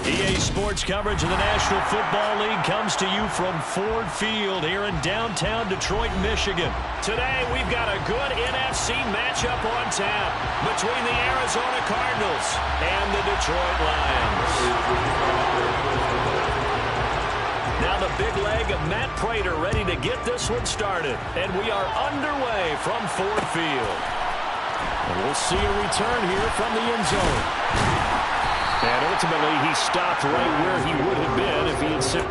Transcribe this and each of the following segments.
EA Sports coverage of the National Football League comes to you from Ford Field here in downtown Detroit, Michigan. Today, we've got a good NFC matchup on tap between the Arizona Cardinals and the Detroit Lions. Now the big leg of Matt Prater ready to get this one started. And we are underway from Ford Field. And we'll see a return here from the end zone. And ultimately, he stopped right where he would have been if he had sit.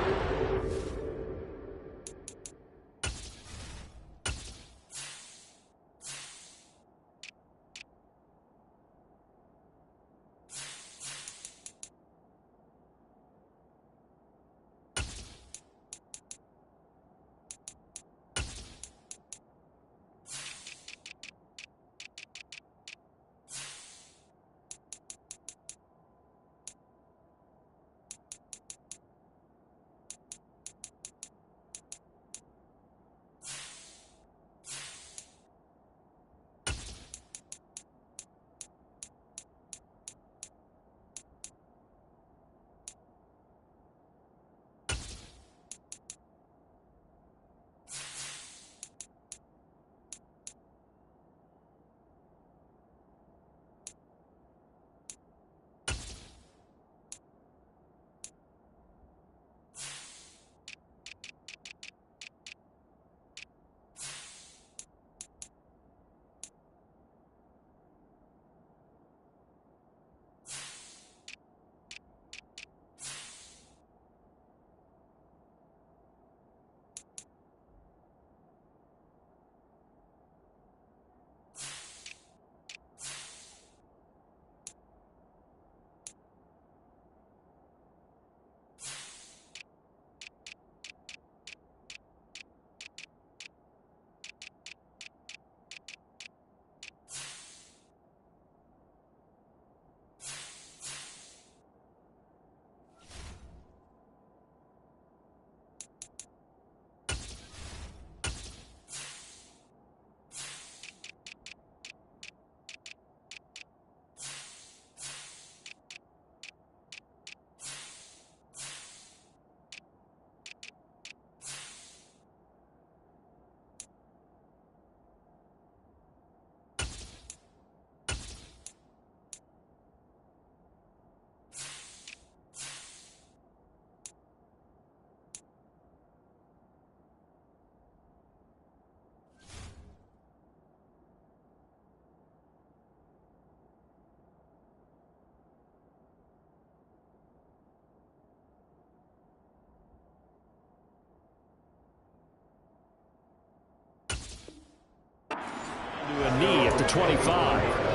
To a knee at the 25.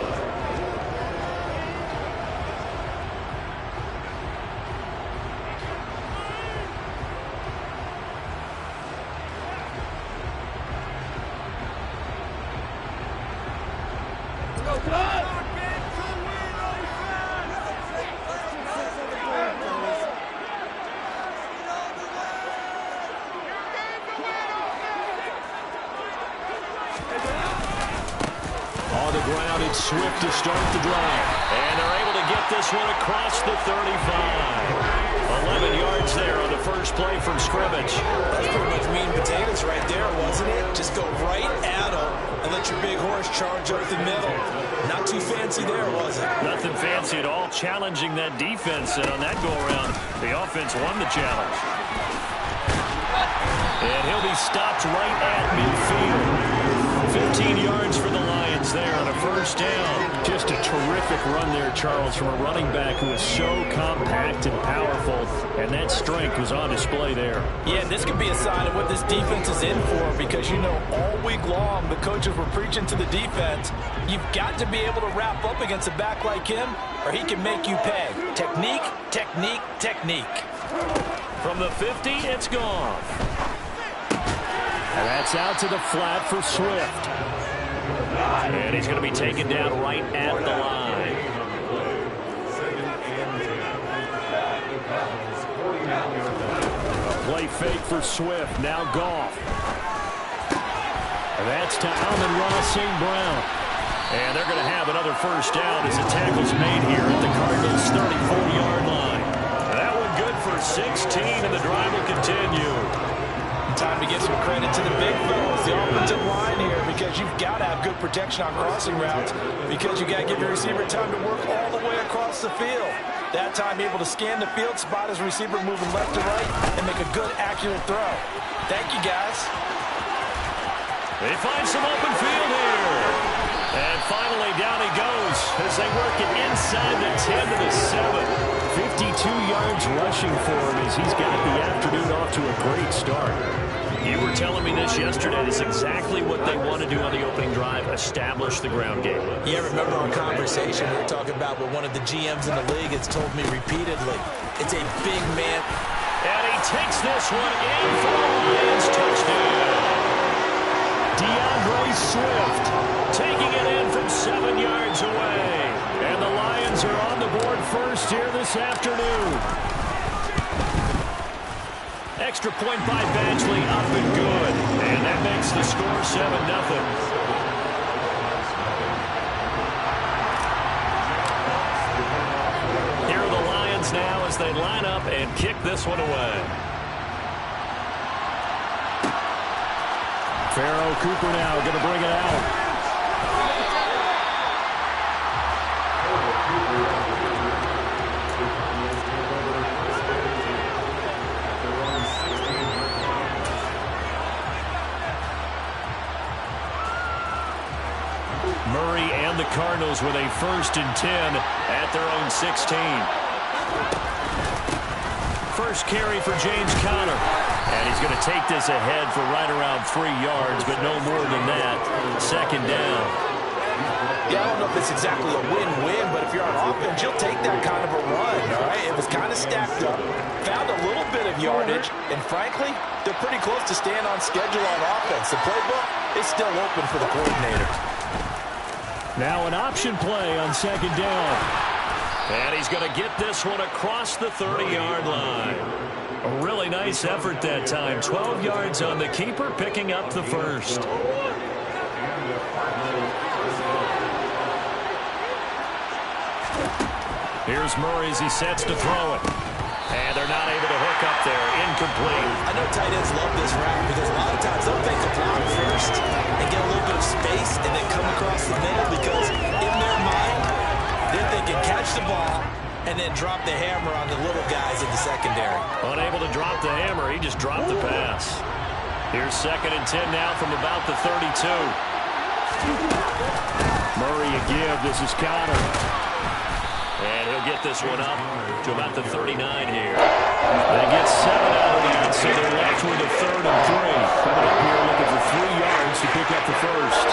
Swift to start the drive. And they're able to get this one across the 35. 11 yards there on the first play from scrimmage. That's pretty much meat and potatoes right there, wasn't it? Just go right at them and let your big horse charge up the middle. Not too fancy there, was it? Nothing fancy at all. Challenging that defense. And on that go-around, the offense won the challenge. And he'll be stopped right at midfield. 15 yards for the Lions there on a first down. Just a terrific run there, Charles, from a running back who is so compact and powerful, and that strength was on display there. Yeah, this could be a sign of what this defense is in for, because, you know, all week long the coaches were preaching to the defense, you've got to be able to wrap up against a back like him, or he can make you pay. Technique, technique, technique. From the 50, it's gone. And that's out to the flat for Swift. And he's going to be taken down right at the line. A play fake for Swift. Now Goff. And that's to Amon-Ra St. Brown. And they're going to have another first down as the tackle's made here at the Cardinals' 34-yard line. for 16, and the drive will continue. Time to give some credit to the big fellas, the offensive line here, because you've got to have good protection on crossing routes, because you've got to give your receiver time to work all the way across the field. That time able to scan the field, spot his receiver moving left to right, and make a good, accurate throw. Thank you, guys. They find some open field here. And finally down he goes as they work it inside the 10 to the 7. 52 yards rushing for him as he's got the afternoon off to a great start. You were telling me this yesterday. This is exactly what they want to do on the opening drive, establish the ground game. Yeah, remember our conversation we were talking about what one of the GMs in the league has told me repeatedly. It's a big man. And he takes this one in for the Lions touchdown. DeAndre Swift taking it in from 7 yards away. And the Lions are on the board first here this afternoon. Extra point by Badgley, up and good. And that makes the score 7-0. Here are the Lions now as they line up and kick this one away. Pharaoh Cooper now going to bring it out. Murray and the Cardinals with a 1st and 10 at their own 16. First carry for James Conner. And he's going to take this ahead for right around 3 yards, but no more than that. 2nd down. Yeah, I don't know if it's exactly a win-win, but if you're on offense, you'll take that kind of a run, all right? It was kind of stacked up, found a little bit of yardage, and frankly, they're pretty close to staying on schedule on offense. The playbook is still open for the coordinator. Now an option play on 2nd down. And he's going to get this one across the 30-yard line. A really nice effort that time. 12 yards on the keeper, picking up the 1st. Here's Murray as he sets to throw it. And they're not able to hook up there. Incomplete. I know tight ends love this route because a lot of times they'll fake the block first and get a little bit of space and then come across the middle because in their mind, they're thinking catch the ball and then drop the hammer on the little guys in the secondary. Unable to drop the hammer, he just dropped the pass. Here's 2nd and 10 now from about the 32. Murray a give. This is Conner. And he'll get this one up to about the 39 here. They get 7 out of that, so they're left with a 3rd and 3. Coming up here looking for 3 yards to pick up the 1st.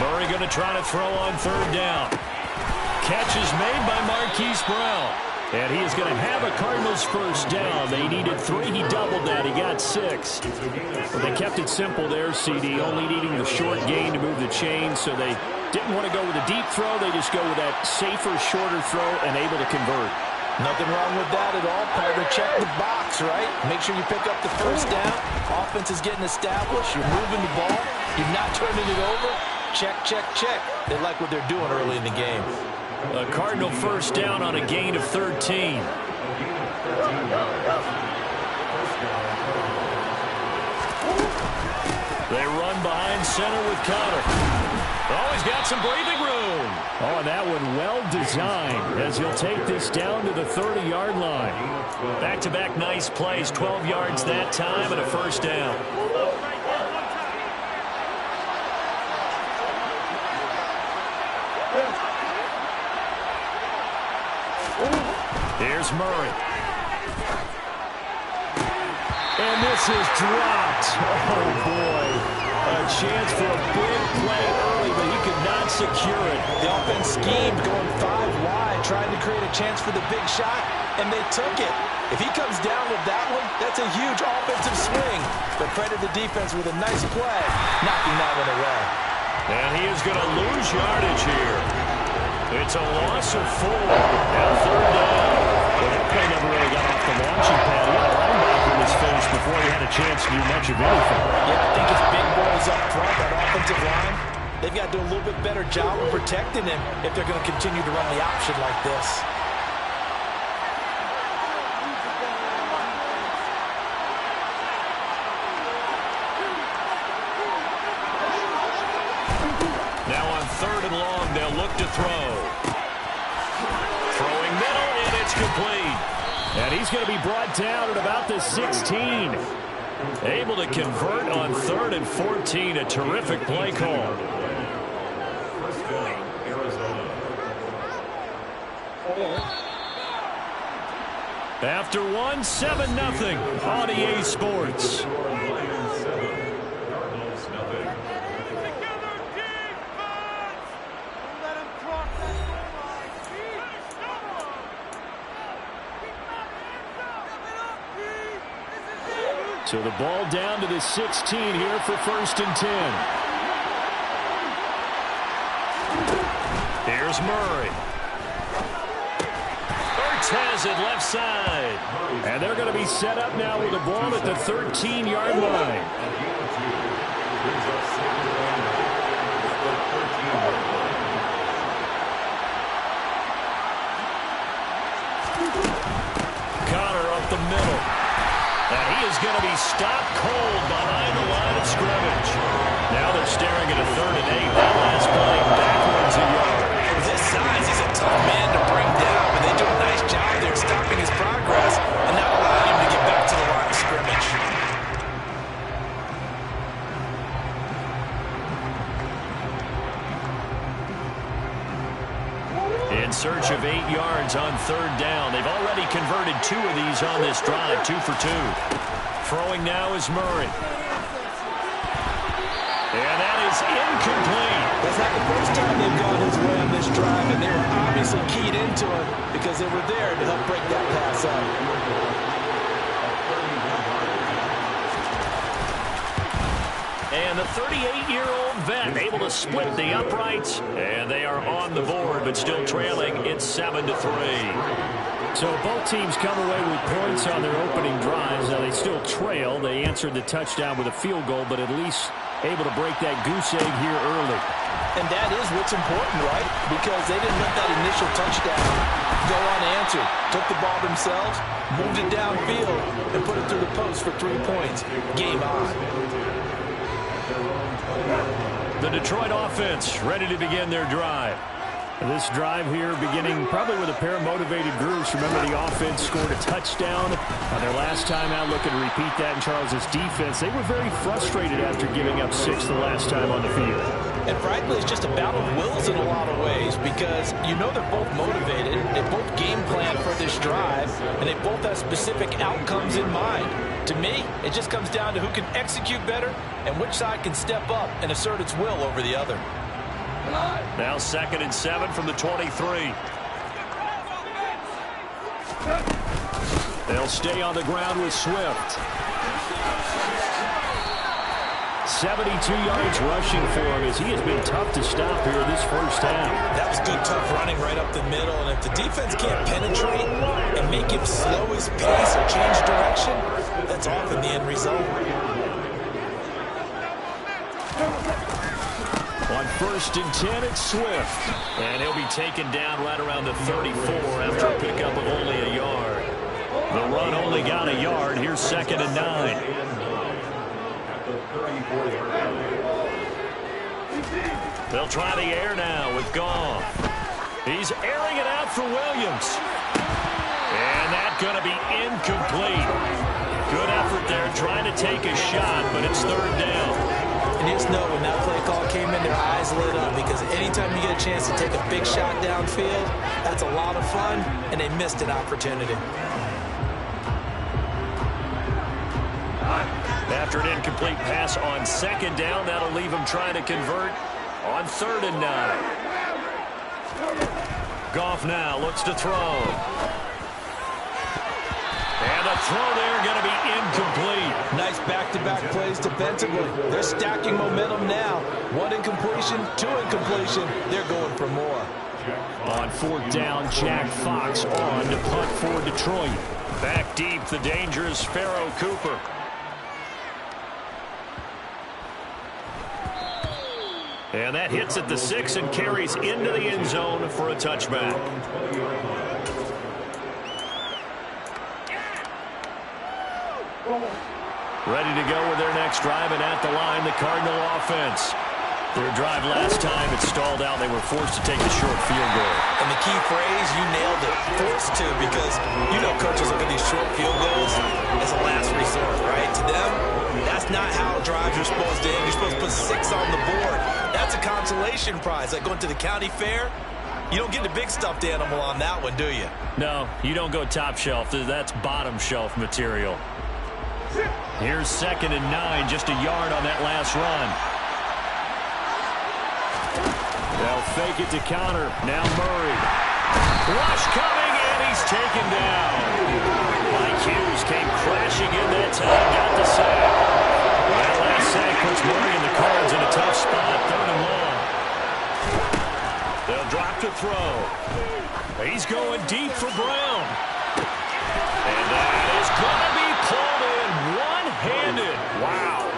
Murray going to try to throw on 3rd down. Catch is made by Marquise Brown. And he is going to have a Cardinals 1st down. They needed 3. He doubled that. He got 6. Well, they kept it simple there, CD, only needing the short gain to move the chain, so they didn't want to go with a deep throw. They just go with that safer, shorter throw and able to convert. Nothing wrong with that at all, partner. Check the box, right? Make sure you pick up the 1st down. Offense is getting established. You're moving the ball. You're not turning it over. Check, check, check. They like what they're doing early in the game. A Cardinal 1st down on a gain of 13. They run behind center with Conner. Oh, he's got some breathing room. Oh, and that one well designed as he'll take this down to the 30-yard line. Back-to-back nice plays, 12 yards that time and a 1st down. Here's Murray. And this is dropped. Oh, boy. A chance for a big play early, but he could not secure it. The offense schemed going 5 wide, trying to create a chance for the big shot, and they took it. If he comes down with that one, that's a huge offensive swing. But credit the defense with a nice play, knocking that one away. And he is going to lose yardage here. It's a loss of 4. And 3rd down. Well, that play never really got off the launching pad. He had a linebacker in his face before he had a chance to do much of anything. Yeah, I think his big boys up front, that offensive line, they've got to do a little bit better job of protecting him if they're going to continue to run the option like this. look to throw. Throwing middle, and it's complete. And he's going to be brought down at about the 16. Able to convert on 3rd and 14. A terrific play call. After one, 7-0 on EA Sports. So the ball down to the 16 here for 1st and 10. Here's Murray. Ertz has it left side. And they're going to be set up now with the ball at the 13-yard line. Connor up the middle. And he is going to be stopped cold behind the line of scrimmage. Now they're staring at a 3rd and 8. That last play backwards a yard. With his size, he's a tough man to bring down, but they do a nice job there stopping his progress and not allowing him to get back to the line of scrimmage. In search of 8 yards on 3rd down. They've already converted 2 of these on this drive, 2 for 2. Throwing now is Murray. And that is incomplete. That's not the first time they've gone his way on this drive, and they were obviously keyed into it because they were there to help break that pass up. And the 38-year-old vet able to split the uprights, and they are on the board, but still trailing. It's 7-3. So both teams come away with points on their opening drives. Now they still trail. They answered the touchdown with a field goal, but at least able to break that goose egg here early. And that is what's important, right? Because they didn't let that initial touchdown go unanswered. Took the ball themselves, moved it downfield, and put it through the post for 3 points. Game on. The Detroit offense ready to begin their drive. This drive here beginning probably with a pair of motivated groups. Remember, the offense scored a touchdown on their last time out. Looking to repeat that in Charles' defense. They were very frustrated after giving up 6 the last time on the field. And frankly, it's just a battle of wills in a lot of ways because you know they're both motivated. They both game plan for this drive, and they both have specific outcomes in mind. To me, it just comes down to who can execute better and which side can step up and assert its will over the other. Now 2nd and 7 from the 23. They'll stay on the ground with Swift. 72 yards rushing for him as he has been tough to stop here this first half. That was good, tough running right up the middle. And if the defense can't penetrate and make him slow his pace or change direction, that's often the end result. On 1st and 10, it's Swift. And he'll be taken down right around the 34 after a pickup of only a yard. The run only got a yard. Here's 2nd and 9. They'll try the air now with Goff. He's airing it out for Williams. And that's going to be incomplete. Good effort there trying to take a shot, but it's 3rd down. And just know when that play call came in, their eyes lit up because anytime you get a chance to take a big shot downfield, that's a lot of fun, and they missed an opportunity. After an incomplete pass on 2nd down, that'll leave him trying to convert on 3rd and 9. Goff now looks to throw. And the throw there going to be incomplete. Nice back-to-back plays defensively. They're stacking momentum now. 1 incompletion, 2 incompletion. They're going for more. On 4th down, Jack Fox on to punt for Detroit. Back deep, the dangerous Pharaoh Cooper. And that hits at the 6 and carries into the end zone for a touchback. Ready to go with their next drive, and at the line, the Cardinal offense. Their drive last time, it stalled out. They were forced to take the short field goal. And the key phrase, you nailed it, forced to, because you know coaches look at these short field goals as a last resort, right? To them, that's not how drives are supposed to end. You're supposed to put 6 on the board. That's a consolation prize. Like going to the county fair, you don't get the big stuffed animal on that one, do you? No, you don't go top shelf. That's bottom shelf material. Here's 2nd and 9, just a yard on that last run. They'll fake it to counter. Now Murray. Rush coming, and he's taken down. Mike Hughes came crashing in that time, got the sack. That last sack puts Murray and the Cards in a tough spot, 3rd and long. They'll drop to throw. He's going deep for Brown. And that is going to be pulled in one-handed. Wow.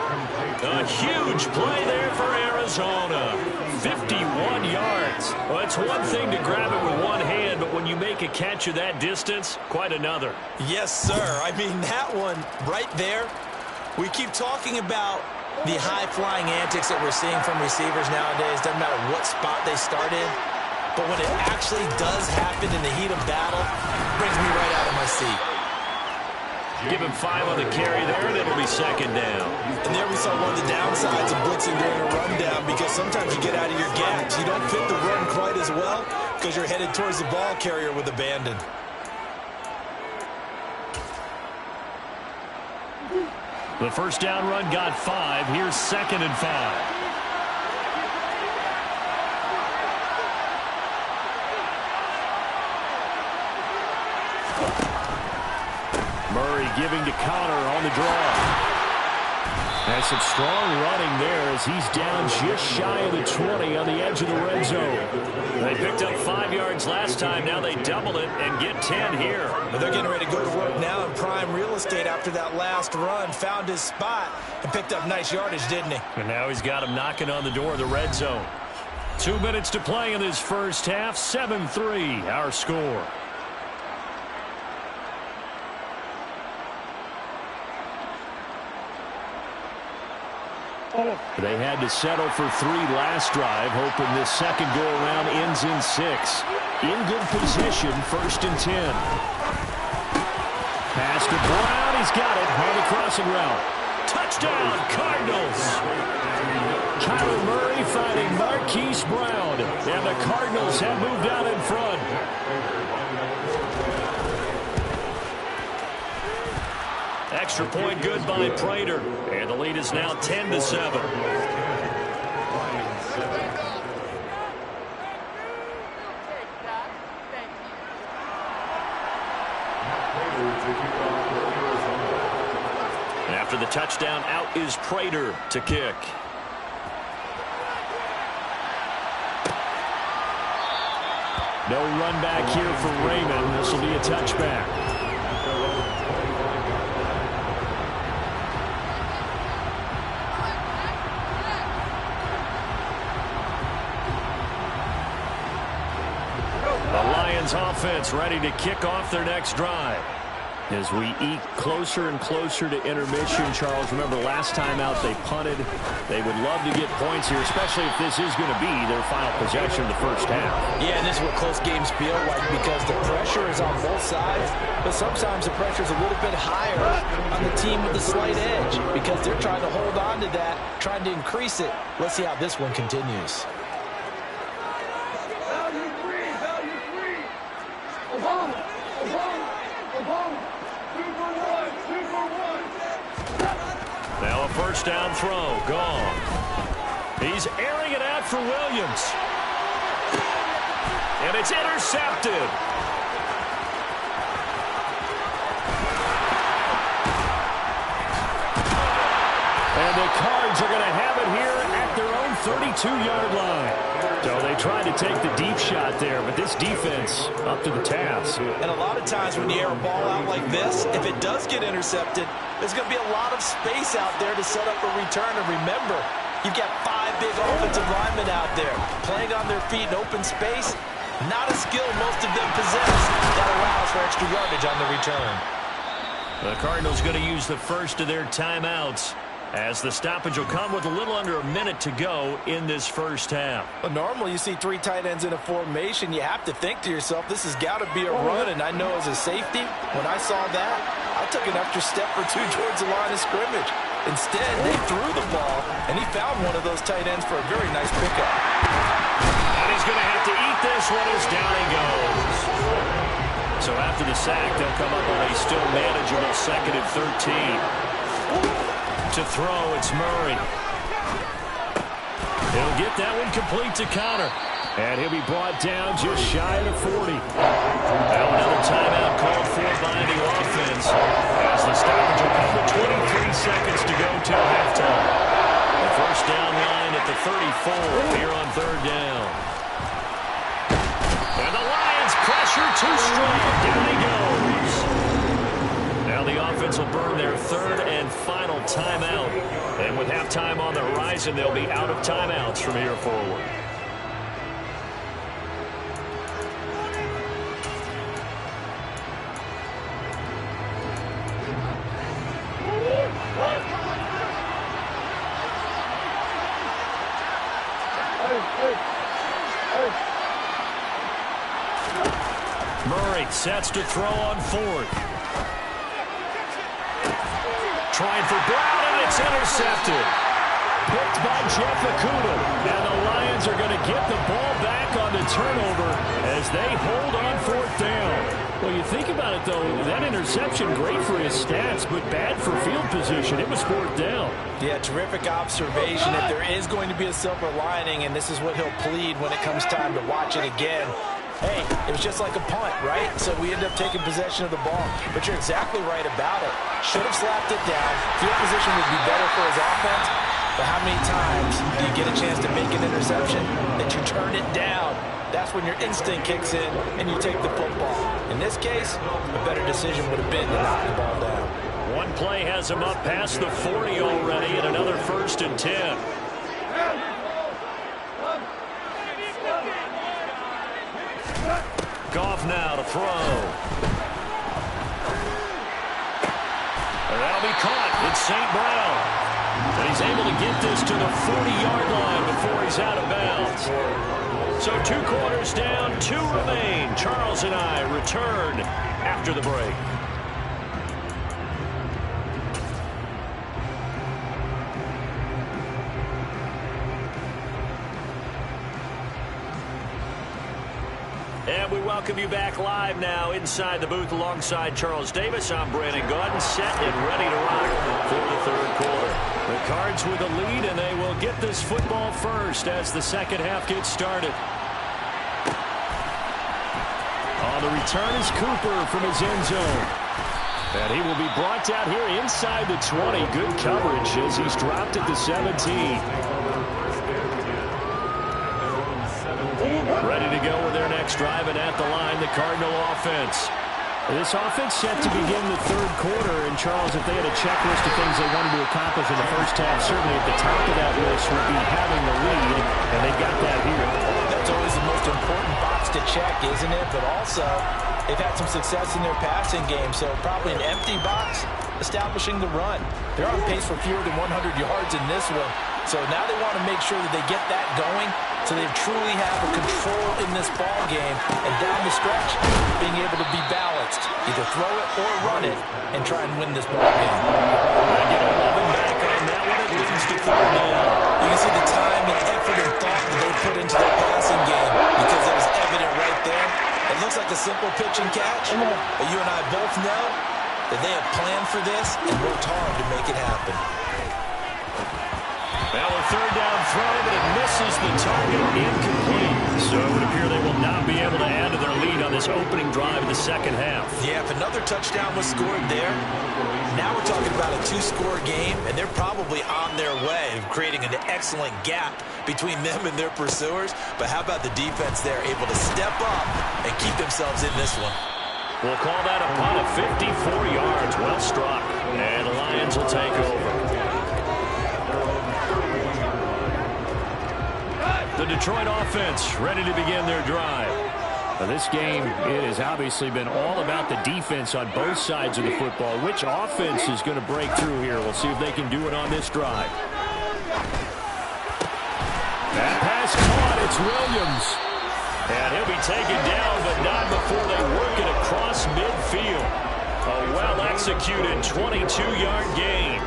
A huge play there for Arizona. 51 yards. Well, it's one thing to grab it with one hand, but when you make a catch of that distance, quite another. Yes, sir. I mean, that one right there, we keep talking about the high-flying antics that we're seeing from receivers nowadays. Doesn't matter what spot they start in. But when it actually does happen in the heat of battle, it brings me right out of my seat. Give him 5 on the carry there, and it'll be 2nd down. And there we saw one of the downsides of blitzing during a rundown, because sometimes you get out of your gaps. You don't fit the run quite as well because you're headed towards the ball carrier with abandon. The first down run got 5. Here's 2nd and 5. Murray giving to Connor on the draw. And some strong running there as he's down just shy of the 20 on the edge of the red zone. They picked up 5 yards last time. Now they double it and get 10 here. Well, they're getting ready to go to work now in prime real estate after that last run. Found his spot and picked up nice yardage, didn't he? And now he's got him knocking on the door of the red zone. 2 minutes to play in this first half. 7-3 our score. They had to settle for 3 last drive, hoping this second go-around ends in 6. In good position, 1st and 10. Pass to Brown, he's got it on the crossing route. Touchdown, Cardinals! Kyler Murray finding Marquise Brown, and the Cardinals have moved out in front. Extra point good by Prater. And the lead is now 10-7. After the touchdown, out is Prater to kick. No run back here for Raymond. This will be a touchback. Offense ready to kick off their next drive. As we eke closer and closer to intermission, Charles, remember last time out they punted. They would love to get points here, especially if this is going to be their final possession of the first half. Yeah, and this is what close games feel like, because the pressure is on both sides, but sometimes the pressure is a little bit higher on the team with the slight edge because they're trying to hold on to that, trying to increase it. Let's see how this one continues. Now a first down throw, gone. He's airing it out for Williams. And it's intercepted. And the Cards are going to have it here at their own 32-yard line. So they tried to take the deep shot there, but this defense up to the task. And a lot of times when you air a ball out like this, if it does get intercepted, there's going to be a lot of space out there to set up a return. And remember, you've got 5 big offensive linemen out there playing on their feet in open space. Not a skill most of them possess that allows for extra yardage on the return. The Cardinals going to use the first of their timeouts. as the stoppage will come with a little under a minute to go in this first half. Well, normally you see 3 tight ends in a formation. You have to think to yourself, this has got to be a run. And I know as a safety, when I saw that, I took an extra step or 2 towards the line of scrimmage. Instead, they threw the ball, and he found one of those tight ends for a very nice pickup. And he's going to have to eat this one as down he goes. So after the sack, they'll come up with a still manageable 2nd and 13. To throw, it's Murray. He'll get that one complete to Connor. And he'll be brought down just shy of the 40. Now another timeout called for by the offense, as the stoppage will come with 23 seconds to go till halftime. The first down line at the 34 here on 3rd down. And the Lions pressure too strong. Down he goes. Now the offense will burn their 3rd and final timeout. And with halftime on the horizon, they'll be out of timeouts from here forward. Murray sets to throw on 4th. Trying for Brown, and it's intercepted. Picked by Jeff Okudah. And the Lions are going to get the ball back on the turnover as they hold on 4th down. Well, you think about it, though, that interception, great for his stats, but bad for field position. It was 4th down. Yeah, terrific observation. If there is going to be a silver lining, and this is what he'll plead when it comes time to watch it again, hey, it was just like a punt, right? So we end up taking possession of the ball. But you're exactly right about it. Should have slapped it down. Field position would be better for his offense. But how many times do you get a chance to make an interception that you turn it down? That's when your instinct kicks in and you take the football. In this case, a better decision would have been to knock the ball down. One play has him up past the 40 already, and another 1st and 10. Goff now to throw. And that'll be caught. It's St. Brown. And he's able to get this to the 40-yard line before he's out of bounds. So 2 quarters down, 2 remain. Charles and I return after the break. And we welcome you back live now inside the booth alongside Charles Davis. I'm Brandon Gaudin, set and ready to rock for the 3rd quarter. The Cards with a lead, and they will get this football first as the 2nd half gets started. On the return is Cooper from his end zone. And he will be brought down here inside the 20. Good coverage as he's dropped at the 17. Ready to go with their next drive, and at the line, the Cardinal offense. This offense set to begin the 3rd quarter, and Charles, if they had a checklist of things they wanted to accomplish in the first half, certainly at the top of that list would be having the lead, and they got that here. That's always the most important box to check, isn't it? But also, they've had some success in their passing game, so probably an empty box, establishing the run. They're on pace for fewer than 100 yards in this one, so now they want to make sure that they get that going, so they truly have a control in this ball game, and down the stretch, being able to be balanced, either throw it or run it, and try and win this ball game. They get 11 back on that one. It leads to 3rd down. You can see the time and effort and thought that they put into their passing game, because it was evident right there. It looks like a simple pitch and catch, but you and I both know that they have planned for this and worked hard to make it happen. Well, a 3rd down throw, but it misses the target, incomplete. So it would appear they will not be able to add to their lead on this opening drive of the 2nd half. Yeah, if another touchdown was scored there, now we're talking about a 2-score game, and they're probably on their way of creating an excellent gap between them and their pursuers. But how about the defense there, able to step up and keep themselves in this one? We'll call that a punt of 54 yards. Well struck. And the Lions will take over. The Detroit offense ready to begin their drive. This game, it has obviously been all about the defense on both sides of the football. Which offense is going to break through here? We'll see if they can do it on this drive. That pass caught. It's Williams. And he'll be taken down, but not before they work it across midfield. A well-executed 22-yard gain.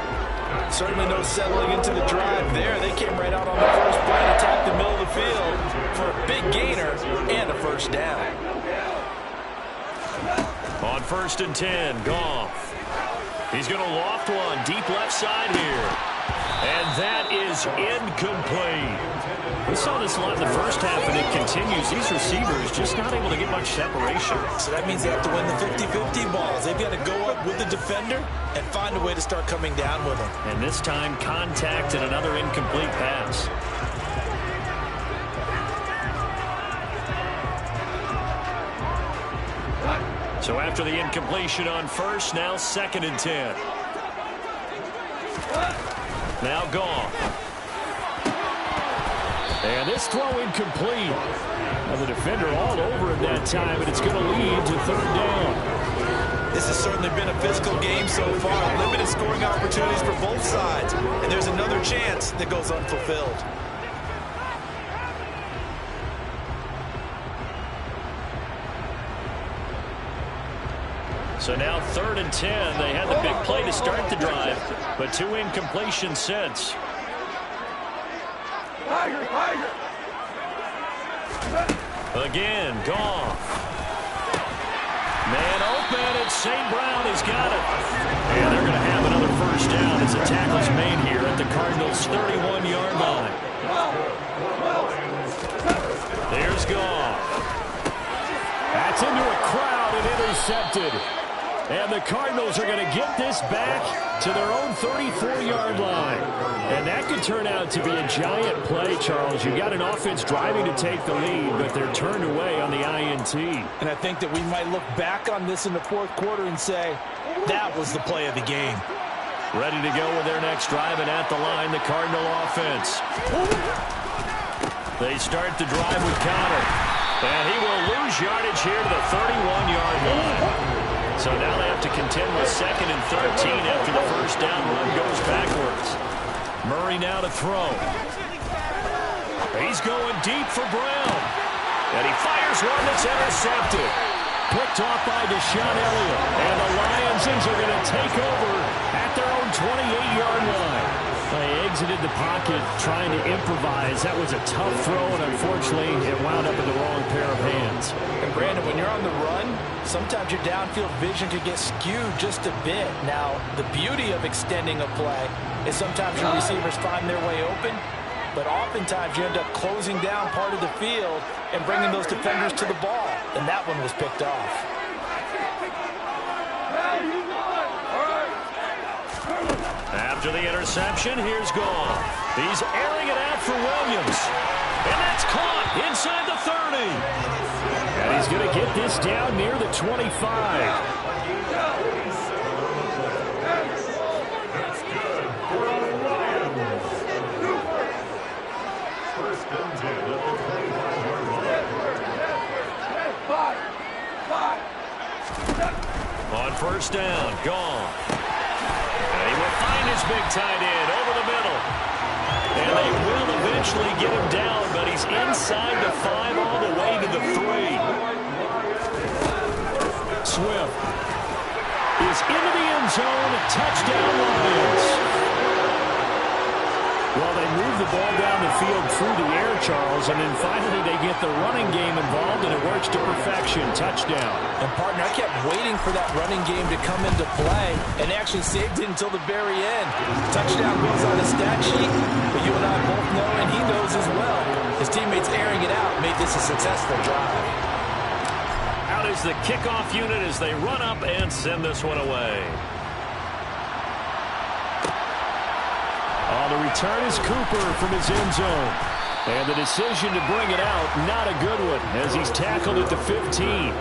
Certainly no settling into the drive there. They came right out on the first play and attacked the middle of the field for a big gainer and a first down. On 1st and 10, Goff. He's going to loft one deep left side here. And that is incomplete. We saw this a lot in the first half, and it continues. These receivers just not able to get much separation. So that means they have to win the 50-50 balls. They've got to go up with the defender and find a way to start coming down with him. And this time, contact and another incomplete pass. So after the incompletion on first, now 2nd and 10. Now Goff. And this throw incomplete. Now the defender all over him that time, and it's going to lead to 3rd down. This has certainly been a physical game so far. Limited scoring opportunities for both sides. And there's another chance that goes unfulfilled. So now 3rd and 10. They had the big play to start the drive, but 2 incompletions since. Again, Goff. Man open, and St. Brown has got it. And they're going to have another first down as the tackle's made here at the Cardinals' 31-yard line. There's Goff. That's into a crowd and intercepted. And the Cardinals are going to get this back to their own 34-yard line. And that could turn out to be a giant play, Charles. You've got an offense driving to take the lead, but they're turned away on the INT. And I think that we might look back on this in the 4th quarter and say, that was the play of the game. Ready to go with their next drive, and at the line, the Cardinal offense. They start the drive with Conner. And he will lose yardage here to the 31-yard line. So now they have to contend with 2nd and 13 after the first down run goes backwards. Murray now to throw. He's going deep for Brown. And he fires one that's intercepted. Picked off by Deshaun Elliott. And the Lions are going to take over at their own 28-yard line. They exited the pocket trying to improvise. That was a tough throw, and unfortunately, it wound up in the wrong pair of hands. And Brandon, when you're on the run, sometimes your downfield vision could get skewed just a bit. Now, the beauty of extending a play is sometimes your receivers find their way open, but oftentimes you end up closing down part of the field and bringing those defenders to the ball, and that one was picked off. After the interception, here's Goff. He's airing it out for Williams. And that's caught inside the 30. And he's going to get this down near the 25. On 1st down, Goff. And he will find his big tight end over the middle. And they will eventually get him down, but he's inside the 5 all the way to the 3. Swift is into the end zone. Touchdown Lions. Well, they move the ball down the field through the air, Charles, and then finally they get the running game involved, and it works to perfection. Touchdown. And, partner, I kept waiting for that running game to come into play and actually saved it until the very end. Touchdown goes on the stat sheet, but you and I both know, and he knows as well, his teammates airing it out made this a successful drive. Out is the kickoff unit as they run up and send this one away. The return is Cooper from his end zone. And the decision to bring it out, not a good one, as he's tackled at the 15.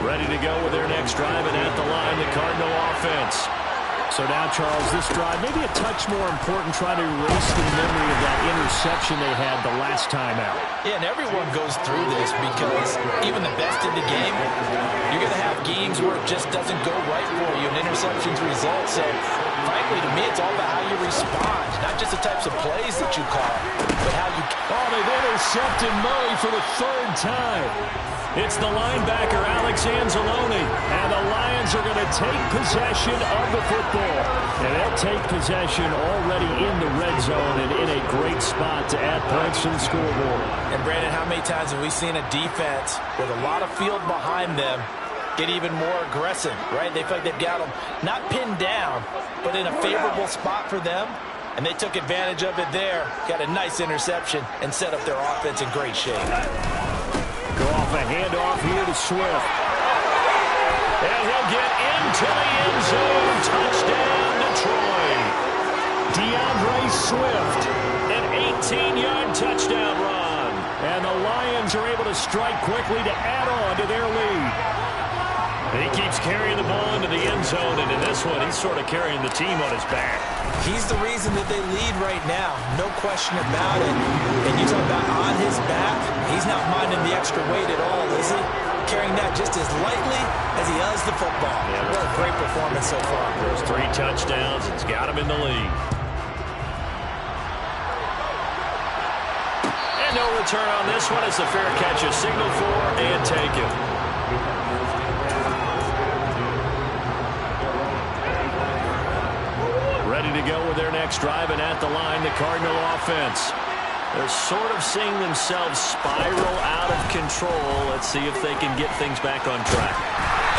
Ready to go with their next drive, and at the line, the Cardinal offense. So now, Charles, this drive, maybe a touch more important, trying to erase the memory of that interception they had the last time out. Yeah, and everyone goes through this because even the best in the game, you're going to have games where it just doesn't go right for you and interceptions result. So, frankly, to me, it's all about how you respond, not just the types of plays that you call, but how you... Oh, they've intercepted Murray for the third time. It's the linebacker, Alex Anzalone, and the Lions are going to take possession of the football. And they'll take possession already in the red zone and in a great spot to add points to the scoreboard. And, Brandon, how many times have we seen a defense with a lot of field behind them get even more aggressive, right? They feel like they've got them not pinned down, but in a favorable spot for them. And they took advantage of it there, got a nice interception, and set up their offense in great shape. Go off a handoff here to Swift. And he'll get into the end zone. Touchdown, Detroit. DeAndre Swift, an 18-yard touchdown run. And the Lions are able to strike quickly to add on to their lead. He keeps carrying the ball into the end zone, and in this one, he's sort of carrying the team on his back. He's the reason that they lead right now, no question about it. And you talk about on his back, he's not minding the extra weight at all, is he? Carrying that just as lightly as he does the football. Yeah, what a great performance so far. There's 3 touchdowns. It's got him in the lead. And no return on this one. It's a fair catch, a signal for, and taken. Ready to go with their next drive, and at the line, the Cardinal offense. They're sort of seeing themselves spiral out of control. Let's see if they can get things back on track.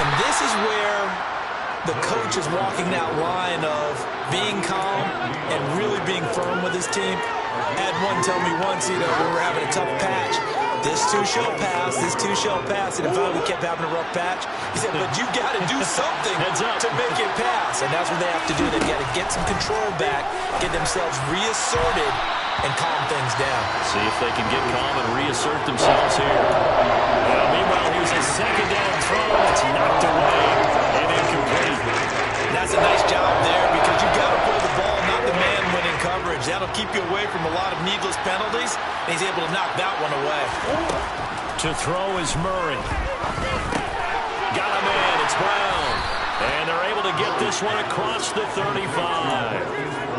And this is where the coach is walking that line of being calm and really being firm with his team. I had one tell me once, we were having a tough patch. This too shall pass, this too shall pass. And finally we kept having a rough patch. He said, but you got to do something to make it pass. And that's what they have to do. They've got to get some control back, get themselves reasserted, and calm things down. See if they can get calm and reassert themselves here. Meanwhile, here's a second down throw. It's knocked away and incomplete. And that's a nice job there because you've got to play the ball, not the man-winning coverage. That'll keep you away from a lot of needless penalties, and he's able to knock that one away. To throw is Murray. Got a man. It's Brown. And they're able to get this one across the 35.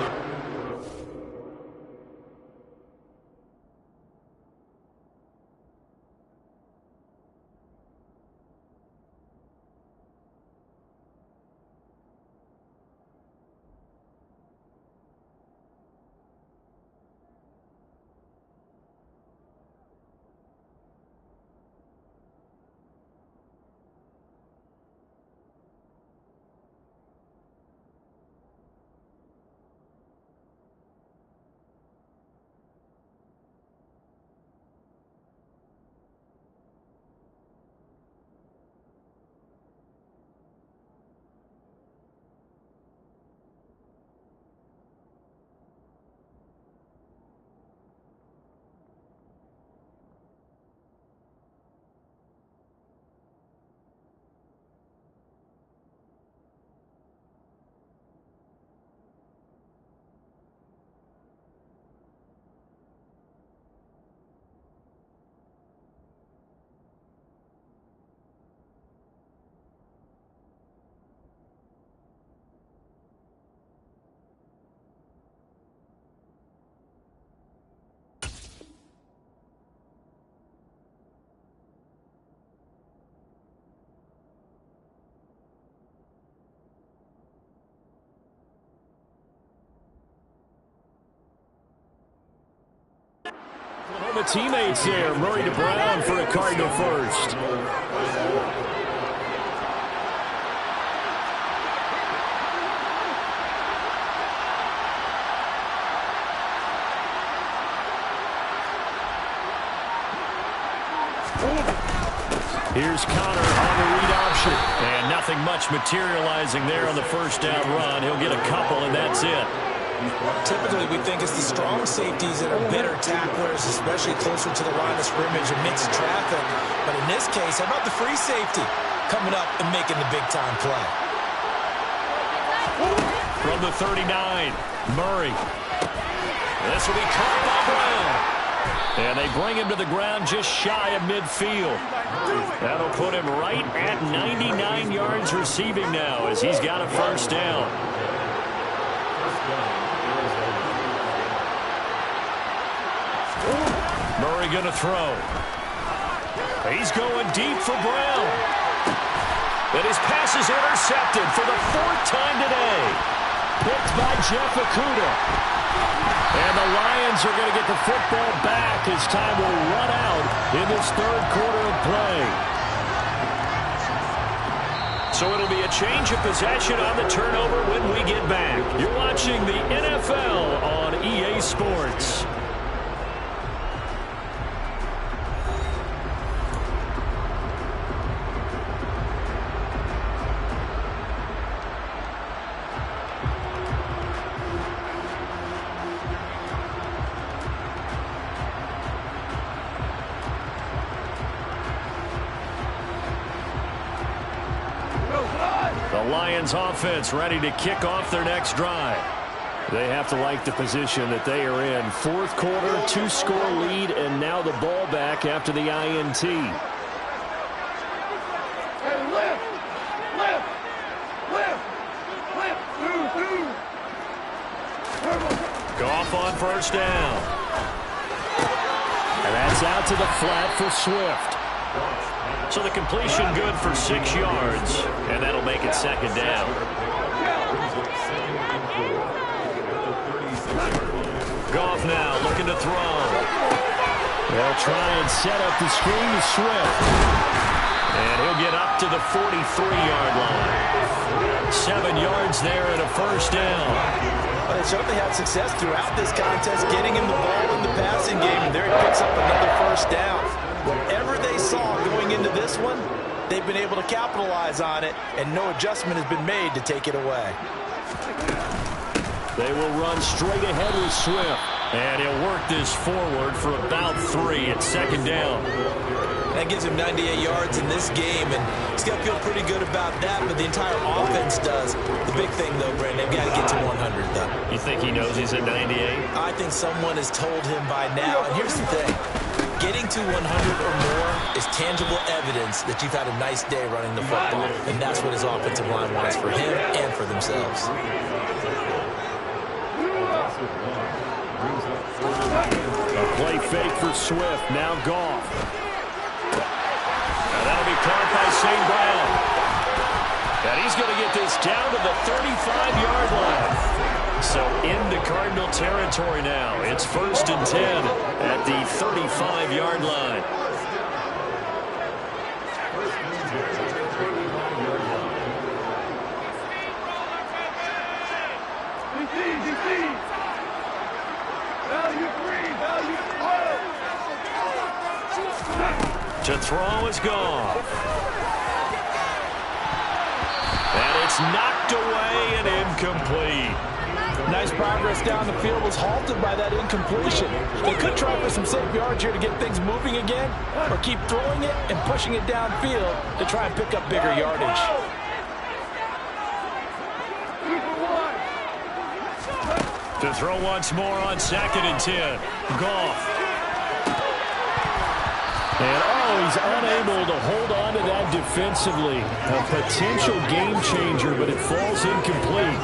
The teammates there. Murray to Brown for a Cardinal first. Here's Connor on the read option. And nothing much materializing there on the first down run. He'll get a couple, and that's it. Typically, we think it's the strong safeties that are better tacklers, especially closer to the line of scrimmage amidst traffic. But in this case, how about the free safety coming up and making the big-time play? from the 39. Murray. This will be caught by Brown. And they bring him to the ground just shy of midfield. That'll put him right at 99 yards receiving now as he's got a first down. Murray going to throw. He's going deep for Brown. And his pass is intercepted for the 4th time today. Picked by Jeff Okudah. And the Lions are going to get the football back as time will run out in this 3rd quarter of play. So it'll be a change of possession on the turnover when we get back. You're watching the NFL on EA Sports. The Lions offense ready to kick off their next drive. They have to like the position that they are in. 4th quarter, 2-score lead, and now the ball back after the INT. Goff on first down. And that's out to the flat for Swift. So the completion good for 6 yards, and that'll make it 2nd down. Goff now looking to throw. They'll try and set up the screen to Swift. And he'll get up to the 43-yard line. 7 yards there and a first down. Well, they certainly had success throughout this contest, getting him the ball in the passing game, and there he picks up another first down. Whatever they saw going into this one, they've been able to capitalize on it, and no adjustment has been made to take it away. They will run straight ahead with Swift, and he'll work this forward for about 3 at 2nd down. That gives him 98 yards in this game, and he's got to feel pretty good about that, but the entire offense does. The big thing, though, Brandon, they've got to get to 100, though. You think he knows he's at 98? I think someone has told him by now, and here's the thing. Getting to 100 or more is tangible evidence that you've had a nice day running the football, and that's what his offensive line wants for him and for themselves. A play fake for Swift, now Goff. And that'll be caught by St. Brown. And he's going to get this down to the 35-yard line. So into Cardinal territory now. It's 1st and 10 at the 35-yard line. To throw is Goff. And it's knocked away and incomplete. Nice progress down the field was halted by that incompletion. They could try for some safe yards here to get things moving again, or keep throwing it and pushing it downfield to try and pick up bigger yardage. To throw once more on 2nd and 10. Goff. And he's unable to hold on to that defensively. A potential game changer, but it falls incomplete.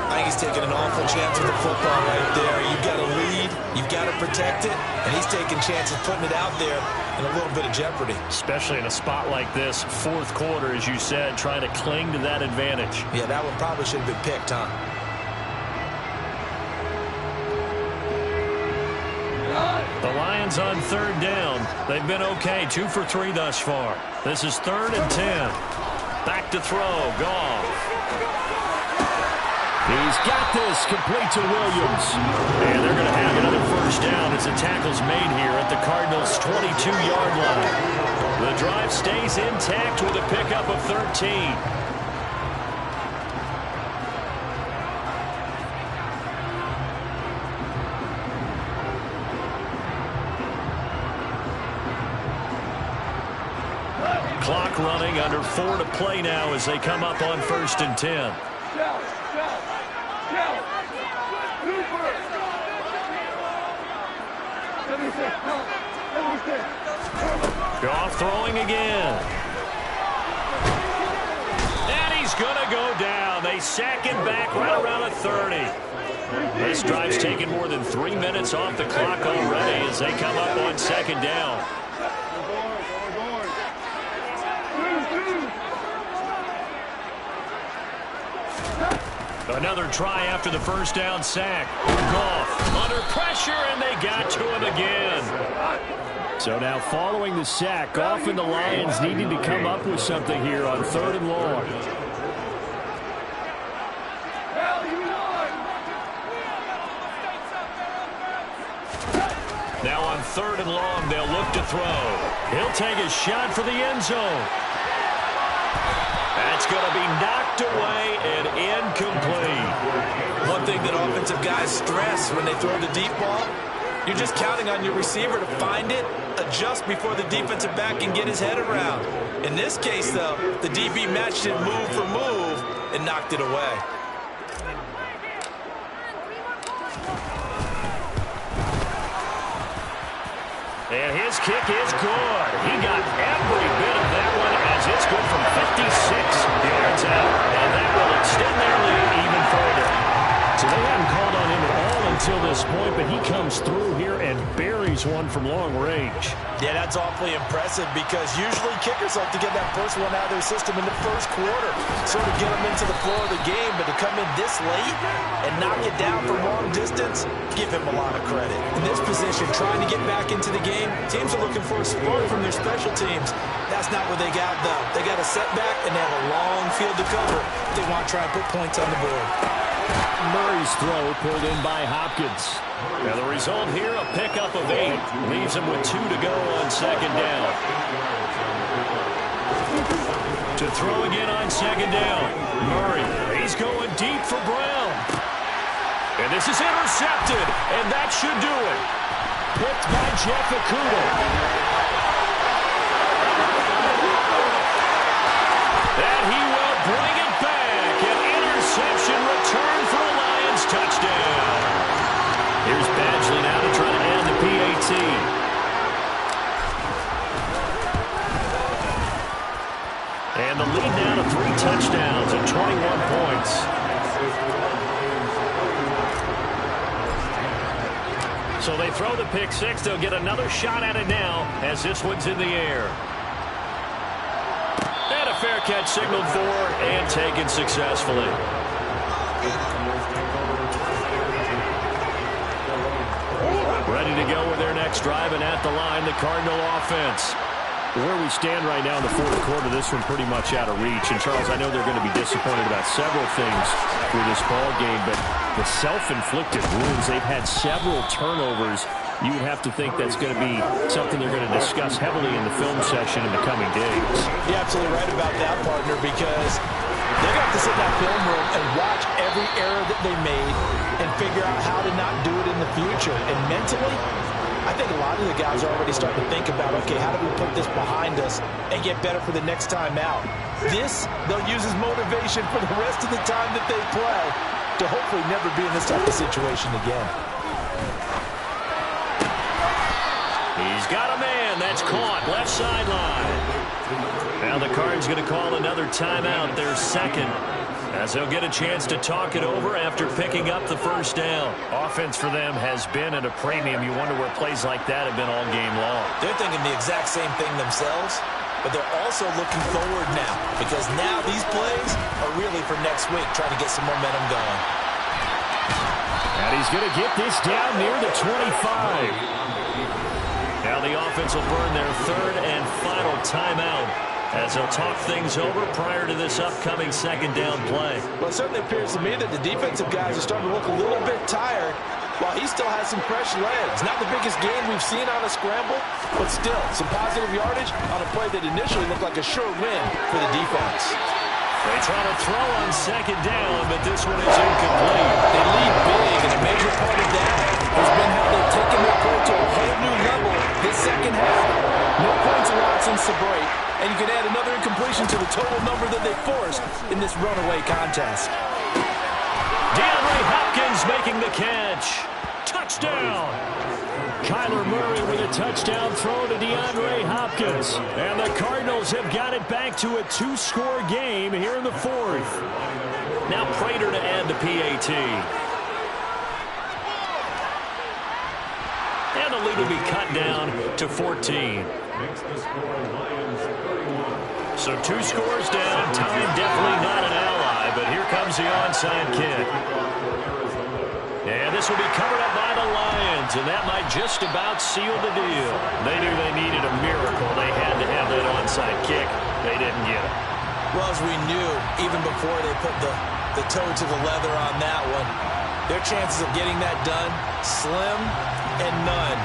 I think he's taking an awful chance with the football right there. You've got to lead, you've got to protect it, and he's taking chances putting it out there in a little bit of jeopardy. Especially in a spot like this, 4th quarter, as you said, trying to cling to that advantage. Yeah, that one probably should have been picked, huh? The Lions on 3rd down. They've been okay, 2 for 3 thus far. This is 3rd and 10. Back to throw, Goff. He's got this, complete to Williams. And they're going to have another first down as the tackle's made here at the Cardinals' 22-yard line. The drive stays intact with a pickup of 13. Clock running, under 4 to play now as they come up on 1st and 10. Goff throwing again. And he's going to go down. They sack him back right around the 30. This drive's taken more than 3 minutes off the clock already as they come up on second down. Another try after the first down sack. Goff under pressure, and they got to him again. So now following the sack, Goff and the Lions needing to come up with something here on 3rd and long. Now on 3rd and long, they'll look to throw. He'll take a shot for the end zone. That's going to be knocked away and incomplete. One thing that offensive guys stress when they throw the deep ball, you're just counting on your receiver to find it, adjust before the defensive back can get his head around. In this case, though, the DB matched it move for move and knocked it away. And his kick is good. He got every bit of that one as it's good from 56 yards out. And that will extend their lead even further. So they hadn't called on him at all until this point, but he comes through here and buries one from long range. Yeah, that's awfully impressive because usually kickers like to get that first one out of their system in the first quarter, sort of get them into the flow of the game, but to come in this late and knock it down from long distance, give him a lot of credit. In this position, trying to get back into the game, teams are looking for a spark from their special teams. That's not what they got, though. They got a setback, and they have a long field to cover if they want to try and put points on the board. Murray's throw pulled in by Hopkins. Now the result here, a pickup of 8. Leaves him with 2 to go on second down. To throw again on second down. Murray, he's going deep for Brown. And this is intercepted, and that should do it. Picked by Jeff Okudah. And he will bring it back. An interception return for a Lions touchdown. Here's Badgley now to try to add the PAT. And the lead now to 3 touchdowns and 21 points. So they throw the pick 6. They'll get another shot at it now as this one's in the air. And a fair catch signaled for and taken successfully. Ready to go with their next drive, and at the line, the Cardinal offense. Where we stand right now in the 4th quarter, this one pretty much out of reach. And, Charles, I know they're going to be disappointed about several things through this ball game, but the self-inflicted wounds, they've had several turnovers. You would have to think that's going to be something they're going to discuss heavily in the film session in the coming days. You're absolutely right about that, partner, because they're going to have to sit in that film room and watch every error that they made and figure out how to not do it in the future. And mentally, I think a lot of the guys are already starting to think about, okay, how do we put this behind us and get better for the next time out? This, they'll use as motivation for the rest of the time that they play to hopefully never be in this type of situation again. He's got a man. That's caught. Left sideline. Now the Cards going to call another timeout, their second, as they'll get a chance to talk it over after picking up the first down. Offense for them has been at a premium. You wonder where plays like that have been all game long. They're thinking the exact same thing themselves, but they're also looking forward now, because now these plays are really for next week, trying to get some momentum going. And he's going to get this down near the 25. Now the offense will burn their 3rd and final timeout as they'll talk things over prior to this upcoming second down play. Well, it certainly appears to me that the defensive guys are starting to look a little bit tired while he still has some fresh legs. Not the biggest gain we've seen on a scramble, but still some positive yardage on a play that initially looked like a sure win for the defense. They try to throw on second down, but this one is incomplete. They lead big, and a major part of that has been how they've taken their play to a whole new level this second half. No points allowed since the break, and you can add another incompletion to the total number that they forced in this runaway contest. DeAndre Hopkins making the catch. Touchdown. Kyler Murray with a touchdown throw to DeAndre Hopkins. And the Cardinals have got it back to a 2-score game here in the fourth. Now Prater to add the PAT. And the lead will be cut down to 14. So 2 scores down. Time definitely not an ally, but here comes the onside kick. And this will be covered up by the Lions, and that might just about seal the deal. They knew they needed a miracle. They had to have that onside kick. They didn't get it. Well, as we knew, even before they put the toe to the leather on that one, their chances of getting that done, slim and none.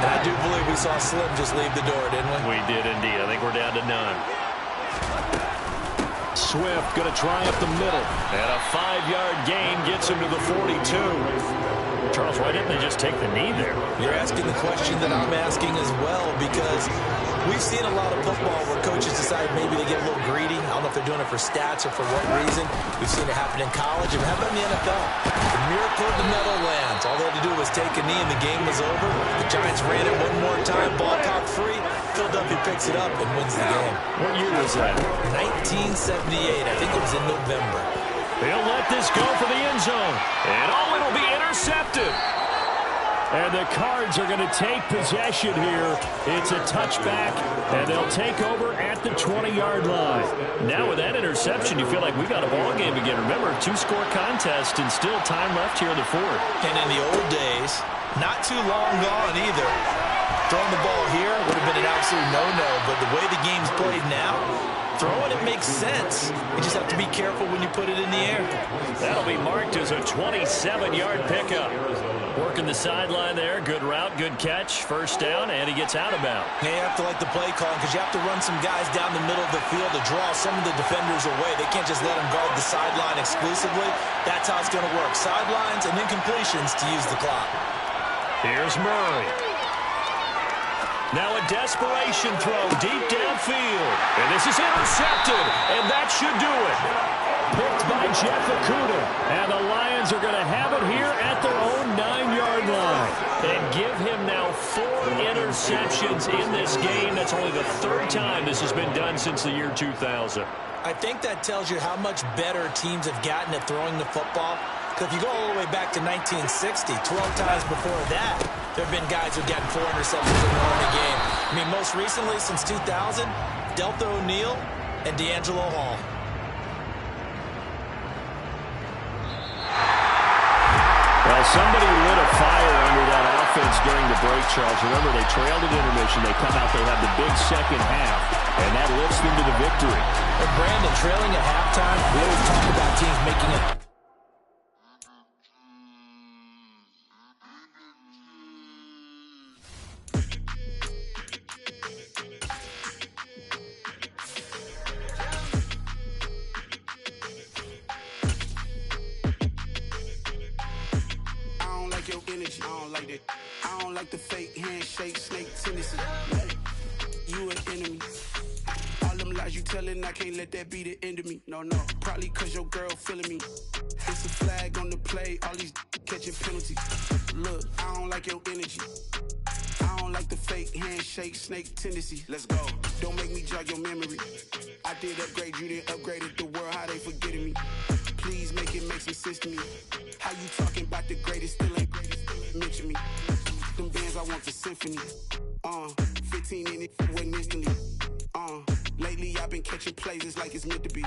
And I do believe we saw Slim just leave the door, didn't we? We did indeed. I think we're down to none. Swift going to try up the middle. And a 5-yard gain gets him to the 42. Charles, why didn't they just take the knee there? You're asking the question that I'm asking as well, because we've seen a lot of football where coaches decide maybe they get a little greedy. I don't know if they're doing it for stats or for what reason. We've seen it happen in college. And how about in the NFL? The miracle of the Meadowlands. All they had to do was take a knee and the game was over. The Giants ran it one more time, ball caught free. Philadelphia picks it up and wins the game. What year was that? 1978. I think it was in November. He'll let this go for the end zone. And it'll be intercepted. And the Cards are going to take possession here. It's a touchback, and they'll take over at the 20-yard line. Now with that interception, you feel like we got a ball game again. Remember, 2-score contest and still time left here in the fourth. And in the old days, not too long gone either. Throwing the ball here would have been an absolute no-no, but the way the game's played now, throwing it makes sense. You just have to be careful when you put it in the air. That'll be marked as a 27-yard pickup. Working the sideline there. Good route, good catch. First down, and he gets out of bounds. Yeah, you have to like the play calling because you have to run some guys down the middle of the field to draw some of the defenders away. They can't just let them guard the sideline exclusively. That's how it's going to work. Sidelines and incompletions to use the clock. Here's Murray. Now a desperation throw deep downfield. And this is intercepted, and that should do it. Picked by Jeff Okudah. And the Lions are going to have it here at their own 9-yard line. And give him now 4 interceptions in this game. That's only the 3rd time this has been done since the year 2000. I think that tells you how much better teams have gotten at throwing the football. Because if you go all the way back to 1960, 12 times before that, there have been guys who've gotten 4 interceptions in one game. I mean, most recently, since 2000, Deltha O'Neal and D'Angelo Hall. Well, somebody lit a fire under that offense during the break, Charles. Remember, they trailed at intermission. They come out, they have the big second half, and that lifts them to the victory. And Brandon, trailing at halftime, we always talk about teams making it. I don't like the fake handshake, snake tendency. You an enemy. All them lies you telling, I can't let that be the end of me. No, probably cause your girl feeling me. It's a flag on the play, all these catching penalties. Look, I don't like your energy. I don't like the fake handshake, snake tendency. Let's go. Don't make me jog your memory. I did upgrade, you didn't upgrade it. The world, how they forgetting me. Please make it make some sense to me. How you talking about the greatest, still ain't greatest, mention me. Them bands, I want the symphony. 15 in it, wasn't instantly. Lately I've been catching plays, it's like it's meant to be.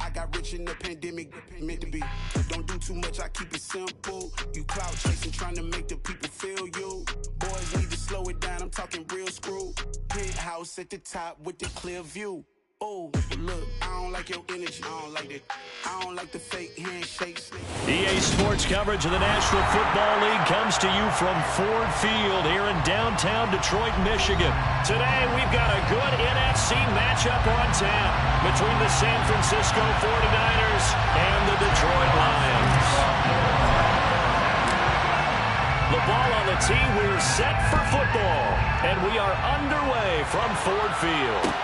I got rich in the pandemic, meant to be. Don't do too much, I keep it simple. You clout chasing, trying to make the people feel you. Boys need to slow it down, I'm talking real screw. Penthouse at the top with the clear view. Oh, look, I don't like your energy. I don't like it. I don't like the fake handshakes. EA Sports coverage of the National Football League comes to you from Ford Field here in downtown Detroit, Michigan. Today, we've got a good NFC matchup on tap between the San Francisco 49ers and the Detroit Lions. The ball on the tee, we're set for football, and we are underway from Ford Field.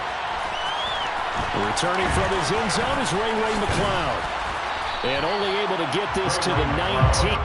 Returning from his end zone is Ray McCloud. And only able to get this to the 19.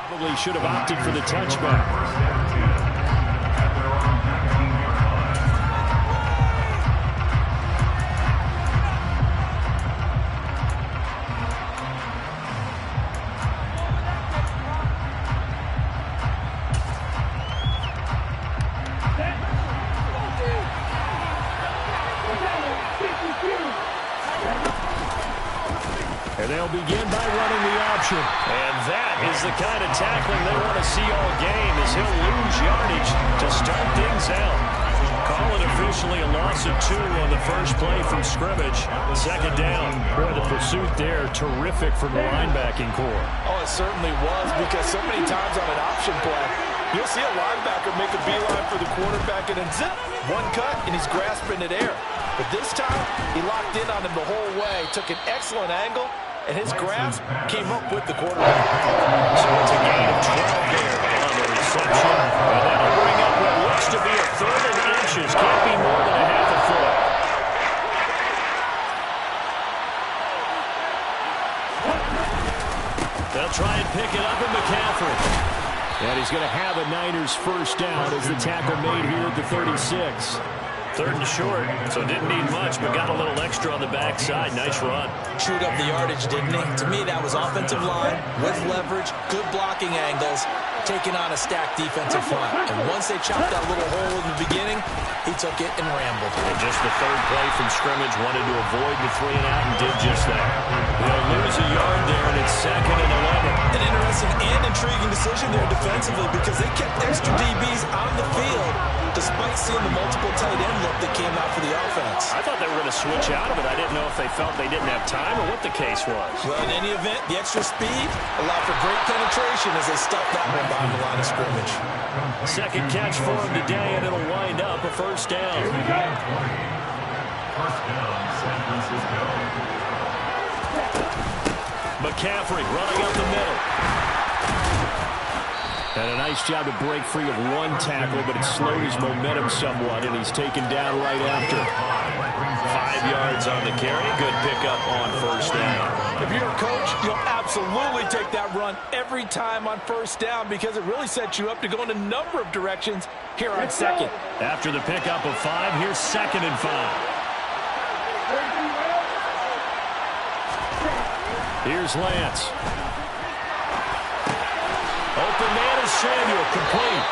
Probably should have opted for the touchback. And they'll begin by running the option. And that is the kind of tackling they want to see all game, as he'll lose yardage to start things out. Call it officially a loss of 2 on the first play from scrimmage. Second down. Boy, the pursuit there, terrific from the linebacking core. Oh, it certainly was, because so many times on an option play, you'll see a linebacker make a beeline for the quarterback and then zip, one cut, and he's grasping at air. But this time, he locked in on him the whole way, took an excellent angle, and his grasp came up with the quarterback. So it's a gain of 12 there on the reception. And that'll bring up what looks to be a 3rd and inches. Can't be more than a half a foot. They'll try and pick it up in McCaffrey. And he's going to have a Niners first down as the tackle made here at the 36. 3rd and short, so didn't need much, but got a little extra on the backside. Nice run. Chewed up the yardage, didn't he? To me, that was offensive line with leverage, good blocking angles, taking on a stacked defensive front. And once they chopped that little hole in the beginning, he took it and rambled. And just the 3rd play from scrimmage, wanted to avoid the 3 and out and did just that. They'll lose a yard there, and it's 2nd and 11. An interesting and intriguing decision there defensively, because they kept extra DBs on the field despite seeing the multiple tight end look that came out for the offense. I thought they were going to switch out of it. I didn't know if they felt they didn't have time or what the case was. Well, in any event, the extra speed allowed for great penetration as they stuffed that one behind the line of scrimmage. Second catch for him today, and it'll wind up a first down. McCaffrey running up the middle. And a nice job to break free of one tackle, but it slowed his momentum somewhat, and he's taken down right after. 5 yards on the carry. Good pickup on first down. If you're a coach, you'll absolutely take that run every time on first down, because it really sets you up to go in a number of directions here on second. After the pickup of 5, here's 2nd and 5. Here's Lance. Open man is Samuel, complete.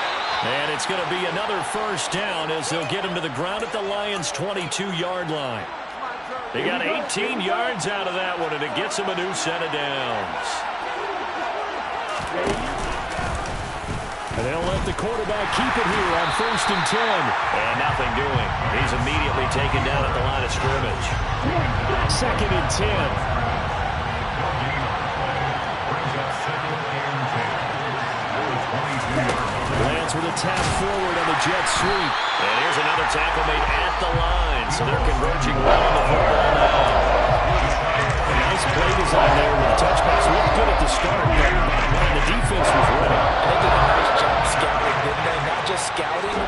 And it's going to be another first down as they'll get him to the ground at the Lions' 22-yard line. They got 18 yards out of that one, and it gets him a new set of downs. And they'll let the quarterback keep it here on 1st and 10. And nothing doing. He's immediately taken down at the line of scrimmage. 2nd and 10. Lance with a tap forward on the jet sweep. And here's another tackle made at the line, so they're converging well on the football now. A nice play design there with the touchbacks. Looked good at the start, but the defense was ready. They did a nice job scouting, didn't they? Not just scouting,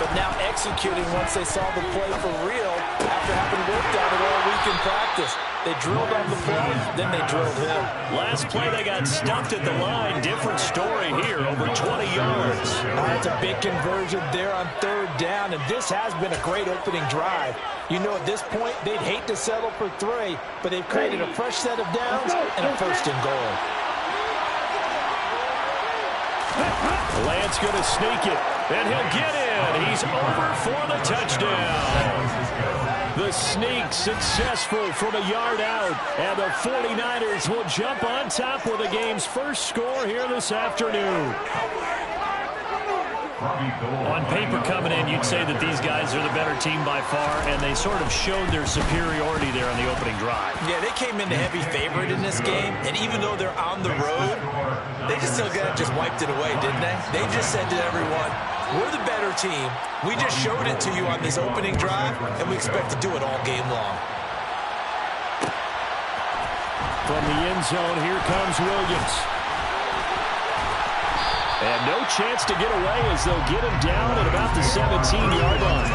but now executing once they saw the play for real after having worked on it all week in practice. They drilled on the play, then they drilled him. Last play, they got stuffed at the line. Different story here, over 20 yards. That's a big conversion there on 3rd down, and this has been a great opening drive. You know, at this point, they'd hate to settle for 3, but they've created a fresh set of downs and a 1st and goal. Lance going to sneak it, and he'll get in. He's over for the touchdown. The sneak successful from a yard out, and the 49ers will jump on top with the game's first score here this afternoon. On paper coming in, you'd say that these guys are the better team by far, and they sort of showed their superiority there on the opening drive. Yeah, they came in the heavy favorite in this game, and even though they're on the road, they just still just wiped it away, didn't they? They just said to everyone, we're the better team. We just showed it to you on this opening drive, and we expect to do it all game long. From the end zone, here comes Williams. And no chance to get away as they'll get him down at about the 17-yard line.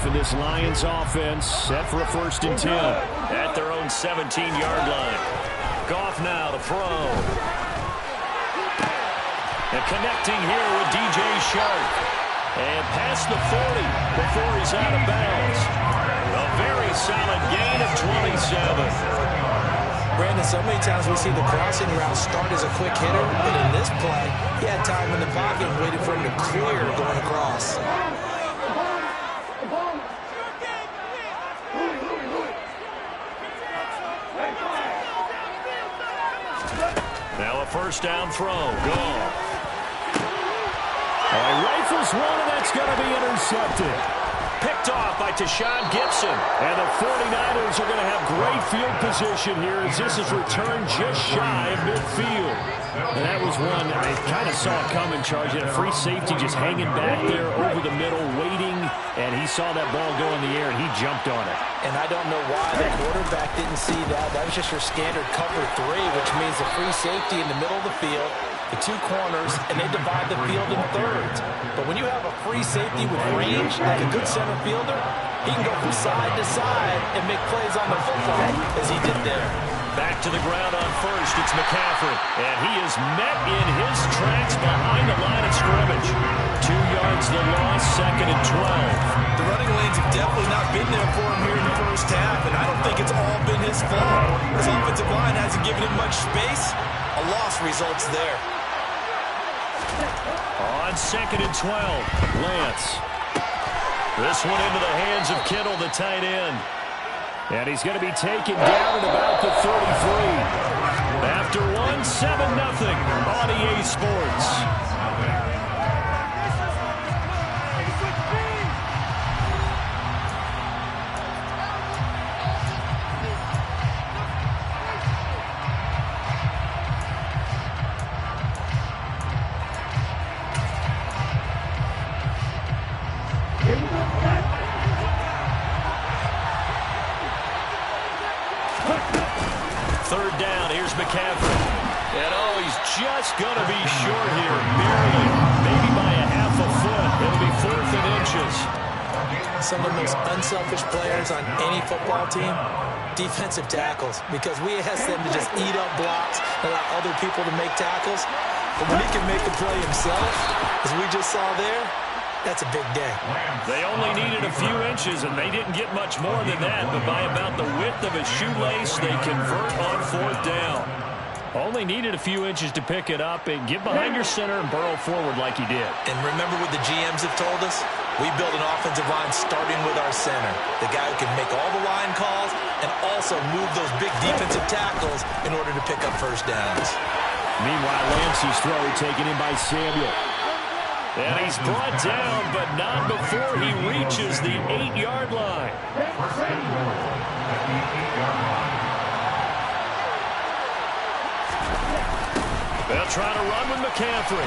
for this Lions offense, set for a 1st and 10. At their own 17-yard line. Goff now to throw. And connecting here with DJ Shark. And past the 40 before he's out of bounds. A very solid gain of 27. Brandon, so many times we see the crossing route start as a quick hitter, but in this play, he had time in the pocket and waited for him to clear going across. Now a 1st down throw. Goal. He rifles one, and that's going to be intercepted. Picked off by Tashawn Gibson. And the 49ers are going to have great field position here as this is returned just shy of midfield. And that was one I kind of saw it coming, Charge. He had a free safety just hanging back there over the middle, waiting, and he saw that ball go in the air, and he jumped on it. And I don't know why the quarterback didn't see that. That was just your standard cover 3, which means a free safety in the middle of the field, the 2 corners, and they divide the field in thirds. But when you have a free safety with range, like a good center fielder, he can go from side to side and make plays on the football, as he did there. Back to the ground on 1st. It's McCaffrey. And he is met in his tracks behind the line of scrimmage. 2 yards the loss, 2nd and 12. The running lanes have definitely not been there for him here in the first half, and I don't think it's all been his fault. His offensive line hasn't given him much space. A loss results there. On 2nd and 12, Lance. This one into the hands of Kittle, the tight end. And he's going to be taken down at about the 33. After 1, 7-0 on EA Sports. McCaffrey. And he's just going to be short here, barely, maybe by a half a foot. It'll be 4th and inches. Some of the most unselfish players on any football team, defensive tackles, because we ask them to just eat up blocks, allow other people to make tackles. But when he can make the play himself, as we just saw there, that's a big day. They only needed a few inches, and they didn't get much more than that. But by about the width of a shoelace, they convert on 4th down. Only needed a few inches to pick it up and get behind your center and burrow forward like he did. And remember what the GMs have told us? We build an offensive line starting with our center, the guy who can make all the line calls and also move those big defensive tackles in order to pick up 1st downs. Meanwhile, Lance's throw taken in by Samuel. And he's brought down, but not before he reaches the 8-yard line. They'll try to run with McCaffrey.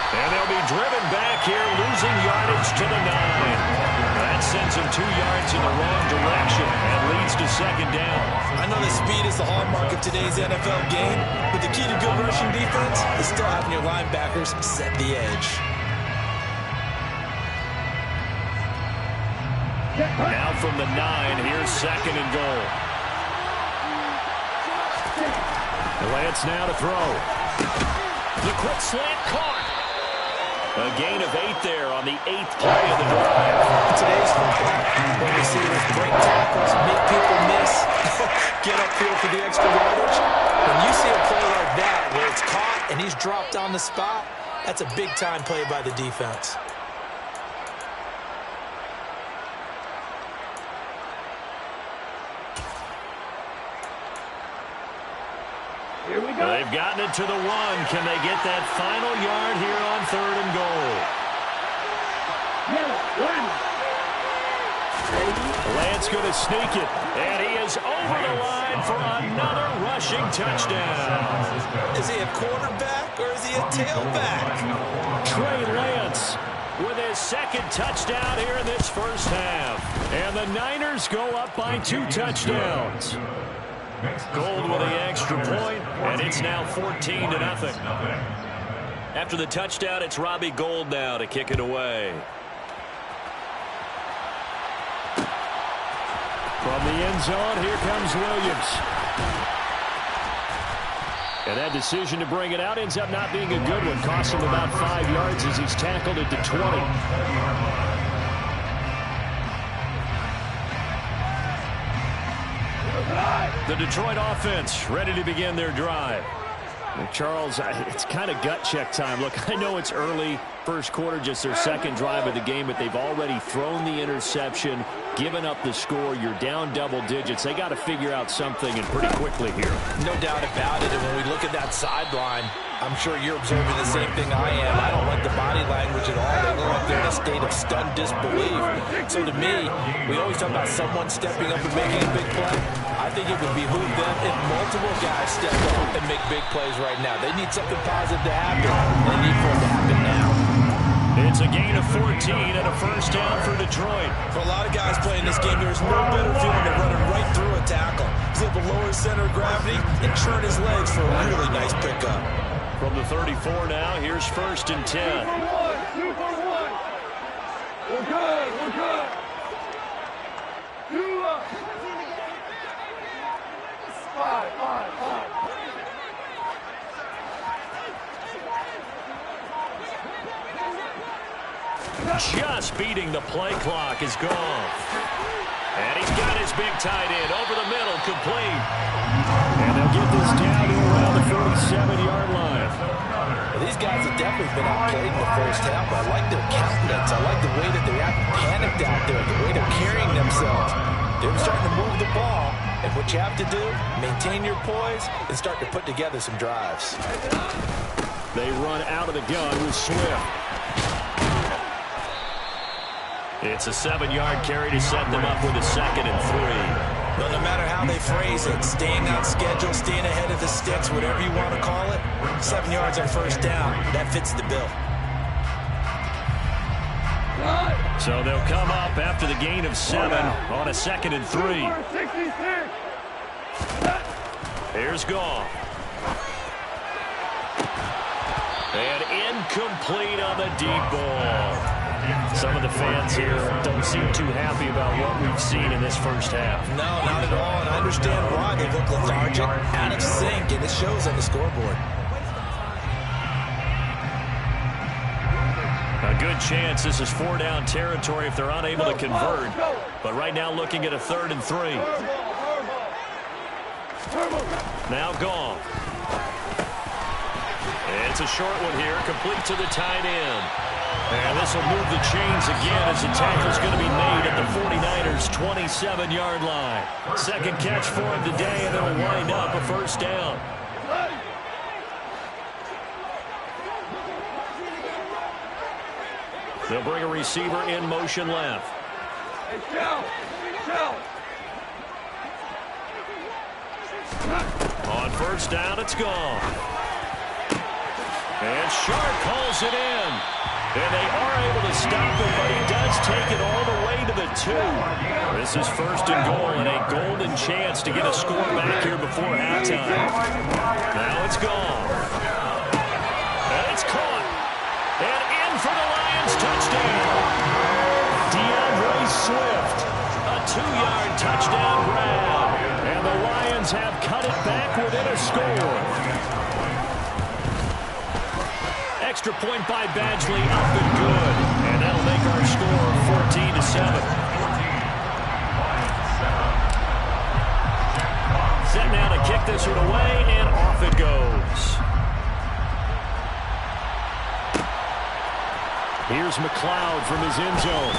And they'll be driven back here, losing yardage to the 9. That sends him 2 yards in the wrong direction and leads to 2nd down. I know that speed is the hallmark of today's NFL game, but the key to good rushing defense is still having your linebackers set the edge. Now from the 9, here's 2nd and goal. Lance now to throw. The quick slant caught. A gain of 8 there on the 8th play of the drive. Today's football, when we see those break tackles, make people miss, get upfield for the extra yardage. When you see a play like that where it's caught and he's dropped on the spot, that's a big-time play by the defense. Here we go. They've gotten it to the 1. Can they get that final yard here on 3rd and goal? Lance going to sneak it, and he is over the line for another rushing touchdown. Is he a quarterback or is he a tailback? Trey Lance with his 2nd touchdown here in this first half. And the Niners go up by 2 touchdowns. Gold with the extra point, and it's now 14-0. After the touchdown, it's Robbie Gould now to kick it away. the end zone, here comes Williams. And that decision to bring it out ends up not being a good one. Costs him about 5 yards as he's tackled at the 20. The Detroit offense ready to begin their drive. Charles, it's kind of gut check time. Look, I know it's early, first quarter, just their second drive of the game, but they've already thrown the interception, given up the score. You're down double digits. They got to figure out something, and pretty quickly here. No doubt about it. And when we look at that sideline, I'm sure you're observing the same thing I am. I don't like the body language at all. They look like they're in a state of stunned disbelief. So to me, we always talk about someone stepping up and making a big play. I think it would behoove them if multiple guys step up and make big plays right now. They need something positive to happen. They need for it to happen now. It's a gain of 14 and a first down for Detroit. For a lot of guys playing this game, there's no better feeling than running right through a tackle. He's able to lower his center of gravity and churn his legs for a really nice pickup. From the 34 now, here's 1st and 10. 2 for 1. We're good. We're good. 2 up. 5. Just beating the play clock is gone. And he's got his big tight end over the middle, complete. And they'll get this down to around the 47-yard line. Well, these guys have definitely been outplayed in the first half, but I like their countenance. I like the way that they haven't panicked out there, the way they're carrying themselves. They're starting to move the ball, and what you have to do, maintain your poise and start to put together some drives. They run out of the gun with Swift. It's a 7-yard carry to set them up with a 2nd and 3. Well, no matter how they phrase it, staying on schedule, staying ahead of the sticks, whatever you want to call it, 7 yards on first down, that fits the bill. So they'll come up after the gain of 7 on a 2nd and 3. Here's Goff. And incomplete on the deep ball. Some of the fans here don't seem too happy about what we've seen in this first half. No, not at all, and I understand why. They look lethargic, out of sync, and it shows on the scoreboard. A good chance this is 4-down territory if they're unable to convert. But right now looking at a 3rd and 3. Now Goff. It's a short one here, complete to the tight end. And this will move the chains again as the tackle's going to be made at the 49ers' 27-yard line. Second catch for him today, and it'll wind up a first down. They'll bring a receiver in motion left. On first down, it's gone. And Sharp calls it in. And they are able to stop him, but he does take it all the way to the 2. This is 1st and goal, and a golden chance to get a score back here before halftime. Now it's gone. And it's caught. And in for the Lions touchdown. DeAndre Swift. A 2-yard touchdown grab. And the Lions have cut it back within a score. Extra point by Badgley, up and good. And that'll make our score 14-7. Set now to kick this one away, and off it goes. Here's McLeod from his end zone.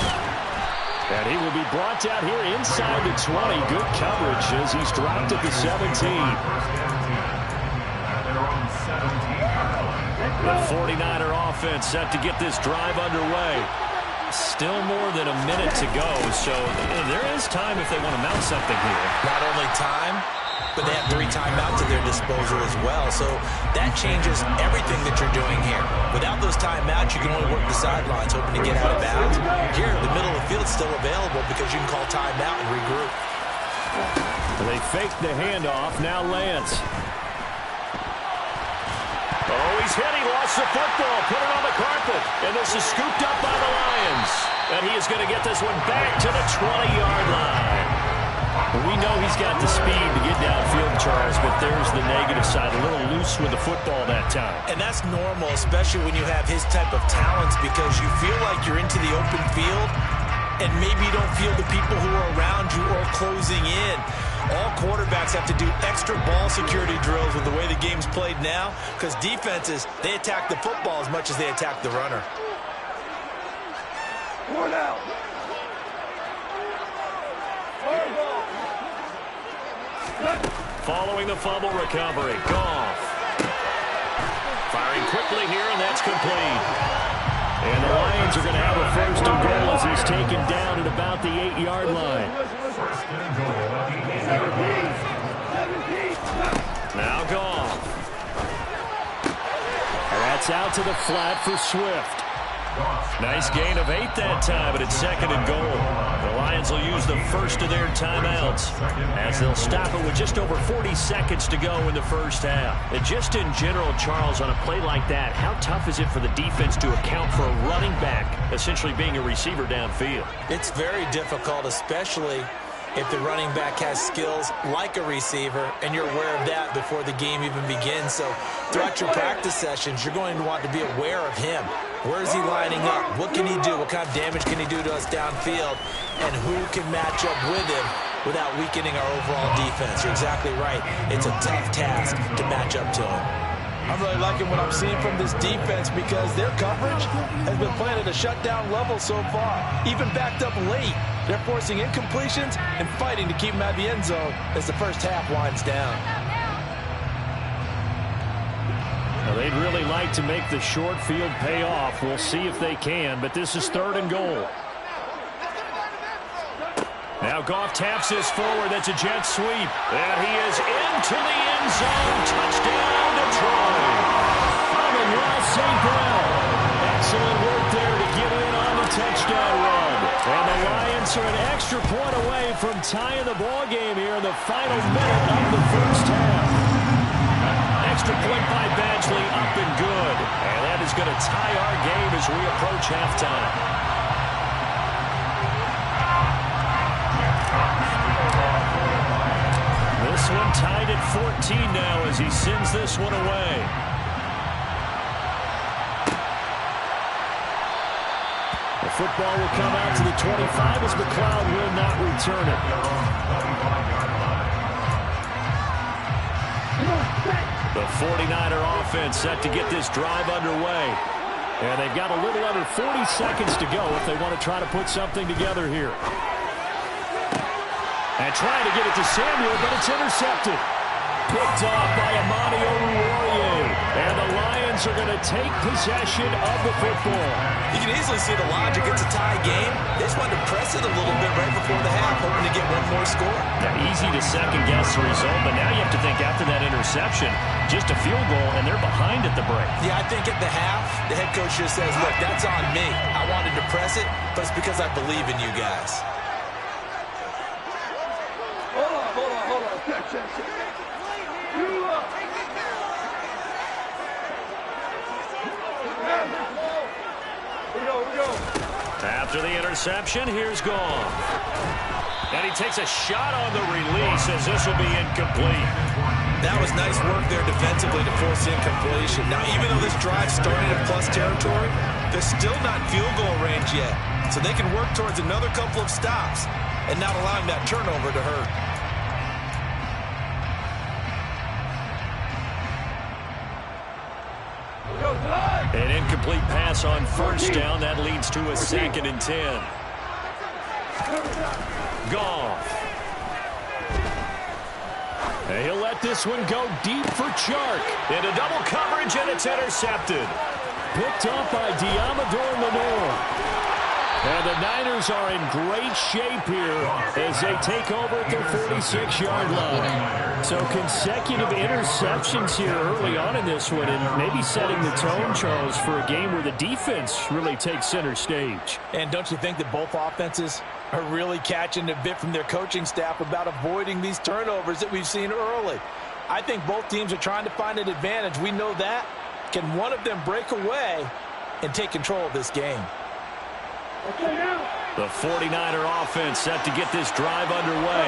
And he will be brought down here inside the 20. Good coverage as he's dropped at the 17. The 49er offense set to get this drive underway. Still more than a minute to go, so there is time if they want to mount something here. Not only time, but they have 3 timeouts at their disposal as well, so that changes everything that you're doing here. Without those timeouts, you can only work the sidelines, hoping to get out of bounds. Here, the middle of the field is still available because you can call timeout and regroup. They fake the handoff. Now Lance. Oh, he's hit. He lost the football. Put it on the carpet. And this is scooped up by the Lions. And he is going to get this one back to the 20-yard line. We know he's got the speed to get downfield, Charles, but there's the negative side. A little loose with the football that time. And that's normal, especially when you have his type of talents, because you feel like you're into the open field and maybe you don't feel the people who are around you or closing in. All quarterbacks have to do extra ball security drills with the way the game's played now, because defenses, they attack the football as much as they attack the runner. 4 down. Following the fumble recovery, Goff. Firing quickly here, and that's complete. And the Lions are going to have a first and goal as he's taken down at about the 8-yard line. Now Goff. That's out to the flat for Swift. Nice gain of 8 that time, but it's second and goal. The Lions will use the first of their timeouts as they'll stop it with just over 40 seconds to go in the first half. And just in general, Charles, on a play like that, how tough is it for the defense to account for a running back essentially being a receiver downfield? It's very difficult, especially if the running back has skills like a receiver, and you're aware of that before the game even begins. So throughout your practice sessions, you're going to want to be aware of him. Where is he lining up? What can he do? What kind of damage can he do to us downfield? And who can match up with him without weakening our overall defense? You're exactly right. It's a tough task to match up to him. I'm really liking what I'm seeing from this defense because their coverage has been playing at a shutdown level so far. Even backed up late, they're forcing incompletions and fighting to keep them out of the end zone as the first half winds down. Now, they'd really like to make the short field pay off. We'll see if they can, but this is third and goal. Now Goff taps this forward. That's a jet sweep. And he is into the end zone. Touchdown, Detroit. Amon-Ra St. Brown. Excellent work there to get in on the touchdown run. And the Lions are an extra point away from tying the ball game here in the final minute of the first half. Extra point by Badgley, up and good. And that is going to tie our game as we approach halftime. This one tied at 14 now as he sends this one away. The football will come out to the 25 as McLeod will not return it. The 49er offense set to get this drive underway. And they've got a little under 40 seconds to go if they want to try to put something together here. And trying to get it to Samuel, but it's intercepted. Picked off by Amani Oruwariye. And the Lions are going to take possession of the football. You can easily see the logic. It's a tie game. They just wanted to press it a little bit right before the half, hoping to get one more score. Yeah, easy to second-guess the result, but now you have to think after that interception, just a field goal, and they're behind at the break. Yeah, I think at the half, the head coach just says, look, that's on me. I wanted to press it, but it's because I believe in you guys. Hold on. Check. You up. We go. After the interception, here's Goff. And he takes a shot on the release as this will be incomplete. That was nice work there defensively to force incompletion. Now, even though this drive started in plus territory, they're still not in field goal range yet. So they can work towards another couple of stops and not allowing that turnover to hurt. An incomplete pass on first down. That leads to a 2nd and 10. Goff. And he'll let this one go deep for Chark. Into double coverage, and it's intercepted. Picked up by Diamador Lenore. And the Niners are in great shape here as they take over at their 46-yard line. So consecutive interceptions here early on in this one, and maybe setting the tone, Charles, for a game where the defense really takes center stage. And don't you think that both offenses are really catching a bit from their coaching staff about avoiding these turnovers that we've seen early? I think both teams are trying to find an advantage. We know that. Can one of them break away and take control of this game? The 49er offense set to get this drive underway.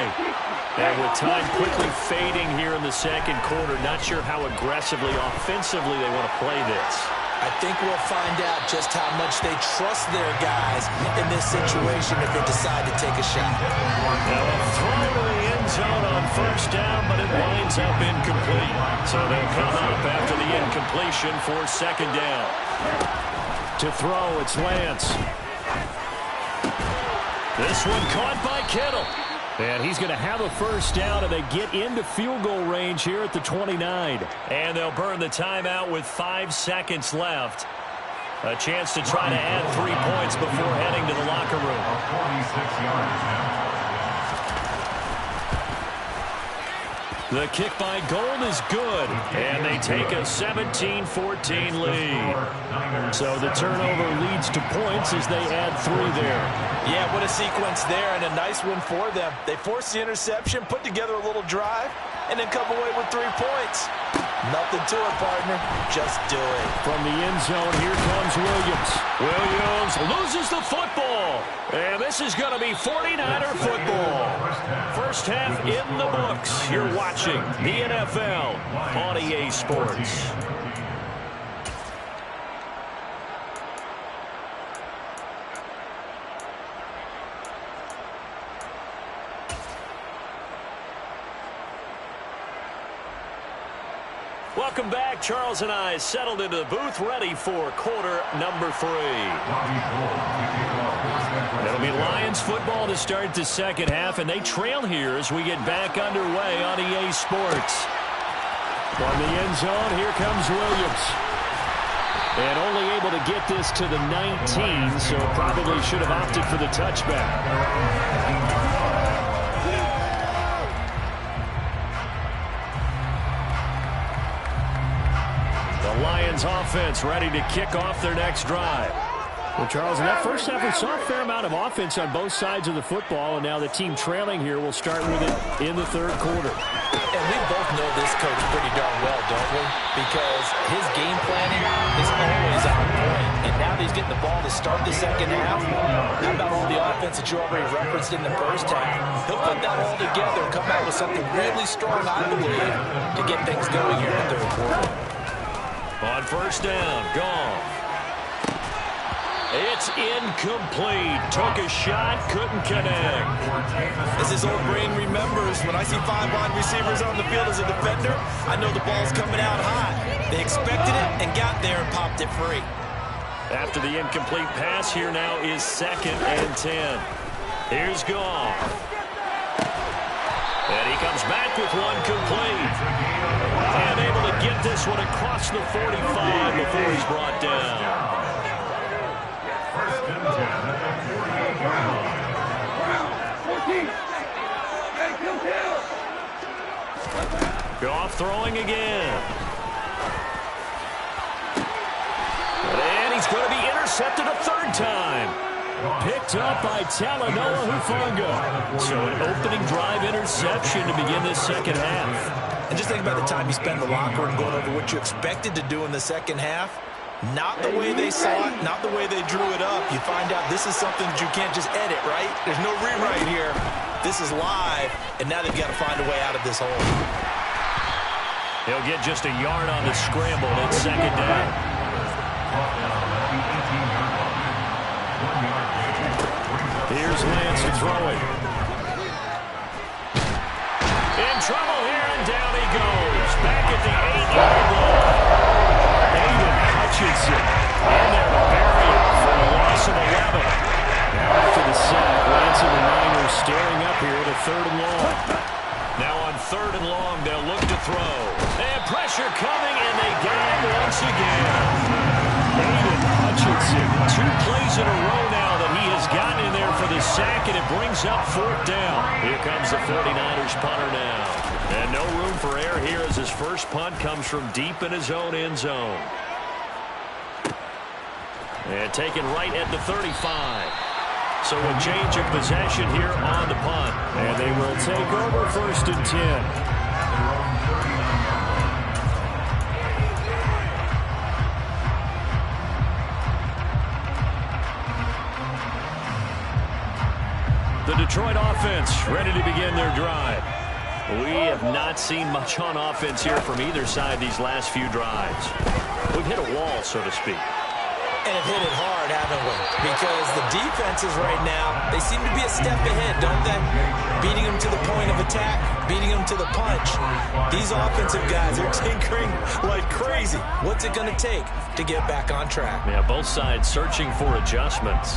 And with time quickly fading here in the second quarter, not sure how aggressively, offensively they want to play this. I think we'll find out just how much they trust their guys in this situation if they decide to take a shot. Now a throw to the end zone on first down, but it winds up incomplete. So they'll come up after the incompletion for second down. To throw, it's Lance. This one caught by Kittle. And he's going to have a first down, and they get into field goal range here at the 29. And they'll burn the timeout with 5 seconds left. A chance to try to add 3 points before heading to the locker room. 46 yards now. The kick by Gold is good, and they take a 17-14 lead. So the turnover leads to points as they add 3 there. Yeah, what a sequence there, and a nice one for them. They force the interception, put together a little drive, and then come away with 3 points. Nothing to it, partner. Just do it. From the end zone, here comes Williams. Williams loses the football. And this is going to be 49er football. First half in the books. You're watching the NFL on EA Sports. Welcome back. Charles and I settled into the booth, ready for quarter number 3. It'll be Lions football to start the second half, and they trail here as we get back underway on EA Sports. From the end zone, here comes Williams. And only able to get this to the 19, so probably should have opted for the touchback. Lions offense ready to kick off their next drive. Well, Charles, in that first half, we saw a fair amount of offense on both sides of the football, and now the team trailing here will start with it in the third quarter. And we both know this coach pretty darn well, don't we? Because his game planning is always on point. And now that he's getting the ball to start the second half, how about all the offense that you already referenced in the first half? He'll put that all together and come out with something really strong, I believe, to get things going here in the third quarter. On first down, Goff. It's incomplete. Took a shot, couldn't connect. As his old brain remembers, when I see 5 wide receivers on the field as a defender, I know the ball's coming out hot. They expected it and got there and popped it free. After the incomplete pass, here now is 2nd and 10. Here's Goff. And he comes back with one complete. And able to get this one across the 45 before he's brought down. First and 10 at the 48 yard line. Goff throwing again. And he's going to be intercepted a 3rd time. Picked up by Talanoa Hufanga. So an opening drive interception to begin this second half. And just think about the time you spent in the locker room going over what you expected to do in the second half. Not the way they saw it, not the way they drew it up. You find out this is something that you can't just edit, right? There's no rewrite here. This is live, and now they've got to find a way out of this hole. He'll get just a yard on the scramble. It's second down. Here's Lance to throw it. In trouble here, and down he goes. Back at the 8-yard line. Aiden Hutchinson in there to bury it for a loss of 11. Now after the sack, Lance and the Niners staring up here at a 3rd and long. Now on 3rd and long, they'll look to throw. And pressure coming, and they get it once again. Aiden Hutchinson, 2 plays in a row now that he has gotten in there for the sack, and it brings up 4th down. Here comes the 49ers punter now. And no room for error here as his first punt comes from deep in his own end zone. And taken right at the 35. So a change of possession here on the punt. And they will take over 1st and 10. Detroit offense ready to begin their drive. We have not seen much on offense here from either side these last few drives. We've hit a wall, so to speak. And have hit it hard, haven't we? Because the defenses right now, they seem to be a step ahead, don't they? Beating them to the point of attack, beating them to the punch. These offensive guys are tinkering like crazy. What's it going to take to get back on track? Yeah, both sides searching for adjustments.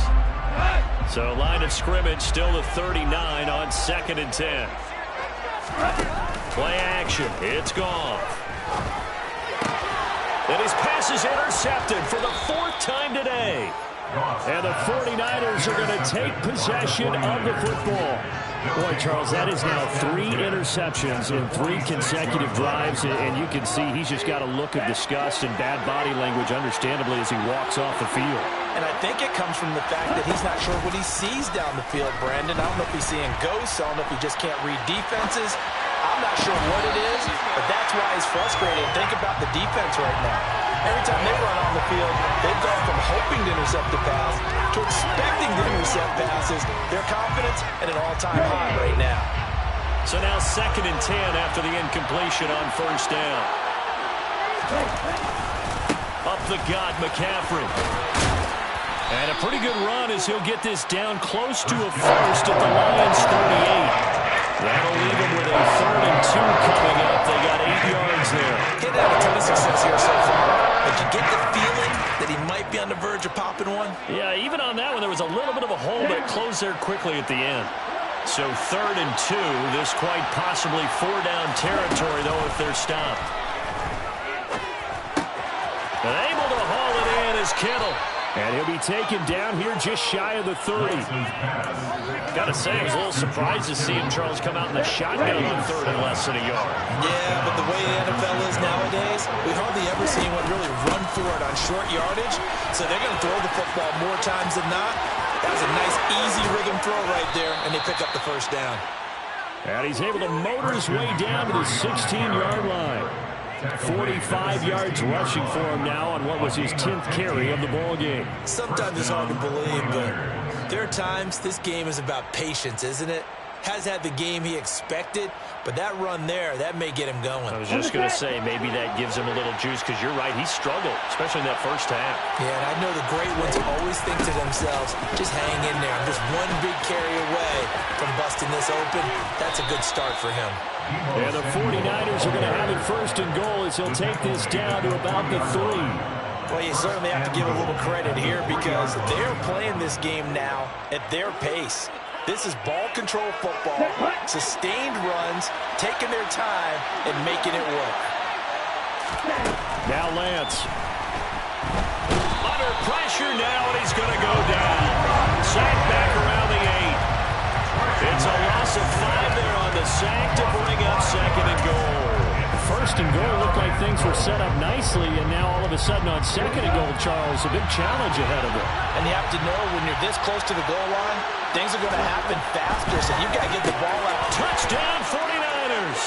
So line of scrimmage still the 39 on 2nd and 10. Play action. It's gone. And his pass is intercepted for the 4th time today. And the 49ers are going to take possession of the football. Boy, Charles, that is now 3 interceptions in 3 consecutive drives. And you can see he's just got a look of disgust and bad body language, understandably, as he walks off the field. And I think it comes from the fact that he's not sure what he sees down the field, Brandon. I don't know if he's seeing ghosts. I don't know if he just can't read defenses. I'm not sure what it is, but that's why he's frustrated. Think about the defense right now. Every time they run on the field, they've gone from hoping to intercept the pass to expecting to intercept passes. Their confidence at an all-time high right now. So now 2nd and 10 after the incompletion on 1st down. Up the gut, McCaffrey. And a pretty good run as he'll get this down close to a first at the Lions 38. That'll leave him with a 3rd and 2 coming up. They got 8 yards there. He'd had a ton of success here so far. But you get the feeling that he might be on the verge of popping one? Yeah, even on that one, there was a little bit of a hole, but it closed there quickly at the end. So 3rd and 2. This quite possibly 4-down territory, though, if they're stopped. But able to haul it in is Kittle. And he'll be taken down here just shy of the 30. Got to say, I was a little surprised to see him, Charles, come out in the shotgun on 3rd and less than a yard. Yeah, but the way the NFL is nowadays, we hardly ever see anyone really run for it on short yardage. So they're going to throw the football more times than not. That was a nice, easy rhythm throw right there, and they pick up the 1st down. And he's able to motor his way down to the 16-yard line. 45 yards rushing for him now on what was his 10th carry of the ball game. Sometimes it's hard to believe, but there are times this game is about patience, isn't it? Has had the game he expected, but that run there, that may get him going. I was just going to say, maybe that gives him a little juice, because you're right, he struggled, especially in that 1st half. Yeah, and I know the great ones always think to themselves, just hang in there. I'm just one big carry away from busting this open. That's a good start for him. And the 49ers are going to have it 1st and goal as he'll take this down to about the 3. Well, you certainly have to give a little credit here because they're playing this game now at their pace. This is ball control football, sustained runs, taking their time and making it work. Now Lance. Under pressure now, and he's going to go down. Sack back around the 8. It's a loss of 5 there on the sack to bring up 2nd and goal. 1st and goal looked like things were set up nicely, and now all of a sudden on 2nd and goal, Charles, a big challenge ahead of him. And you have to know when you're this close to the goal line, things are going to happen faster, so you've got to get the ball out. Touchdown 49ers.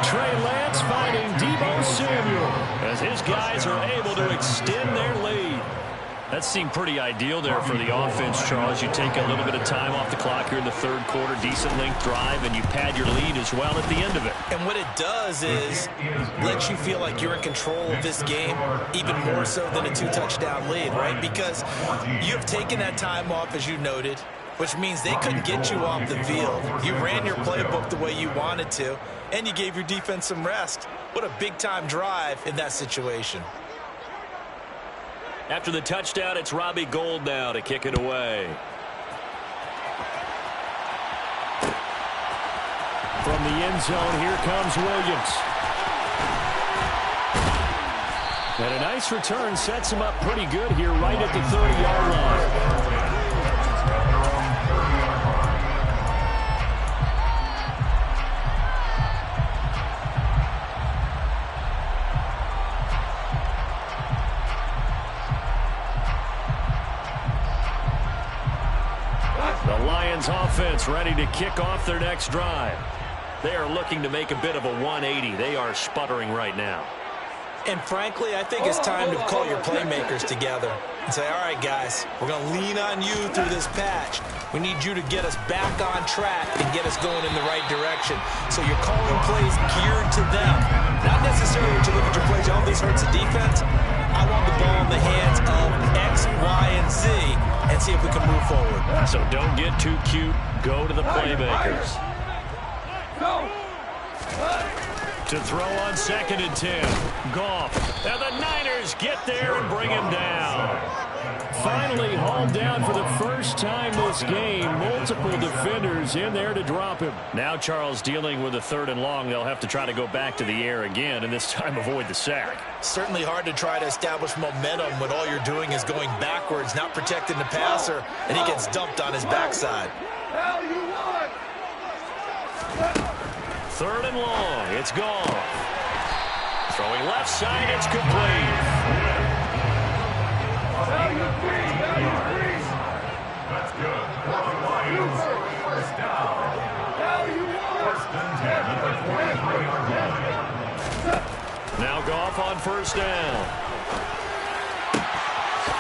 Trey Lance finding Deebo Samuel as his guys are able to extend their lead. That seemed pretty ideal there for the offense, Charles. You take a little bit of time off the clock here in the 3rd quarter, decent length drive, and you pad your lead as well at the end of it. And what it does is lets you feel like you're in control of this game, even more so than a 2-touchdown lead, right? Because you've taken that time off, as you noted, which means they couldn't get you off the field. You ran your playbook the way you wanted to, and you gave your defense some rest. What a big-time drive in that situation. After the touchdown, it's Robbie Gould now to kick it away. From the end zone, here comes Williams. And a nice return sets him up pretty good here right at the 30-yard line. Offense ready to kick off their next drive. They are looking to make a bit of a 180. They are sputtering right now. And frankly, I think it's time to call your playmakers together and say, all right, guys, we're going to lean on you through this patch. We need you to get us back on track and get us going in the right direction. So you're calling plays geared to them. Not necessarily to look at your plays, oh, this hurts the defense. I want the ball in the hands of X, Y, and Z and see if we can move forward. So don't get too cute. Go to the playmakers. To throw on 2nd and 10. Goff. And the Niners get there and bring him down. Finally hauled down for the first time this game. Multiple defenders in there to drop him. Now Charles dealing with a 3rd and long. They'll have to try to go back to the air again and this time avoid the sack. Certainly hard to try to establish momentum when all you're doing is going backwards, not protecting the passer, and he gets dumped on his backside. 3rd and long. It's gone. Throwing left side. It's complete. That's good. First down. Now Goff on 1st down.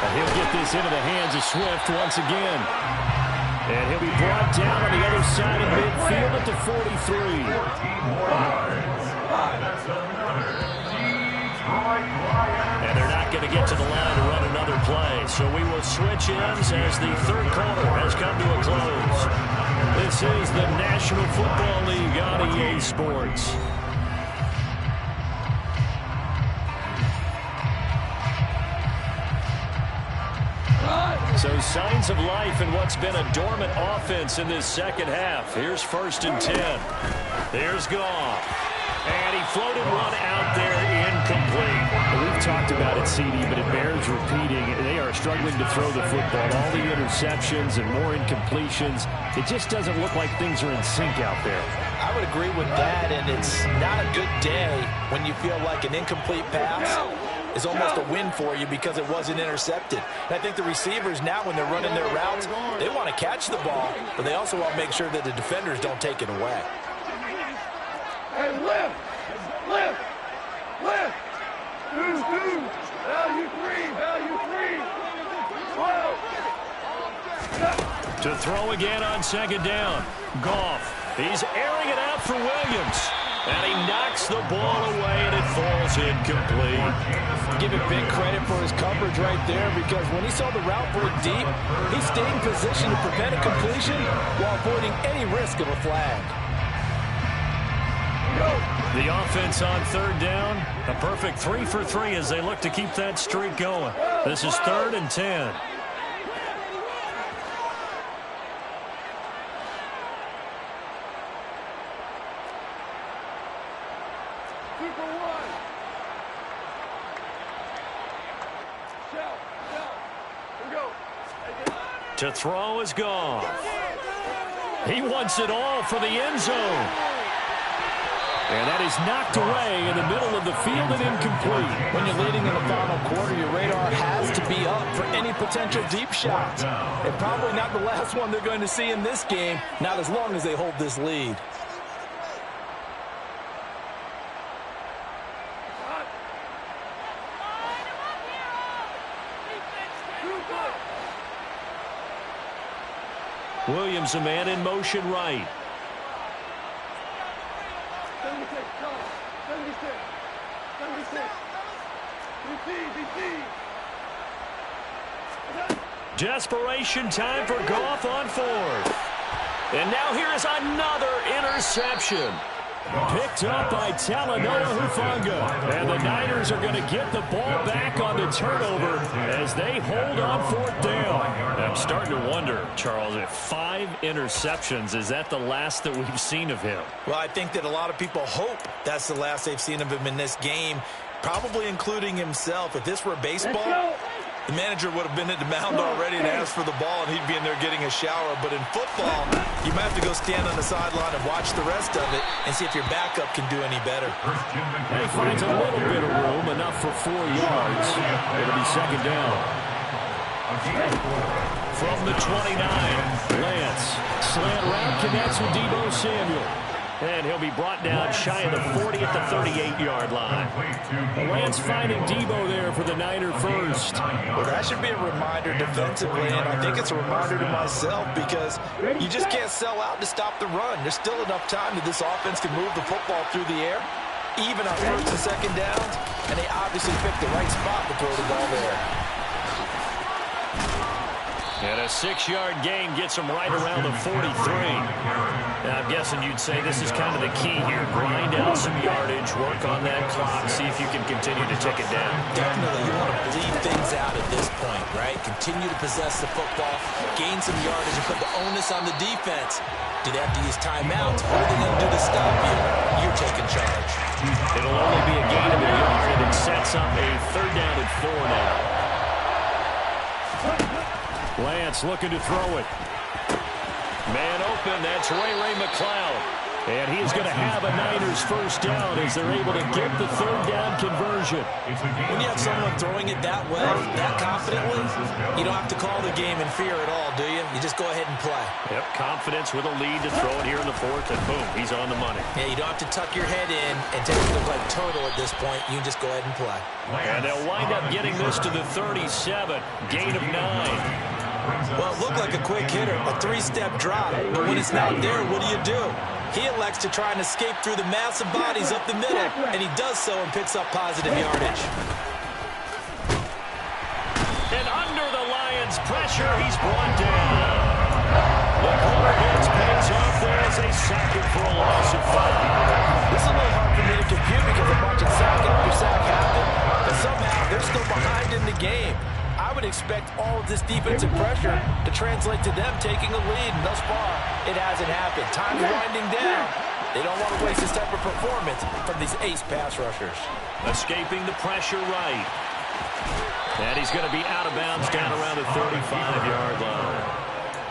And he'll get this into the hands of Swift once again. And he'll be brought down on the other side of midfield at the 43. And they're not going to get to the line to run another play. So we will switch ends as the 3rd quarter has come to a close. This is the National Football League on EA Sports. So signs of life in what's been a dormant offense in this 2nd half. Here's 1st and 10. There's Goff. And he floated one out there incomplete. Well, we've talked about it, CD, but it bears repeating. They are struggling to throw the football. All the interceptions and more incompletions. It just doesn't look like things are in sync out there. I would agree with that, and it's not a good day when you feel like an incomplete pass is almost a win for you because it wasn't intercepted. And I think the receivers now, when they're running their routes, they want to catch the ball, but they also want to make sure that the defenders don't take it away. Hey, lift! Lift! Lift! Value 3! 12! To throw again on 2nd down. Goff. He's airing it out for Williams. And he knocks the ball away, and it falls incomplete. Give him big credit for his coverage right there, because when he saw the route break deep, he stayed in position to prevent a completion while avoiding any risk of a flag. The offense on 3rd down, a perfect 3 for 3 as they look to keep that streak going. This is 3rd and 10. To throw is Goff. He wants it all for the end zone. And that is knocked away in the middle of the field and incomplete. When you're leading in the final quarter, your radar has to be up for any potential deep shots. And probably not the last one they're going to see in this game, not as long as they hold this lead. Williams, a man in motion right. 76, 76. Desperation time for Goff on 4th. And now here is another interception. Picked up by Talanoa Hufanga. And the Niners are going to get the ball back on the turnover as they hold on 4th down. I'm starting to wonder, Charles, if 5 interceptions, is that the last that we've seen of him? Well, I think that a lot of people hope that's the last they've seen of him in this game, probably including himself. If this were baseball, the manager would have been at the mound already and asked for the ball, and he'd be in there getting a shower. But in football, you might have to go stand on the sideline and watch the rest of it and see if your backup can do any better. He finds a little bit of room, enough for 4 yards. It'll be 2nd down. From the 29, Lance. Slant route connects with Deebo Samuel. And he'll be brought down shy of the 40 at the 38-yard line. Lance finding Debo there for the Niner first. Well, that should be a reminder defensively, and I think it's a reminder to myself because you just can't sell out to stop the run. There's still enough time that this offense can move the football through the air, even on first and second downs, and they obviously picked the right spot to throw the ball there. And a 6-yard gain gets him right around the 43. Now, I'm guessing you'd say this is kind of the key here. Grind out some yardage, work on that clock, see if you can continue to tick it down. Definitely, you want to bleed things out at this point, right? Continue to possess the football, gain some yardage, and put the onus on the defense. Do they have to use timeouts? What are they going to do to stop you? You're taking charge. It'll only be a gain of a yard, and it sets up a 3rd down and 4 now. Lance looking to throw it. Man open, that's Ray McCloud. And he's going to have a Niners first down as they're able to get the 3rd down conversion. When you have someone throwing it that well, that confidently, you don't have to call the game in fear at all, do you? You just go ahead and play. Yep, confidence with a lead to throw it here in the 4th, and boom, he's on the money. Yeah, you don't have to tuck your head in and take it look like turtle at this point. You can just go ahead and play. And they'll wind up getting this to the 37, gain of 9. Well, it looked like a quick hitter, a 3-step drop. But when it's not there, what do? He elects to try and escape through the massive bodies up the middle, and he does so and picks up positive yardage. And under the Lions' pressure, he's brought down. The corner blitz pays off there as they sack him for a loss of 5. This is a little hard for me to compute because I'm watching sack after sack happen, but somehow they're still behind in the game. I would expect all of this defensive pressure to translate to them taking a lead, and thus far, it hasn't happened. Time winding down. They don't want to waste this type of performance from these ace pass rushers. Escaping the pressure right. And he's going to be out of bounds down around the 35-yard line.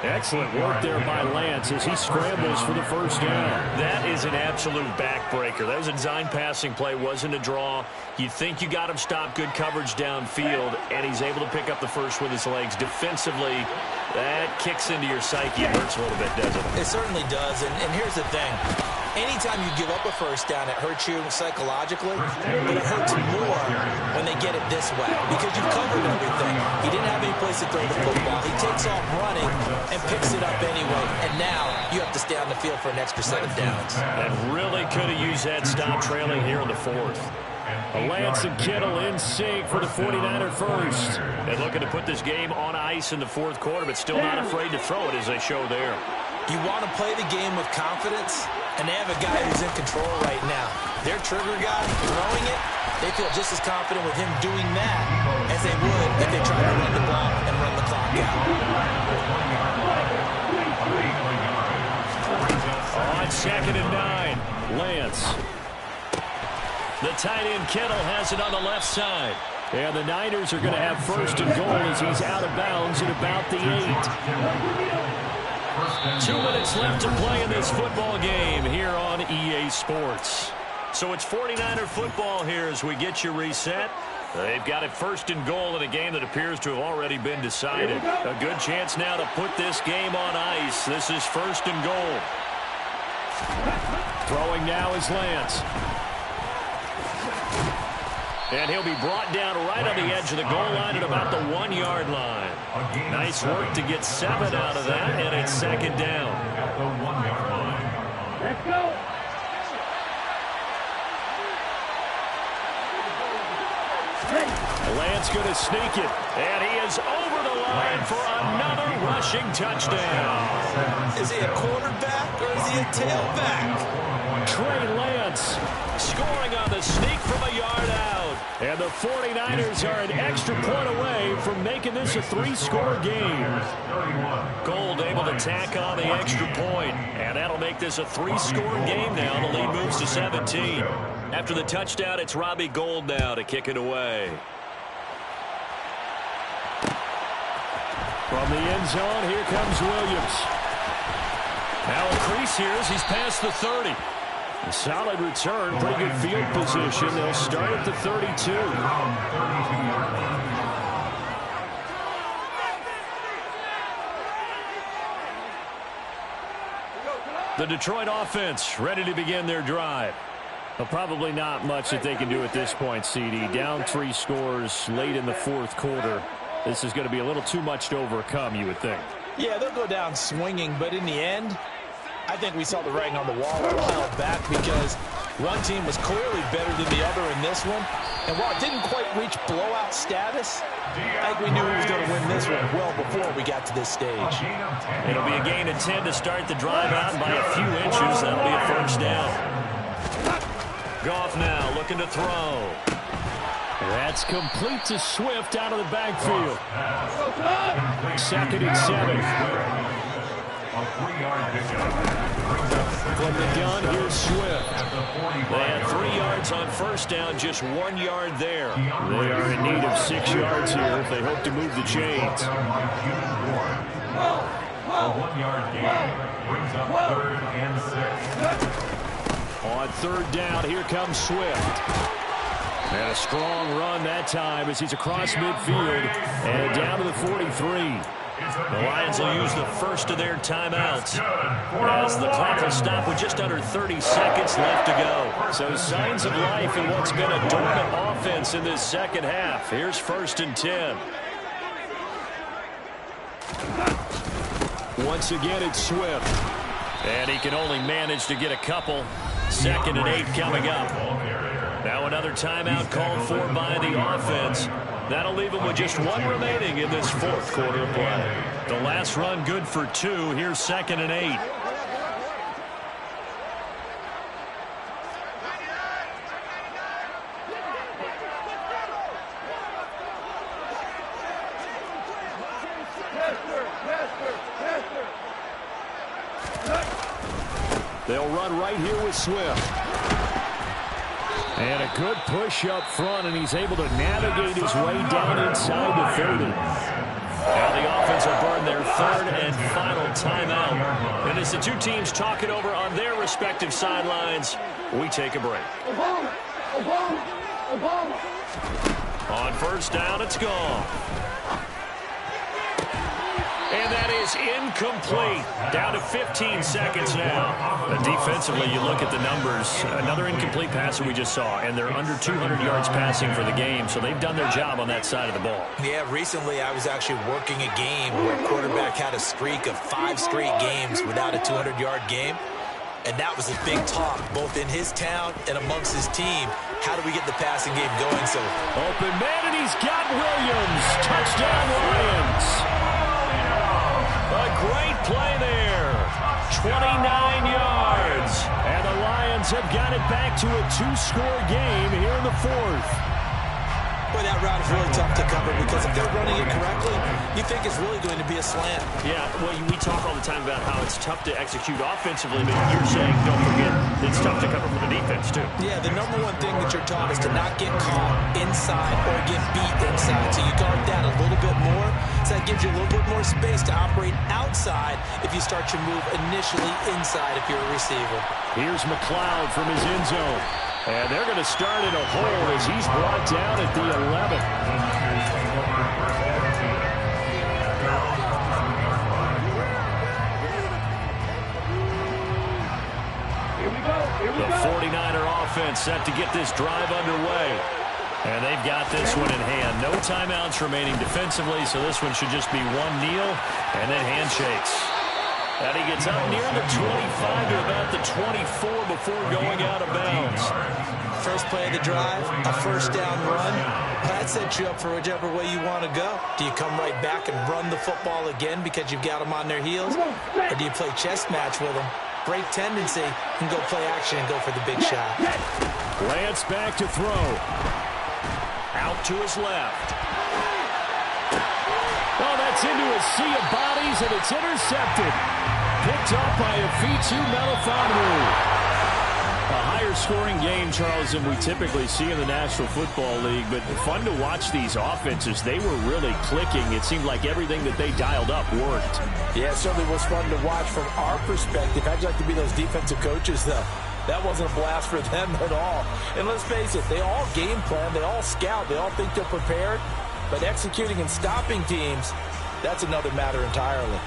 Excellent work there by Lance as he scrambles for the first down. That is an absolute backbreaker. That was a design passing play, wasn't a draw. You think you got him stopped, good coverage downfield, and he's able to pick up the first with his legs. Defensively, that kicks into your psyche and hurts a little bit, doesn't it? It certainly does, and here's the thing. Anytime you give up a first down, it hurts you psychologically, but it hurts more when they get it this way because you've covered everything. He didn't have any place to throw the football. He takes off running and picks it up anyway, and now you have to stay on the field for an extra set of downs. And really could have used that stop trailing here in the 4th. Lance and Kittle in sync for the 49er first. And looking to put this game on ice in the 4th quarter, but still not afraid to throw it as they show there. You want to play the game with confidence, and they have a guy who's in control right now. Their trigger guy throwing it, they feel just as confident with him doing that as they would if they tried to run the ball and run the clock out. On 2nd and 9, Lance. The tight end Kittle has it on the left side. And the Niners are going to have 1st and goal as he's out of bounds at about the 8. 2 minutes left to play in this football game here on EA Sports. So it's 49er football here as we get you reset. They've got it 1st and goal in a game that appears to have already been decided. A good chance now to put this game on ice. This is 1st and goal. Throwing now is Lance. And he'll be brought down right on the edge of the goal line at about the 1-yard line. Nice work to get 7 out of that, and it's 2nd down. Let's go. Lance going to sneak it, and he is over the line for another rushing touchdown. Is he a quarterback or is he a tailback? Trey Lance scoring on the sneak from a yard out. And the 49ers are an extra point away from making this a 3-score game. Gold able to tack on the extra point, and that'll make this a 3-score game now. The lead moves to 17. After the touchdown, it's Robbie Gould now to kick it away. From the end zone, here comes Williams. Now a crease here as he's past the 30. A solid return, pretty good field position. They'll start at the 32. The Detroit offense ready to begin their drive. Well, probably not much that they can do at this point, CD. Down 3 scores late in the fourth quarter. This is going to be a little too much to overcome, you would think. Yeah, they'll go down swinging, but in the end, I think we saw the writing on the wall a while back because one team was clearly better than the other in this one. And while it didn't quite reach blowout status, I think we knew who was going to win this one well before we got to this stage. It'll be a gain of 10 to start the drive out by a few inches. That'll be a first down. Goff now looking to throw. That's complete to Swift out of the backfield. 2nd and 7. From the gun, here's Swift. They had 3 yards on first down, just 1 yard there. They are in need of 6 yards here if they hope to move the chains. A 1-yard gain brings up 3rd and 6. On 3rd down, here comes Swift. And a strong run that time as he's across midfield and down to the 43. The Lions will use the first of their timeouts as the clock will stop with just under 30 seconds left to go. So signs of life in what's been a dormant offense in this second half. Here's 1st and 10. Once again, it's Swift. And he can only manage to get a couple. 2nd and 8 coming up. Now another timeout called for by the offense. That'll leave them with just 1 remaining in this fourth quarter of play. The last run good for 2. Here's 2nd and 8. They'll run right here with Swift. And a good push up front, and he's able to navigate his way down inside the 30. Now the offense will burn their 3rd and final timeout. And as the two teams talk it over on their respective sidelines, we take a break. On first down, it's gone. And that is incomplete. Down to 15 seconds now. Defensively, you look at the numbers. Another incomplete passer we just saw, and they're under 200 yards passing for the game, so they've done their job on that side of the ball. Yeah, recently I was actually working a game where a quarterback had a streak of 5 straight games without a 200-yard game. And that was a big talk, both in his town and amongst his team. How do we get the passing game going? So open man, and he's got Williams. Touchdown, Lions. A great play there. 29 yards. And the Lions have got it back to a 2-score game here in the 4th. Boy, that route is really tough to cover because if they're running it correctly, you think it's really going to be a slant. Yeah, well, we talk all the time about how it's tough to execute offensively, but you're saying, don't forget, it's tough to cover for the defense, too. Yeah, the number one thing that you're taught is to not get caught inside or get beat inside. So you guard that a little bit more. So that gives you a little bit more space to operate outside if you start your move initially inside if you're a receiver. Here's McLeod from his end zone. And they're going to start in a hole as he's brought down at the 11. The 49er offense set to get this drive underway. And they've got this one in hand. No timeouts remaining defensively, so this one should just be one kneel and then handshakes. And he gets up near the 25 to about the 24 before going out of bounds. First play of the drive, a first down run. That sets you up for whichever way you want to go. Do you come right back and run the football again because you've got them on their heels? Or do you play chess match with them? Break tendency and go play action and go for the big shot. Lance back to throw. Out to his left. Oh, that's into a sea of bodies, and it's intercepted. Picked up by Afitu Melifonwu. A higher-scoring game, Charles, than we typically see in the National Football League, but fun to watch these offenses. They were really clicking. It seemed like everything that they dialed up worked. Yeah, it certainly was fun to watch from our perspective. I'd like to be those defensive coaches, though. That wasn't a blast for them at all. And let's face it, they all game plan, they all scout, they all think they're prepared. But executing and stopping teams, that's another matter entirely.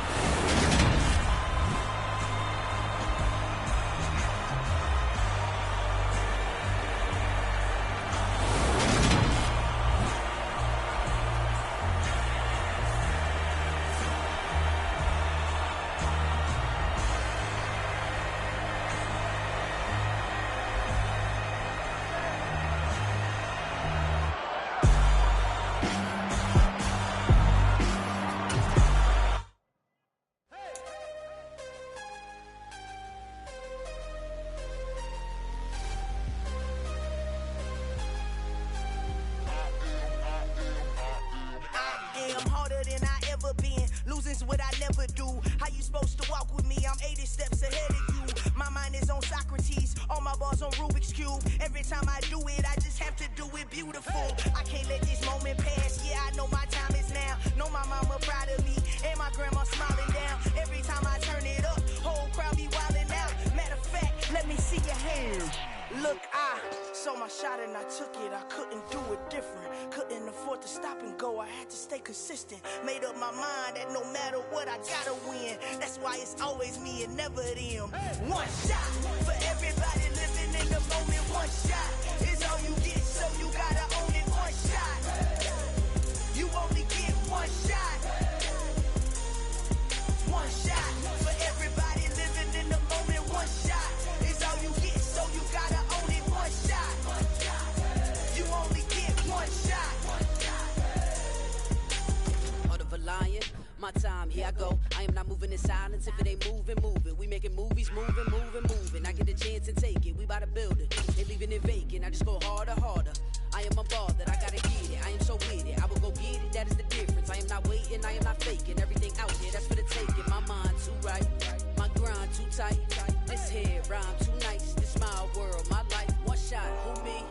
supposed to walk with me. I'm 80 steps ahead of you. My mind is on Socrates, all my balls on Rubik's Cube. Every time I do it, I just have to do it beautiful. I can't let this moment pass. Yeah, I know my time is now. Know my mama proud of me, and my grandma smiling down. Every time I turn it up, whole crowd be wildin' out. Matter of fact, let me see your hands. Look, I saw my shot and I took it. I couldn't do it different. Couldn't afford to stop and go. I had to stay consistent. Made up my mind that no matter what, I gotta win. That's why it's always me and never them. One shot for everybody living in the moment. One shot is all you get, so you gotta own it. One shot. You only get one shot. One shot for everybody living in the moment. One shot is all you get, so you gotta own it. One shot. You only get one shot. Heart of a lion, my time, here I go. I am not moving in silence. If it ain't moving, move it. We making movies, moving. I get a chance and take it. We bout to build it. They leaving it vacant. I just go harder. I am a ball that I gotta get it. I am so with it. I will go get it. That is the difference. I am not waiting. I am not faking. Everything out there, that's for the taking. My mind too right. My grind too tight. This head rhyme too nice. This my world, my life. One shot. Who me?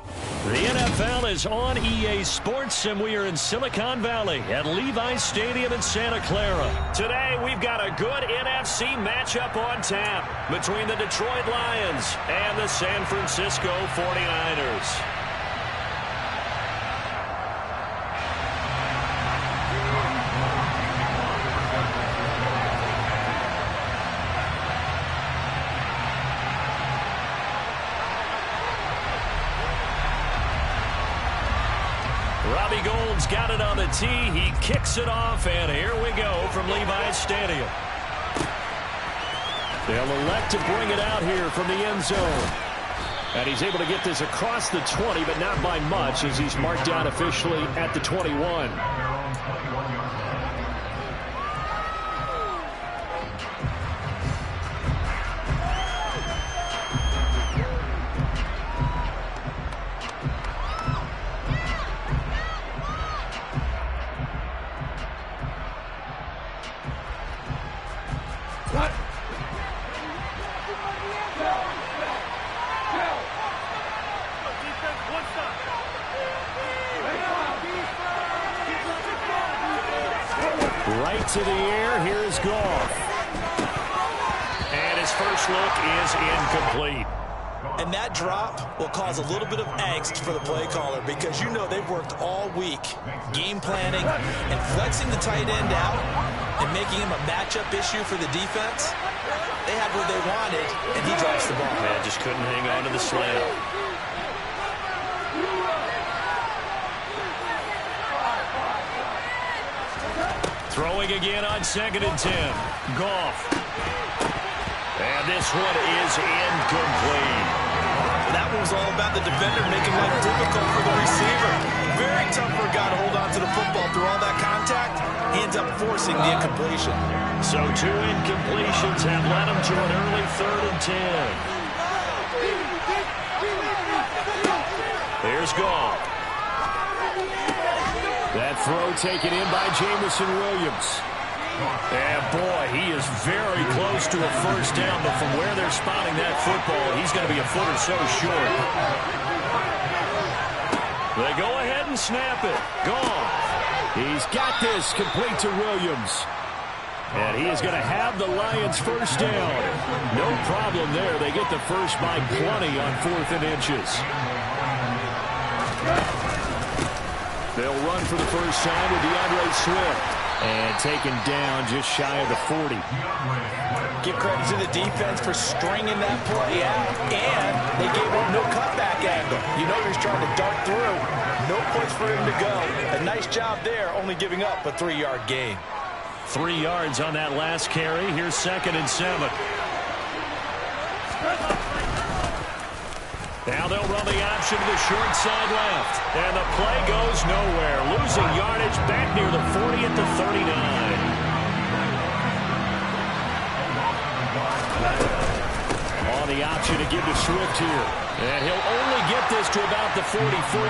The NFL is on EA Sports, and we are in Silicon Valley at Levi's Stadium in Santa Clara. Today, we've got a good NFC matchup on tap between the Detroit Lions and the San Francisco 49ers. Robbie Gould's got it on the tee. He kicks it off, and here we go from Levi's Stadium. They'll elect to bring it out here from the end zone. And he's able to get this across the 20, but not by much, as he's marked down officially at the 21. Right to the air, here's Goff. And his first look is incomplete. And that drop will cause a little bit of angst for the play caller, because you know they've worked all week game planning and flexing the tight end out and making him a matchup issue for the defense. They had what they wanted, and he drops the ball. Man, just couldn't hang on to the slant. Throwing again on 2nd and 10. Goff. And this one is incomplete. That one was all about the defender making life difficult for the receiver. Very tough for a guy to hold on to the football through all that contact. He ends up forcing the incompletion. So 2 incompletions have led him to an early 3rd and 10. Here's Goff. That throw taken in by Jameson Williams. And boy, he is very close to a first down, but from where they're spotting that football, he's going to be a foot or so short. They go ahead and snap it. Goff. He's got this complete to Williams. And he is going to have the Lions first down. No problem there. They get the first by plenty on 4th and inches. They'll run for the first time with DeAndre Swift. And taken down just shy of the 40. Give credit to the defense for stringing that play out. And they gave up no cutback angle. You know he's trying to dart through. No place for him to go. A nice job there, only giving up a 3-yard gain. 3 yards on that last carry. Here's 2nd and 7. Now they'll run the option to the short side left. And the play goes nowhere. Losing yardage back near the 40 at the 39. On the option to give to Swift here. And he'll only get this to about the 44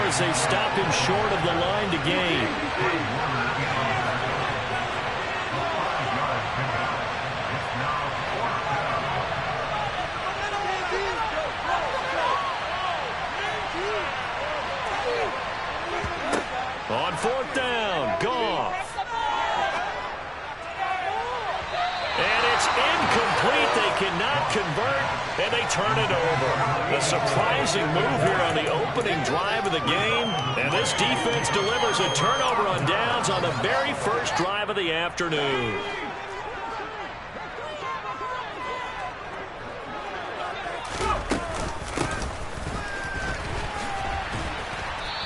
as they stop him short of the line to gain. On fourth down, Goff. And it's incomplete. They cannot convert, and they turn it over. A surprising move here on the opening drive of the game. And this defense delivers a turnover on downs on the very first drive of the afternoon.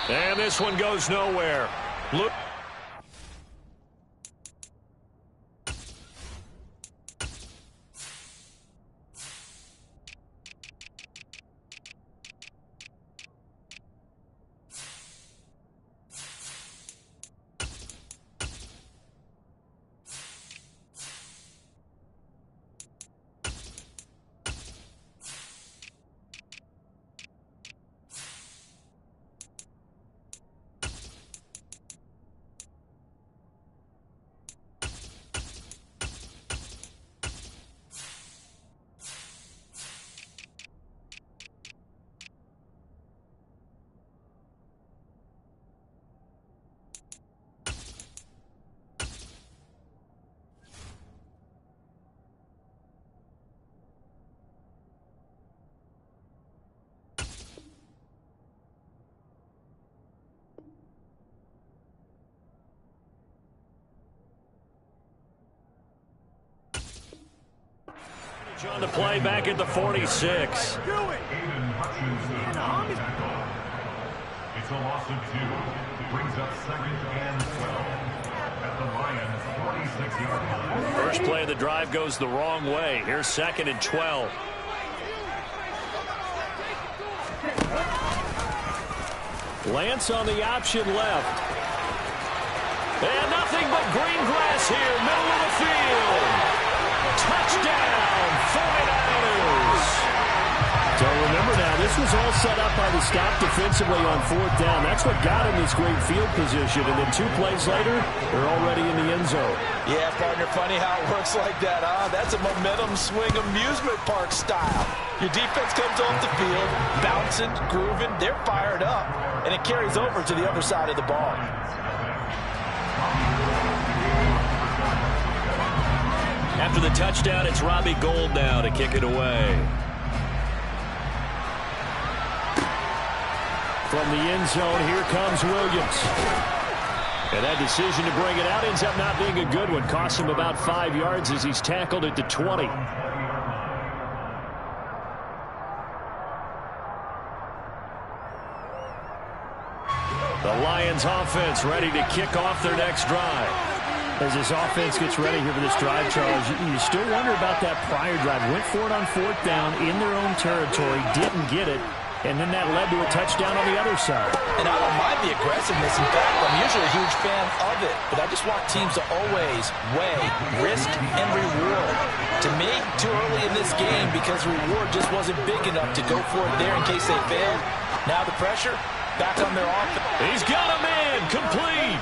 And this one goes nowhere. Look. On the play back at the 46. Aiden Hutchinson on the tackle. It's a loss of 2. Brings up 2nd and 12 at the Lions' 46-yard line. First play of the drive goes the wrong way. Here's 2nd and 12. Lance on the option left. And nothing but green grass here, middle of the field. Touchdown, 49ers. So remember now, this was all set up by the stop defensively on fourth down. That's what got him this great field position. And then 2 plays later, they're already in the end zone. Yeah, partner, funny how it works like that, huh? That's a momentum swing amusement park style. Your defense comes off the field, bouncing, grooving, they're fired up, and it carries over to the other side of the ball. After the touchdown, it's Robbie Gould now to kick it away. From the end zone, here comes Williams. And that decision to bring it out ends up not being a good one. Costs him about 5 yards as he's tackled at the 20. The Lions offense ready to kick off their next drive. As this offense gets ready here for this drive, Charles, you still wonder about that prior drive. Went for it on fourth down in their own territory, didn't get it, and then that led to a touchdown on the other side. And I don't mind the aggressiveness. In fact, I'm usually a huge fan of it, but I just want teams to always weigh risk and reward. To me, too early in this game because reward just wasn't big enough to go for it there in case they failed. Now the pressure back on their offense. He's got a man, complete.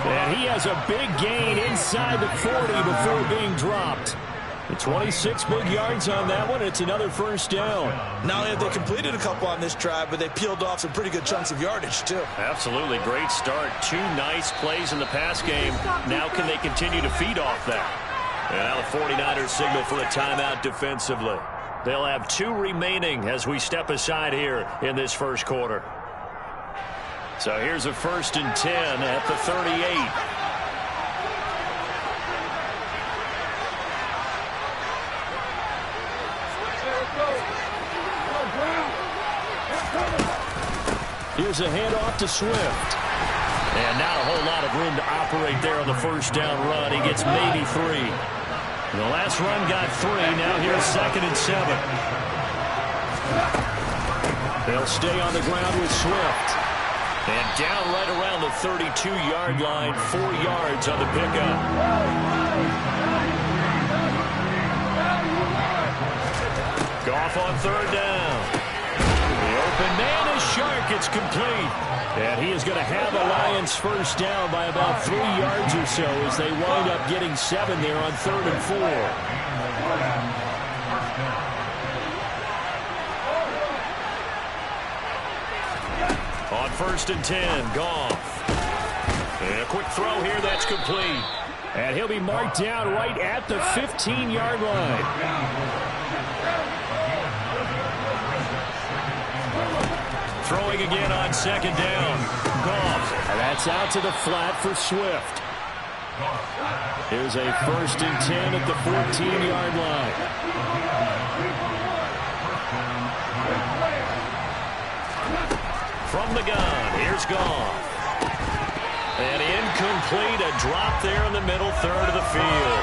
And he has a big gain inside the 40 before being dropped. The 26 big yards on that one. It's another first down. Not only have they completed a couple on this drive, but they peeled off some pretty good chunks of yardage, too. Absolutely. Great start. 2 nice plays in the pass game. Now can they continue to feed off that? And now the 49ers signal for a timeout defensively. They'll have 2 remaining as we step aside here in this first quarter. So here's a 1st and 10 at the 38. Here's a handoff to Swift. And not a whole lot of room to operate there on the first down run. He gets maybe 3. The last run got 3. Now here's 2nd and 7. They'll stay on the ground with Swift. And down right around the 32-yard line, 4 yards on the pickup. Goff on 3rd down. The open man is Shark. It's complete. And he is going to have the Lions first down by about 3 yards or so as they wind up getting 7 there on 3rd and 4. On 1st and 10, Goff. And a quick throw here, that's complete. And he'll be marked down right at the 15-yard line. Throwing again on second down. Goff. And that's out to the flat for Swift. Here's a 1st and 10 at the 14-yard line. From the gun, here's Goff. And incomplete, a drop there in the middle third of the field.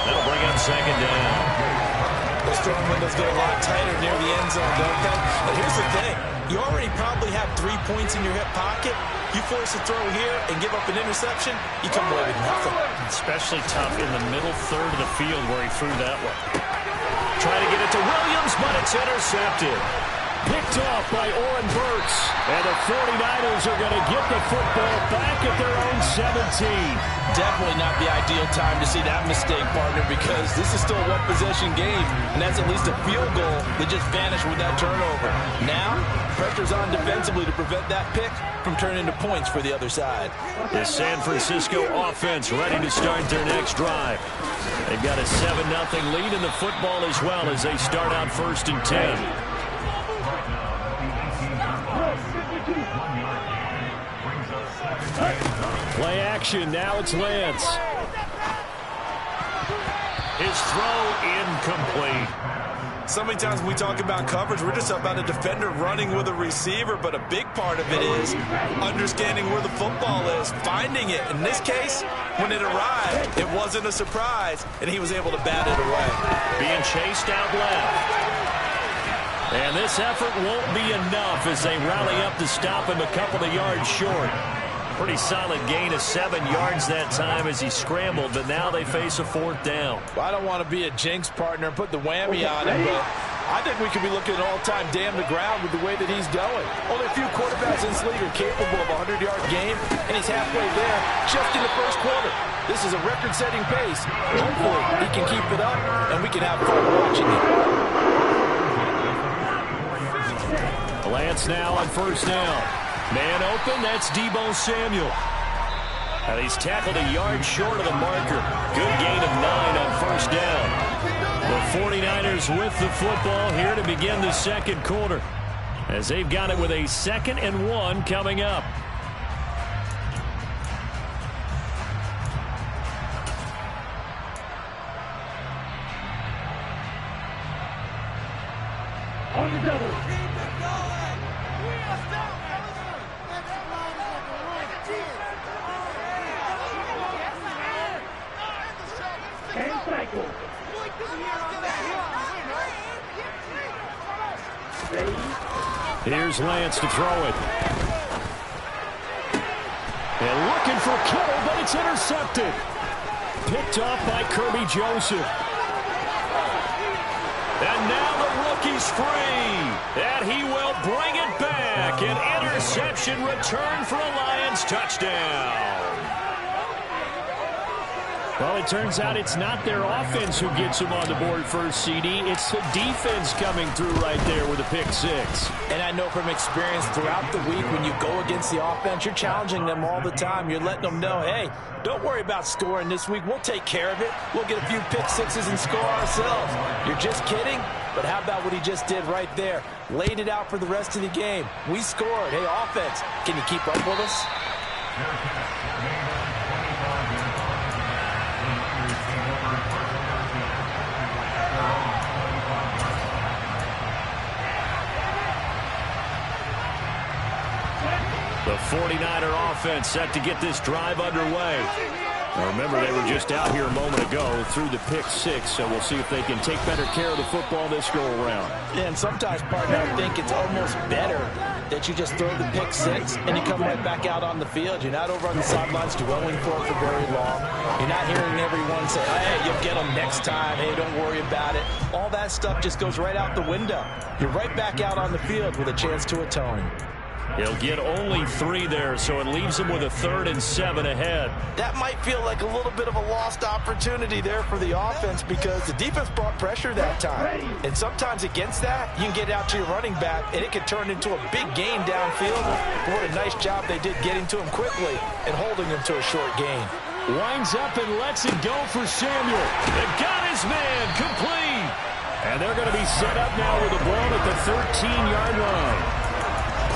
That'll bring up second down. Those throwing windows get a lot tighter near the end zone, don't they? But here's the thing. You already probably have 3 points in your hip pocket. You force a throw here and give up an interception, you come away with nothing. Especially tough in the middle third of the field where he threw that one. Trying to get it to Williams, but it's intercepted. Picked off by Oren Burks. And the 49ers are going to get the football back at their own 17. Definitely not the ideal time to see that mistake, partner, because this is still a one-possession game, and that's at least a field goal that just vanished with that turnover. Now, pressure's on defensively to prevent that pick from turning into points for the other side. The San Francisco offense ready to start their next drive. They've got a 7-0 lead in the football as well as they start out 1st and 10. Play action, now it's Lance. His throw incomplete. So many times when we talk about coverage, we're just about a defender running with a receiver, but a big part of it is understanding where the football is, finding it. In this case, when it arrived, it wasn't a surprise, and he was able to bat it away. Being chased out left. And this effort won't be enough as they rally up to stop him a couple of yards short. Pretty solid gain of 7 yards that time as he scrambled, but now they face a 4th down. Well, I don't want to be a jinx partner and put the whammy on him, but I think we could be looking at an all-time damn to ground with the way that he's going. Only a few quarterbacks in this league are capable of a 100-yard game, and he's halfway there just in the first quarter. This is a record-setting pace. Hopefully, he can keep it up, and we can have fun watching it. Lance now on 1st down. Man open, that's Deebo Samuel. And he's tackled a yard short of the marker. Good gain of 9 on 1st down. The 49ers with the football here to begin the second quarter, as they've got it with a 2nd and 1 coming up. On the double. Here's Lance to throw it. And looking for Kittle, but it's intercepted. Picked off by Kirby Joseph. And now the rookie's free. And he will bring it back. An interception return for a Lions touchdown. Well, it turns out it's not their offense who gets them on the board first, CD. It's the defense coming through right there with a pick 6. And I know from experience throughout the week when you go against the offense, you're challenging them all the time. You're letting them know, hey, don't worry about scoring this week. We'll take care of it. We'll get a few pick 6s and score ourselves. You're just kidding? But how about what he just did right there? Laid it out for the rest of the game. We scored. Hey, offense, can you keep up with us? The 49er offense set to get this drive underway. Now remember, they were just out here a moment ago through the pick 6, so we'll see if they can take better care of the football this go-around. Yeah, and sometimes, partner, I think it's almost better that you just throw the pick 6 and you come right back out on the field. You're not over on the sidelines dwelling for it for very long. You're not hearing everyone say, hey, you'll get them next time. Hey, don't worry about it. All that stuff just goes right out the window. You're right back out on the field with a chance to atone. He'll get only 3 there, so it leaves him with a 3rd and 7 ahead. That might feel like a little bit of a lost opportunity there for the offense because the defense brought pressure that time. And sometimes against that, you can get out to your running back, and it could turn into a big gain downfield. What a nice job they did getting to him quickly and holding him to a short gain. Winds up and lets it go for Samuel. They got his man complete. And they're going to be set up now with the ball at the 13-yard line.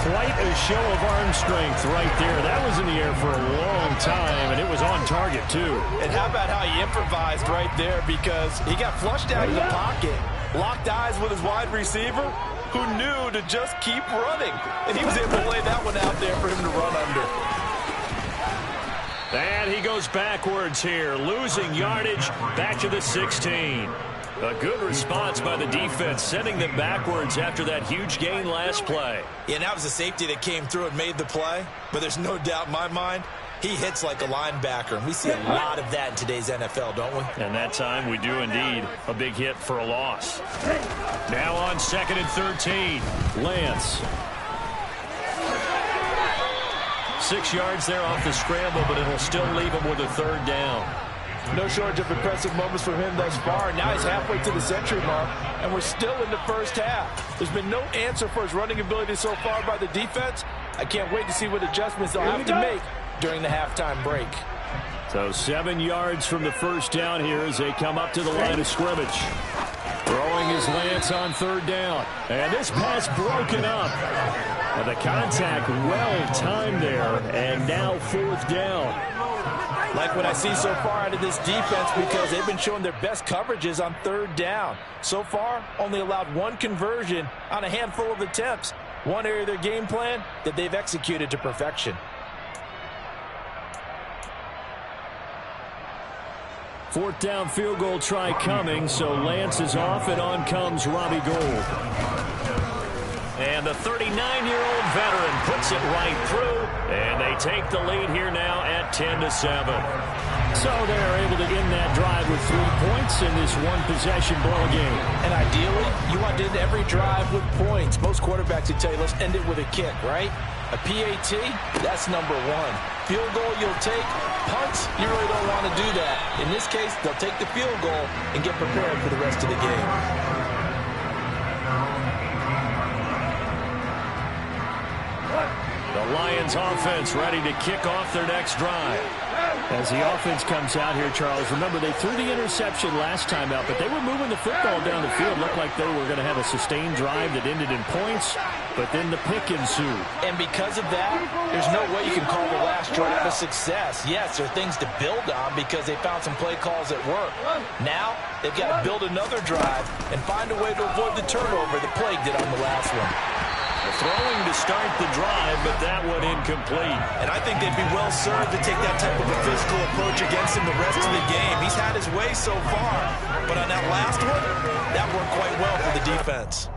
Quite a show of arm strength right there. That was in the air for a long time, and it was on target, too. And how about how he improvised right there because he got flushed out of the pocket, locked eyes with his wide receiver, who knew to just keep running. And he was able to lay that one out there for him to run under. And he goes backwards here, losing yardage back to the 16. A good response by the defense, sending them backwards after that huge gain last play. Yeah, and that was a safety that came through and made the play. But there's no doubt in my mind, he hits like a linebacker. And we see a lot of that in today's NFL, don't we? And that time we do indeed. A big hit for a loss. Now on 2nd and 13. Lance. 6 yards there off the scramble, but it'll still leave him with a 3rd down. No shortage of impressive moments from him thus far. Now he's halfway to the century mark, and we're still in the first half. There's been no answer for his running ability so far by the defense. I can't wait to see what adjustments they'll have to make during the halftime break. So 7 yards from the first down here as they come up to the line of scrimmage. Throwing his Lance on 3rd down. And this pass broken up. And the contact well timed there, and now 4th down. Like what I see so far out of this defense because they've been showing their best coverages on 3rd down. So far, only allowed 1 conversion on a handful of attempts. One area of their game plan that they've executed to perfection. 4th down field goal try coming, so Lance is off, and on comes Robbie Gould. And the 39-year-old veteran puts it right through, and they take the lead here now at 10-7. So they're able to end that drive with 3 points in this one-possession ball game. And ideally, you want to end every drive with points. Most quarterbacks would tell you, let's end it with a kick, right? A PAT, that's number 1. Field goal you'll take. Punts, you really don't want to do that. In this case, they'll take the field goal and get prepared for the rest of the game. The Lions offense ready to kick off their next drive. As the offense comes out here, Charles, remember they threw the interception last time out, but they were moving the football down the field. Looked like they were going to have a sustained drive that ended in points, but then the pick ensued. And because of that, there's no way you can call the last drive a success. Yes, there are things to build on because they found some play calls that work. Now, they've got to build another drive and find a way to avoid the turnover that plagued it on the last one. Throwing to start the drive, but that one incomplete. And I think they'd be well served to take that type of a physical approach against him the rest of the game. He's had his way so far, but on that last one, that worked quite well for the defense.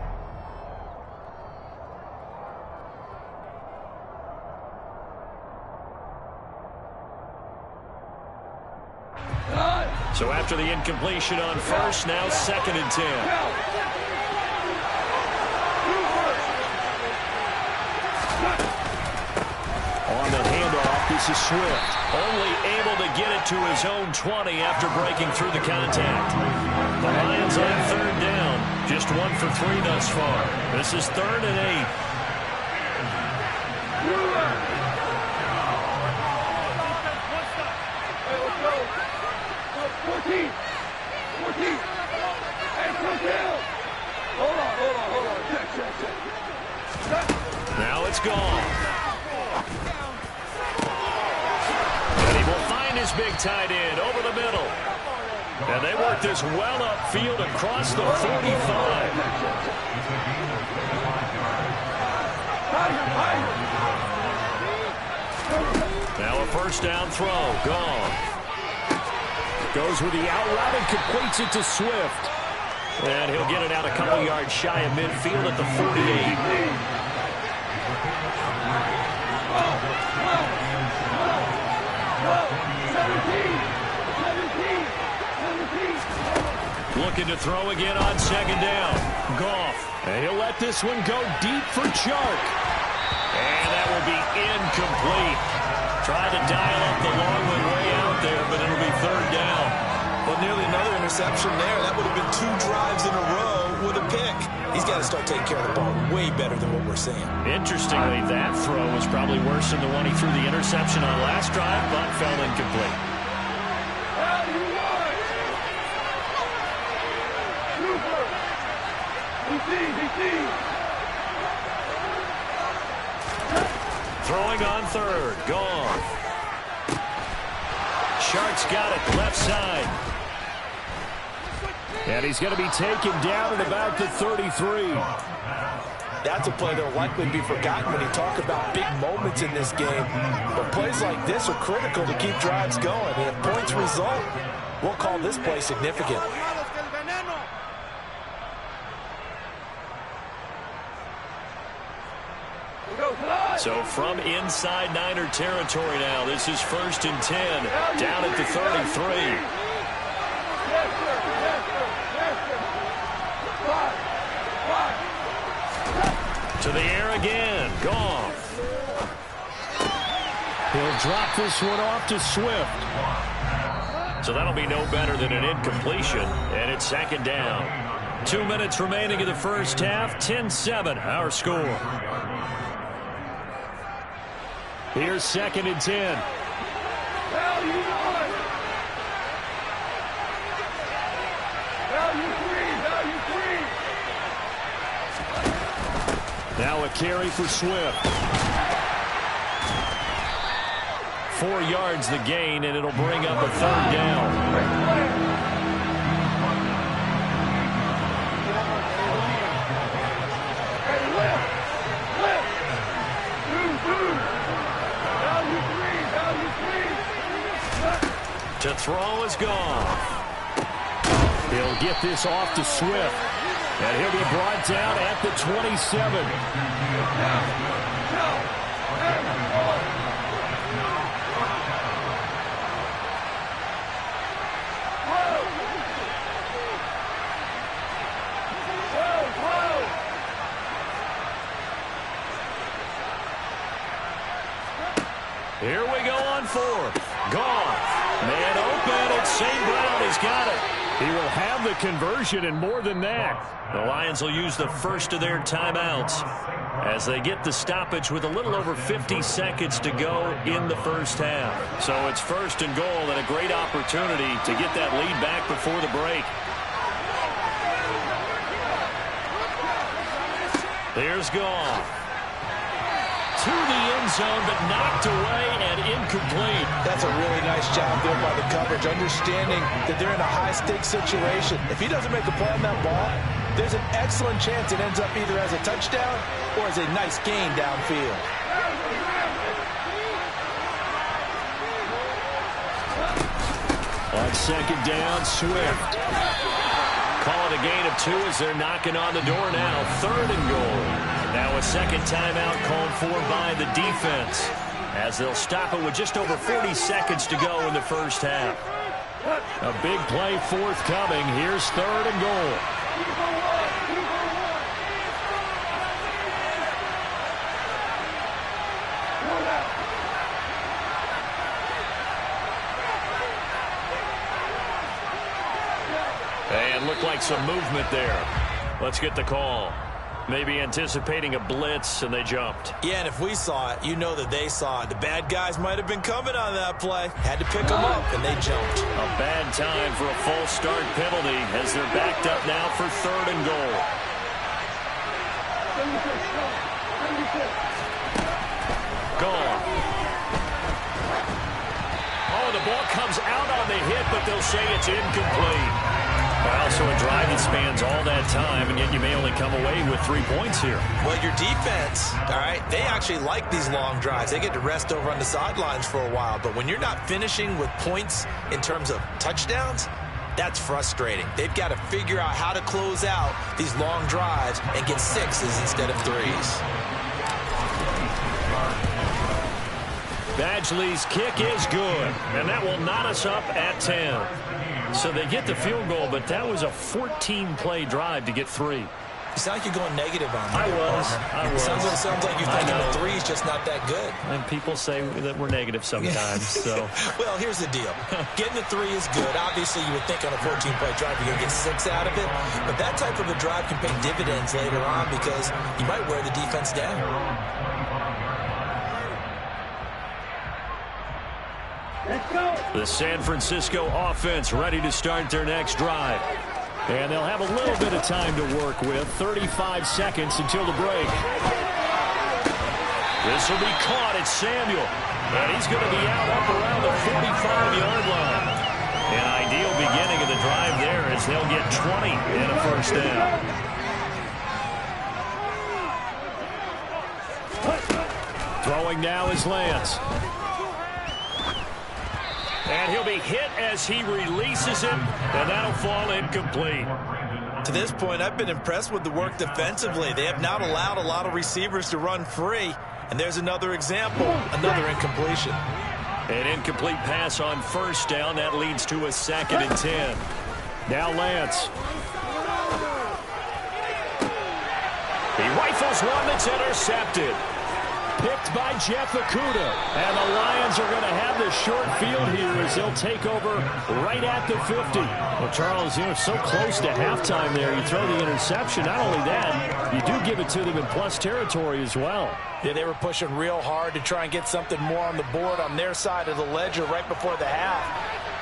So after the incompletion on 1st, now 2nd and 10. On the handoff, this is Swift. Only able to get it to his own 20 after breaking through the contact. The Lions on 3rd down. Just 1 for 3 thus far. This is 3rd and 8. Now it's gone. And he will find his big tight end over the middle. And they work this well upfield across the 45. Now a 1st down throw. Gone. Goes with the out route and completes it to Swift. And he'll get it out a couple yards shy of midfield at the 48. Looking to throw again on 2nd down. Goff. And he'll let this one go deep for Chark. And Incomplete. Tried to dial up the long one way out there, but it'll be third down. Well, nearly another interception there. That would have been 2 drives in a row with a pick. He's got to start taking care of the ball way better than what we're seeing. Interestingly, that throw was probably worse than the one he threw the interception on last drive, but fell incomplete. Throwing on third. Gone. Sharks got it left side. And he's going to be taken down at about the 33. That's a play that will likely be forgotten when you talk about big moments in this game. But plays like this are critical to keep drives going. And if points result, we'll call this play significant. So from inside Niner territory now, this is 1st and 10, down at the 33. To the air again. Goff. He'll drop this one off to Swift. So that'll be no better than an incompletion, and it's 2nd down. 2 minutes remaining in the first half, 10-7, our score. Here's 2nd and 10. Now a carry for Swift. 4 yards the gain, and it'll bring up a 3rd down. To throw is gone. He'll get this off to Swift. And he'll be brought down at the 27. Here we go on 4th. Goff. Man open, it's St. Brown. He's got it. He will have the conversion and more than that. The Lions will use the first of their timeouts as they get the stoppage with a little over 50 seconds to go in the first half. So it's 1st and goal and a great opportunity to get that lead back before the break. Here's Goff. To the end zone, but knocked away and incomplete. That's a really nice job there by the coverage, understanding that they're in a high-stakes situation. If he doesn't make a play on that ball, there's an excellent chance it ends up either as a touchdown or as a nice gain downfield. On 2nd down, Swift. Call it a gain of 2 as they're knocking on the door now. 3rd and goal. Now a 2nd timeout called for by the defense as they'll stop it with just over 40 seconds to go in the first half. A big play forthcoming. Here's 3rd and goal. And looked like some movement there. Let's get the call. Maybe anticipating a blitz, and they jumped. Yeah, and if we saw it, you know that they saw it. The bad guys might have been coming on that play. Had to pick them up, and they jumped. A bad time for a false start penalty as they're backed up now for 3rd and goal. Gone. Oh, the ball comes out on the hit, but they'll say it's incomplete. Well, so a drive that spans all that time, and yet you may only come away with 3 points here. Well, your defense, all right, they actually like these long drives. They get to rest over on the sidelines for a while. But when you're not finishing with points in terms of touchdowns, that's frustrating. They've got to figure out how to close out these long drives and get 6s instead of 3s. Badgley's kick is good, and that will knot us up at 10. So they get the field goal, but that was a 14-play drive to get 3. You sound like you're going negative on me. I was. It sounds like you're thinking the three is just not that good. And people say that we're negative sometimes. So. Well, here's the deal. Getting the three is good. Obviously, you would think on a 14-play drive you're going to get 6 out of it. But that type of a drive can pay dividends later on because you might wear the defense down. The San Francisco offense ready to start their next drive. And they'll have a little bit of time to work with. 35 seconds until the break. This will be caught. It's Samuel. And he's going to be out up around the 45-yard line. An ideal beginning of the drive there as they'll get 20 and a first down. Throwing now is Lance. And he'll be hit as he releases it, and that'll fall incomplete. To this point, I've been impressed with the work defensively. They have not allowed a lot of receivers to run free. And there's another example, another incompletion. An incomplete pass on first down. That leads to a 2nd and 10. Now Lance. He rifles one that's intercepted. Picked by Jeff Okudah. And the Lions are going to have the short field here as they'll take over right at the 50. Well, Charles, you're so close to halftime there. You throw the interception. Not only that, you do give it to them in plus territory as well. Yeah, they were pushing real hard to try and get something more on the board on their side of the ledger right before the half.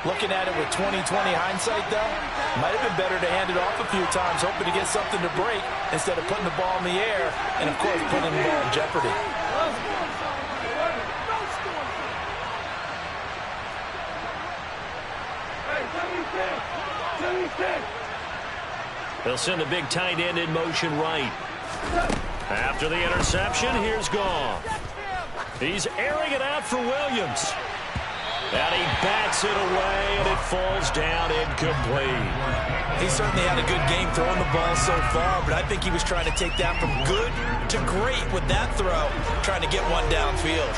Looking at it with 20/20 hindsight, though, might have been better to hand it off a few times, hoping to get something to break instead of putting the ball in the air and, of course, putting the ball in jeopardy. They'll send the big tight end in motion right. After the interception, here's Goff. He's airing it out for Williams. And he bats it away, and it falls down incomplete. He certainly had a good game throwing the ball so far, but I think he was trying to take that from good to great with that throw, trying to get one downfield.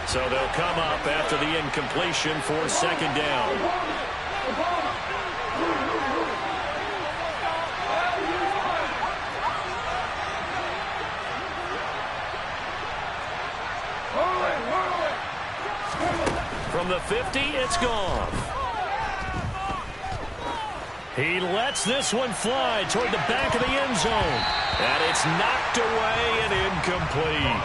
So they'll come up after the incompletion for 2nd down. From the 50, it's Goff. He lets this one fly toward the back of the end zone. And it's knocked away and incomplete.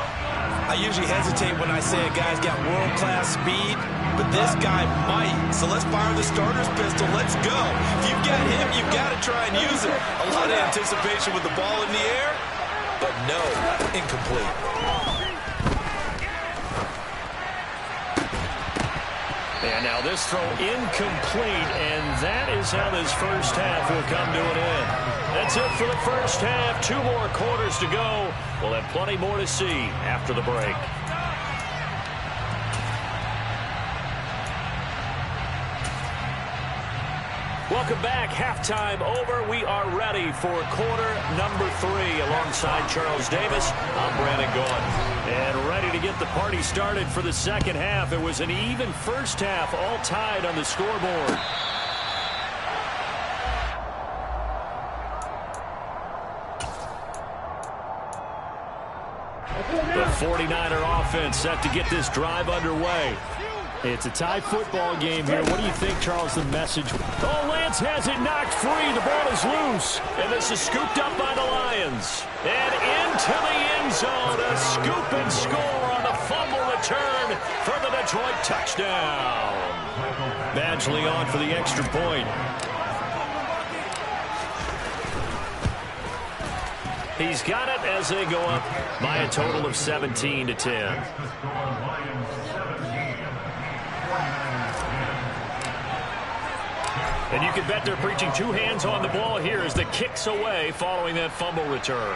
I usually hesitate when I say a guy's got world-class speed, but this guy might. So let's fire the starter's pistol. Let's go. If you've got him, you've got to try and use it. A lot of anticipation with the ball in the air, but no, incomplete. And now this throw incomplete, and that is how this first half will come to an end. That's it for the first half. 2 more quarters to go. We'll have plenty more to see after the break. Welcome back. Halftime over. We are ready for quarter number 3. Alongside Charles Davis, I'm Brandon Gaudin. And ready to get the party started for the second half. It was an even first half, all tied on the scoreboard. The 49er offense set to get this drive underway. It's a tie football game here. What do you think, Charles, the message? Oh, Lance has it knocked free. The ball is loose. And this is scooped up by the Lions. And into the end zone. A scoop and score on the fumble return for the Detroit touchdown. Badgley on for the extra point. He's got it as they go up by a total of 17-10. And you can bet they're preaching 2 hands on the ball here as the kick's away following that fumble return.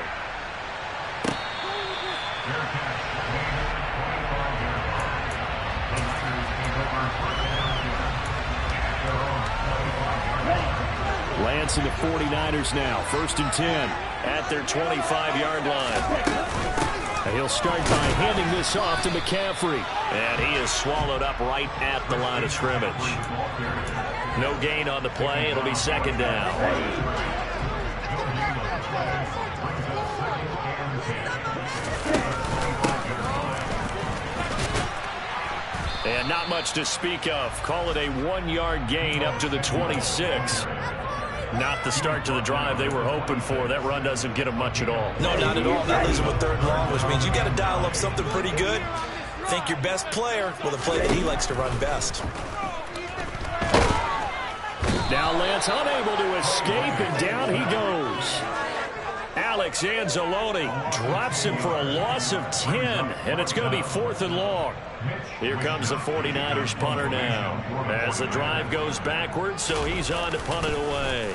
Lance and the 49ers now. 1st and 10 at their 25-yard line. And he'll start by handing this off to McCaffrey. And he is swallowed up right at the line of scrimmage. No gain on the play. It'll be 2nd down. And not much to speak of. Call it a 1-yard gain up to the 26. Not the start to the drive they were hoping for. That run doesn't get them much at all. No, not at all. That leaves them with 3rd and long, which means you got to dial up something pretty good. Think your best player will the play that he likes to run best. Now Lance unable to escape, and down he goes. Alex Anzalone drops him for a loss of 10, and it's going to be 4th and long. Here comes the 49ers punter now as the drive goes backwards, so he's on to punt it away.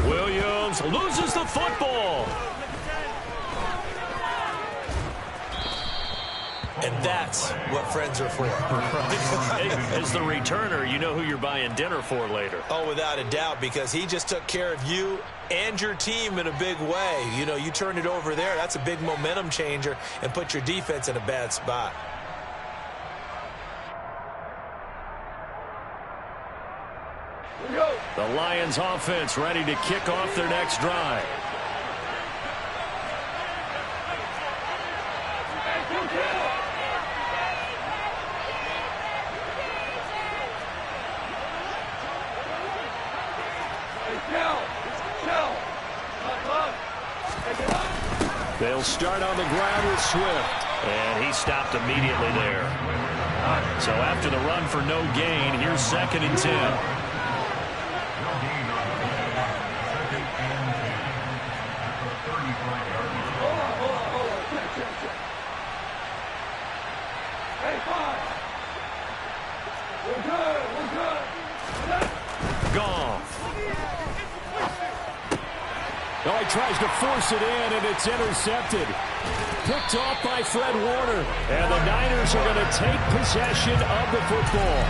Williams loses the football. And that's what friends are for. As the returner, you know who you're buying dinner for later. Oh, without a doubt, because he just took care of you and your team in a big way. You know, you turn it over there. That's a big momentum changer and put your defense in a bad spot. The Lions offense ready to kick off their next drive. They'll start on the ground with Swift. And he stopped immediately there. So after the run for no gain, here's 2nd and 10. Oh, he tries to force it in, and it's intercepted. Picked off by Fred Warner. And the Niners are going to take possession of the football.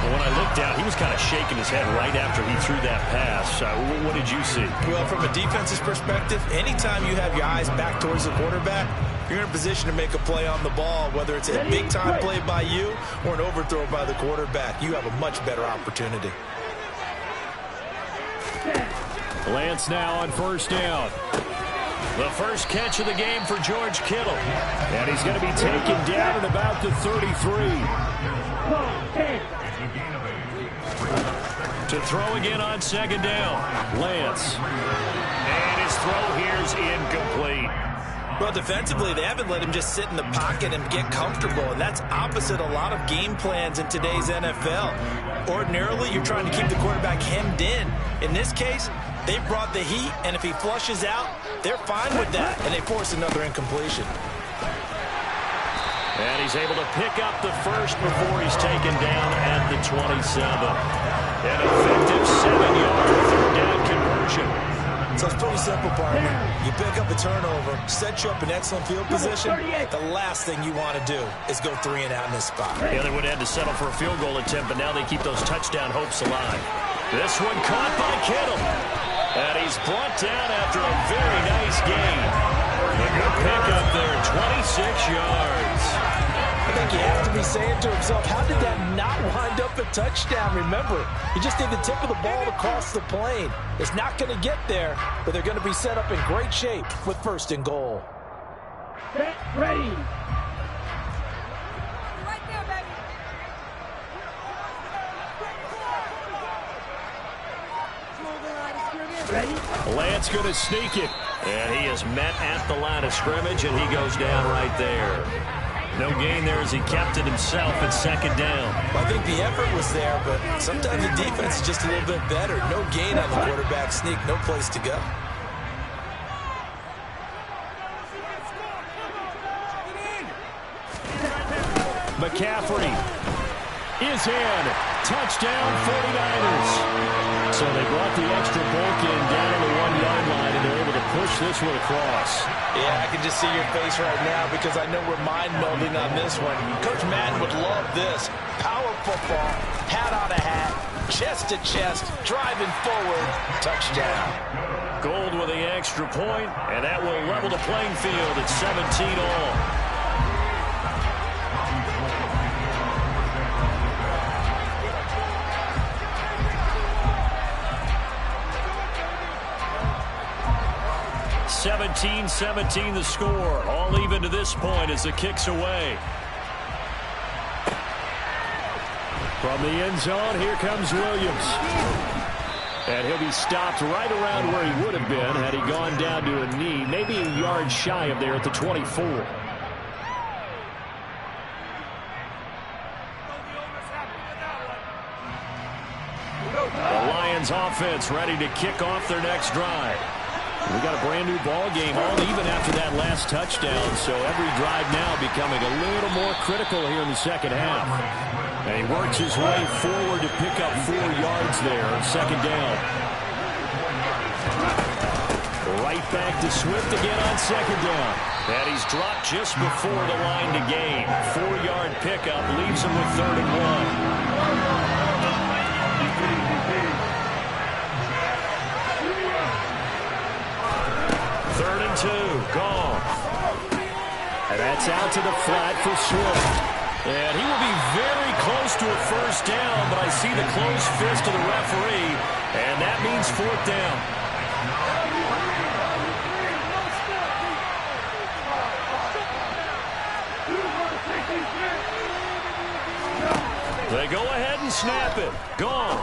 Well, when I looked down, he was kind of shaking his head right after he threw that pass. What did you see? Well, from a defense's perspective, anytime you have your eyes back towards the quarterback, you're in a position to make a play on the ball, whether it's a big-time play by you or an overthrow by the quarterback. You have a much better opportunity. Lance now on 1st down. The first catch of the game for George Kittle. And he's going to be taken down at about the 33. To throw again on 2nd down. Lance. And his throw here is incomplete. Well, defensively, they haven't let him just sit in the pocket and get comfortable, and that's opposite a lot of game plans in today's NFL. Ordinarily, you're trying to keep the quarterback hemmed in. In this case, they brought the heat, and if he flushes out, they're fine with that, and they force another incompletion. And he's able to pick up the first before he's taken down at the 27. An effective 7-yard 3rd down conversion. So it's pretty simple, partner. You pick up a turnover, set you up in excellent field position. The last thing you want to do is go 3 and out in this spot. Yeah, they would have had to settle for a field goal attempt, but now they keep those touchdown hopes alive. This one caught by Kittle. And he's brought down after a very nice gain. A good pickup there, 26 yards. I think you have to be saying to himself, how did that not wind up a touchdown? Remember, he just did the tip of the ball across the plane. It's not going to get there, but they're going to be set up in great shape with 1st and goal. Get ready. Lance going to sneak it. And he is met at the line of scrimmage, and he goes down right there. No gain there as he kept it himself at 2nd down. Well, I think the effort was there, but sometimes the defense is just a little bit better. No gain on the quarterback sneak, no place to go. McCaffrey is in. Touchdown 49ers. So they brought the extra bulk in down on the 1-yard line, and they're able to push this one across. Yeah, I can just see your face right now because I know we're mind-melding on this one. Coach Madden would love this. Power football, hat on a hat, chest to chest, driving forward, touchdown. Gold with the extra point, and that will level the playing field at 17 all. 17-17 the score. All even to this point as the kick's away. From the end zone, here comes Williams. And he'll be stopped right around where he would have been had he gone down to a knee, maybe a yard shy of there at the 24. The Lions offense ready to kick off their next drive. We got a brand new ball game, all even after that last touchdown, so every drive now becoming a little more critical here in the second half. And he works his way forward to pick up 4 yards there on second down. Right back to Swift again on second down. And he's dropped just before the line to gain. 4-yard pickup leaves him with 3rd and 1. Third and 2, gone. And that's out to the flat for Swift. And he will be very close to a first down, but I see the closed fist of the referee, and that means 4th down. They go ahead and snap it. Gone.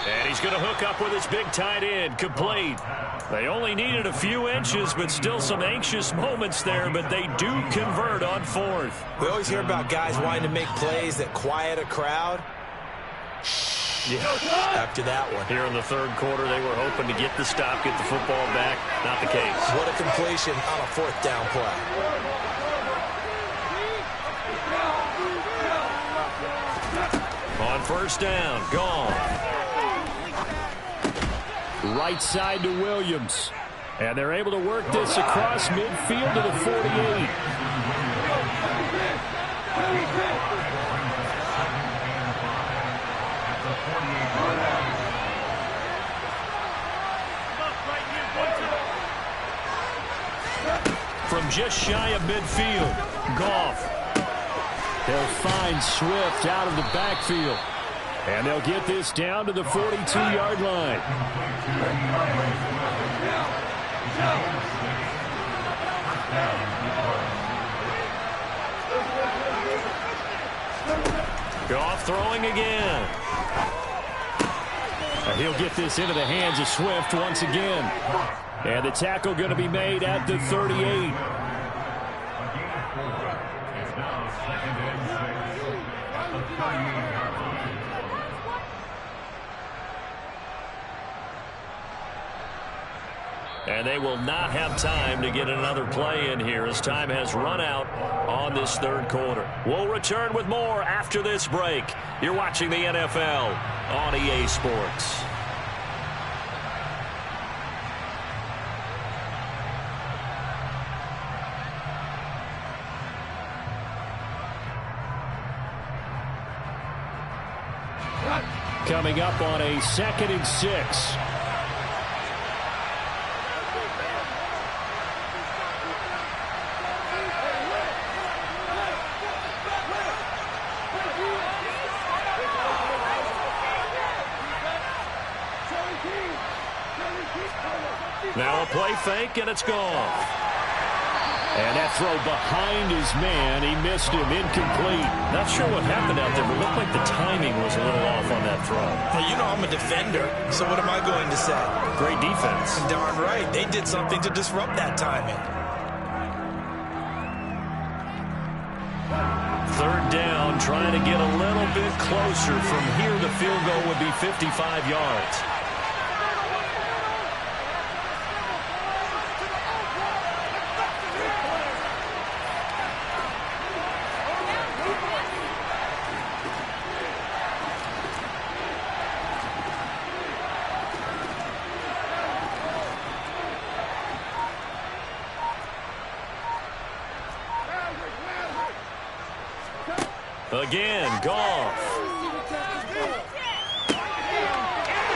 And he's going to hook up with his big tight end. Complete. They only needed a few inches, but still some anxious moments there, but they do convert on 4th. We always hear about guys wanting to make plays that quiet a crowd. Yeah. After that one. Here in the 3rd quarter, they were hoping to get the stop, get the football back. Not the case. What a completion on a 4th down play. On first down, gone. Right side to Williams. And they're able to work this across midfield to the 48. From just shy of midfield, Goff. They'll find Swift out of the backfield. And they'll get this down to the 42-yard line. Goff throwing again. And he'll get this into the hands of Swift once again. And the tackle going to be made at the 38. And they will not have time to get another play in here as time has run out on this 3rd quarter. We'll return with more after this break. You're watching the NFL on EA Sports. Coming up on a 2nd and 6. Now a play fake, and it's gone. And that throw behind his man, he missed him, incomplete. Not sure what happened out there, but it looked like the timing was a little off on that throw. Well, you know I'm a defender, so what am I going to say? Great defense. Darn right. They did something to disrupt that timing. 3rd down, trying to get a little bit closer. From here, the field goal would be 55 yards. Again, Goff.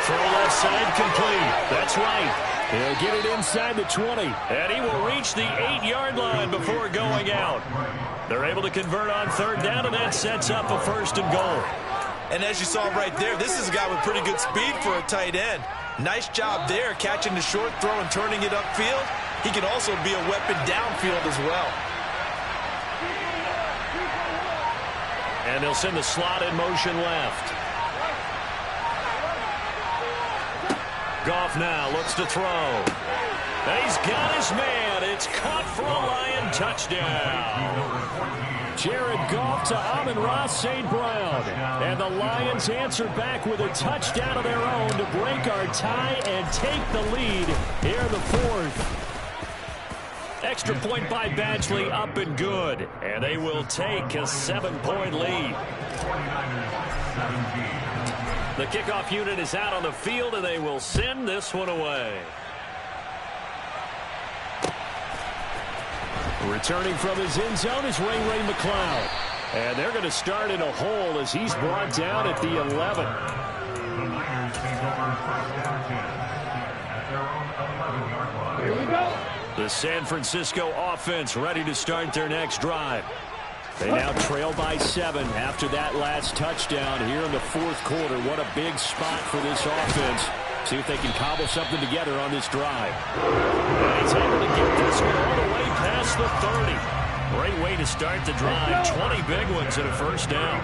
Throw left side complete. That's right. He'll get it inside the 20. And he will reach the 8-yard line before going out. They're able to convert on 3rd down, and that sets up a 1st and goal. And as you saw right there, this is a guy with pretty good speed for a tight end. Nice job there, catching the short throw and turning it upfield. He can also be a weapon downfield as well. And they'll send the slot in motion left. Goff now looks to throw. And he's got his man. It's caught for a Lion touchdown. Jared Goff to Amon-Ra St. Brown. And the Lions answer back with a touchdown of their own to break our tie and take the lead here in the fourth. Extra point by Badgley, up and good. And they will take a 7-point lead. The kickoff unit is out on the field, and they will send this one away. Returning from his end zone is Ray McCloud. And they're going to start in a hole as he's brought down at the 11. The Niners take over first down 10 at their own 11-yard line. Here we go. The San Francisco offense ready to start their next drive. They now trail by 7 after that last touchdown here in the fourth quarter. What a big spot for this offense. See if they can cobble something together on this drive. And he's able to get this one all the way past the 30. Great way to start the drive. 20 big ones and a first down.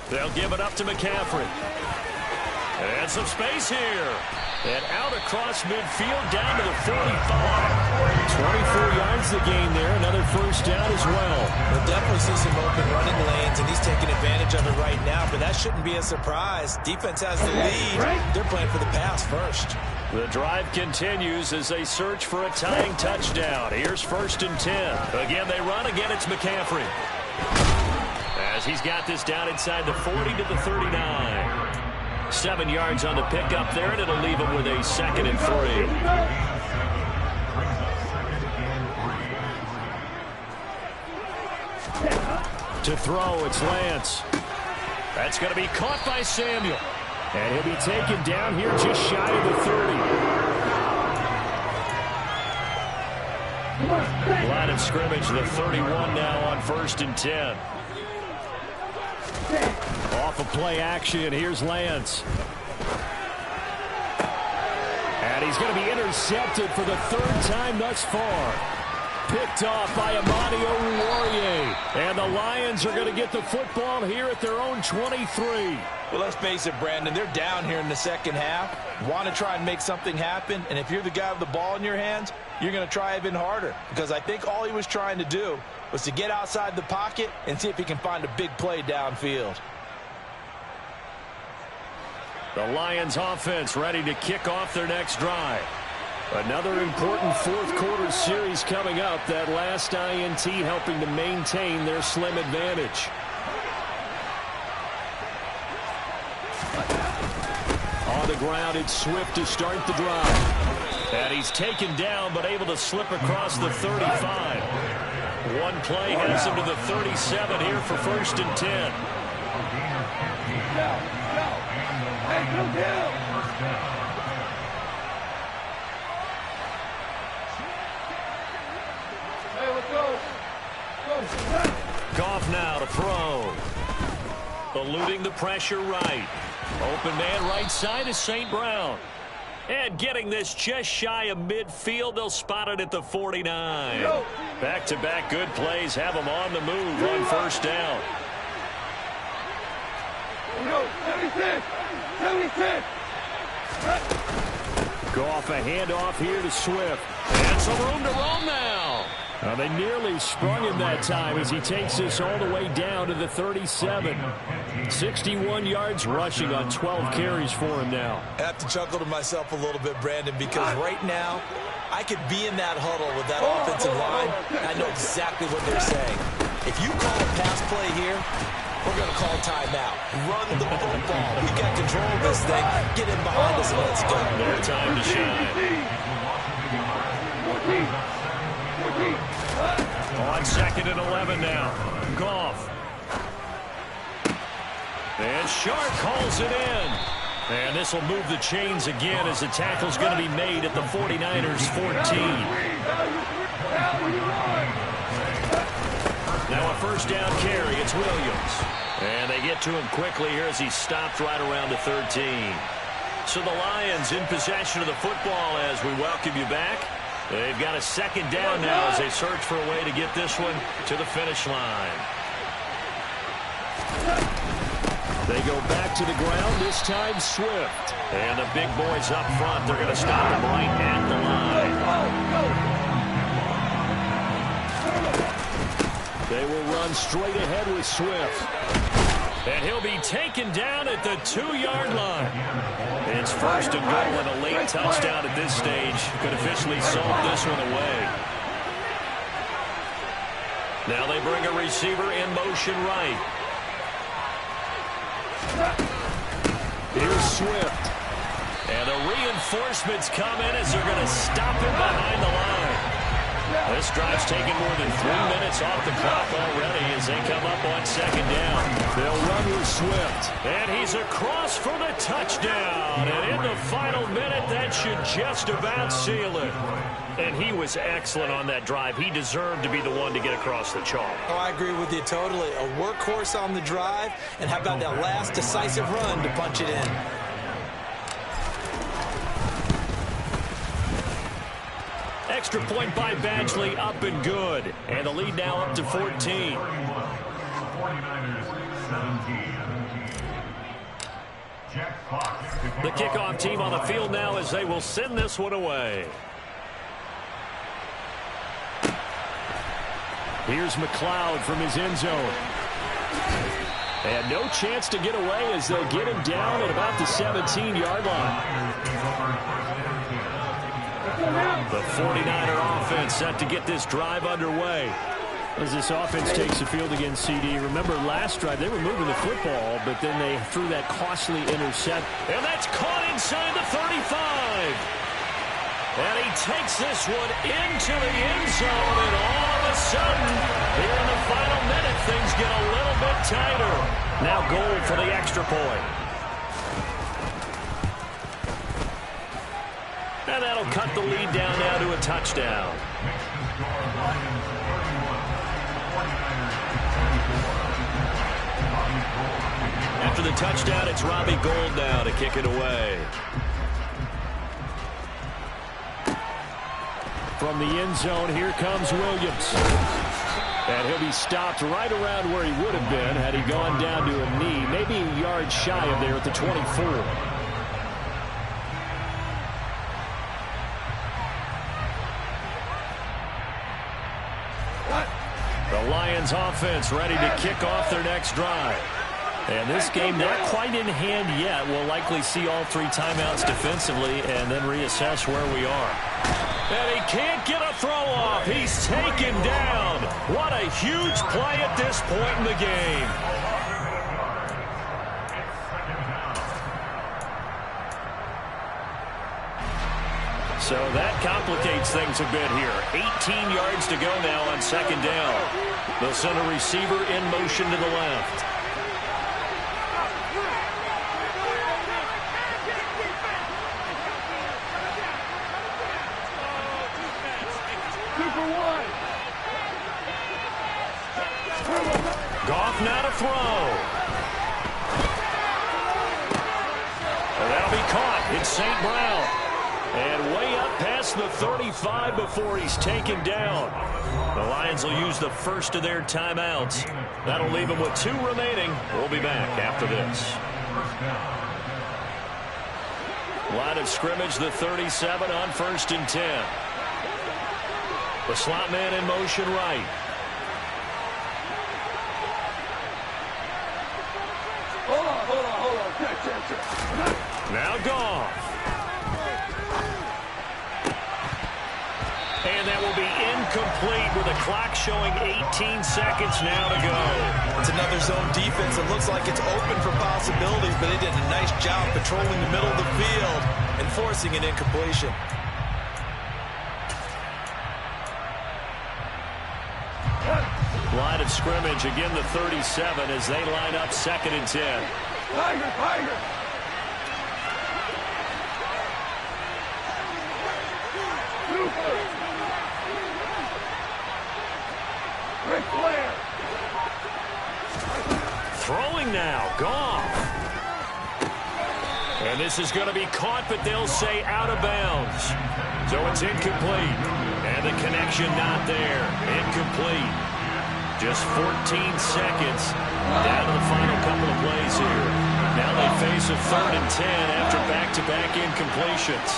They'll give it up to McCaffrey. And some space here. And out across midfield down to the 45. 24 yards the gain there. Another first down as well. We'll definitely see some open running lanes, and he's taking advantage of it right now, but that shouldn't be a surprise. Defense has the lead. They're playing for the pass first. The drive continues as they search for a tying touchdown. Here's 1st and 10. Again, they run. Again, it's McCaffrey. As he's got this down inside the 40 to the 39. 7 yards on the pickup there, and it'll leave him with a 2nd and 3. To throw, it's Lance. That's going to be caught by Samuel. And he'll be taken down here just shy of the 30. Line of scrimmage, the 31 now on 1st and 10. Off of play action, here's Lance. And he's going to be intercepted for the 3rd time thus far. Picked off by Amani Oruwariye. And the Lions are going to get the football here at their own 23. Well, let's face it, Brandon, they're down here in the second half. Want to try and make something happen, and if you're the guy with the ball in your hands, you're going to try even harder, because I think all he was trying to do was to get outside the pocket and see if he can find a big play downfield. The Lions offense ready to kick off their next drive. Another important fourth quarter series coming up. That last INT helping to maintain their slim advantage. On the ground, it's Swift to start the drive. And he's taken down, but able to slip across the 35. One play has him to the 37 here for 1st and 10. Goff now to throw. Eluding the pressure right. Open man right side is St. Brown. And getting this just shy of midfield, they'll spot it at the 49. Back-to-back good plays have them on the move on 1st down. Goff a handoff here to Swift. And some room to roam now. They nearly sprung him that time as he takes this all the way down to the 37. 61 yards rushing on 12 carries for him now. I have to chuckle to myself a little bit, Brandon, because right now I could be in that huddle with that offensive line, and I know exactly what they're saying. If you call a pass play here, we're going to call timeout. Run the football. We got control of this thing. Get in behind us and let's go. Their time to shine. On 2nd and 11 now. Goff. And Sharp calls it in. And this will move the chains again as the tackle's going to be made at the 49ers 14. Now a 1st down carry. It's Williams. And they get to him quickly here as he stopped right around the 13. So the Lions in possession of the football as we welcome you back. They've got a second down now as they search for a way to get this one to the finish line. They go back to the ground, this time Swift. And the big boys up front, they're going to stop him right at the line. They will run straight ahead with Swift. And he'll be taken down at the 2-yard line. It's first and goal and a late touchdown at this stage could officially solve this one away. Now they bring a receiver in motion right. Here's Swift. And the reinforcements come in as they're going to stop him behind the line. This drive's taken more than 3 minutes off the clock already as they come up on second down. They'll run with Swift. And he's across for the touchdown. And in the final minute, that should just about seal it. And he was excellent on that drive. He deserved to be the one to get across the chalk. Oh, I agree with you totally. A workhorse on the drive. And how about that last decisive run to punch it in? Extra point by Badgley, up and good. And the lead now up to 14. 49ers 17. Jack Fox. The kickoff team on the field now as they will send this one away. Here's McLeod from his end zone. And no chance to get away as they'll get him down at about the 17-yard line. The 49er offense set to get this drive underway. As this offense takes the field against CD, remember last drive they were moving the football, but then they threw that costly intercept. And that's caught inside the 35. And he takes this one into the end zone, and all of a sudden, here in the final minute, things get a little bit tighter. Now goal for the extra point. And that'll cut the lead down now to a touchdown. After the touchdown, it's Robbie Gould now to kick it away. From the end zone, here comes Williams. And he'll be stopped right around where he would have been had he gone down to a knee, maybe a yard shy of there at the 24. The Lions offense ready to kick off their next drive. And this game not quite in hand yet. We'll likely see all 3 timeouts defensively and then reassess where we are. And he can't get a throw off. He's taken down. What a huge play at this point in the game. So that complicates things a bit here. 18 yards to go now on second down. They'll send a receiver in motion to the left. Goff now to throw. And that'll be caught. It's St. Brown. And way up past the 35 before he's taken down. The Lions will use the first of their timeouts. That'll leave them with 2 remaining. We'll be back after this. Line of scrimmage, the 37 on 1st and 10. The slot man in motion right. Hold on. Check. Now Goff. And that will be incomplete with the clock showing 18 seconds now to go. It's another zone defense. It looks like it's open for possibilities, but they did a nice job patrolling the middle of the field and forcing an incompletion. Line of scrimmage, again the 37 as they line up 2nd and 10. Tiger. Throwing throwing now. Goff. And this is going to be caught, but they'll say out of bounds. So it's incomplete. And the connection not there. Incomplete. Just 14 seconds down to the final couple of plays here. Now they face a 3rd and 10 after back-to-back incompletions.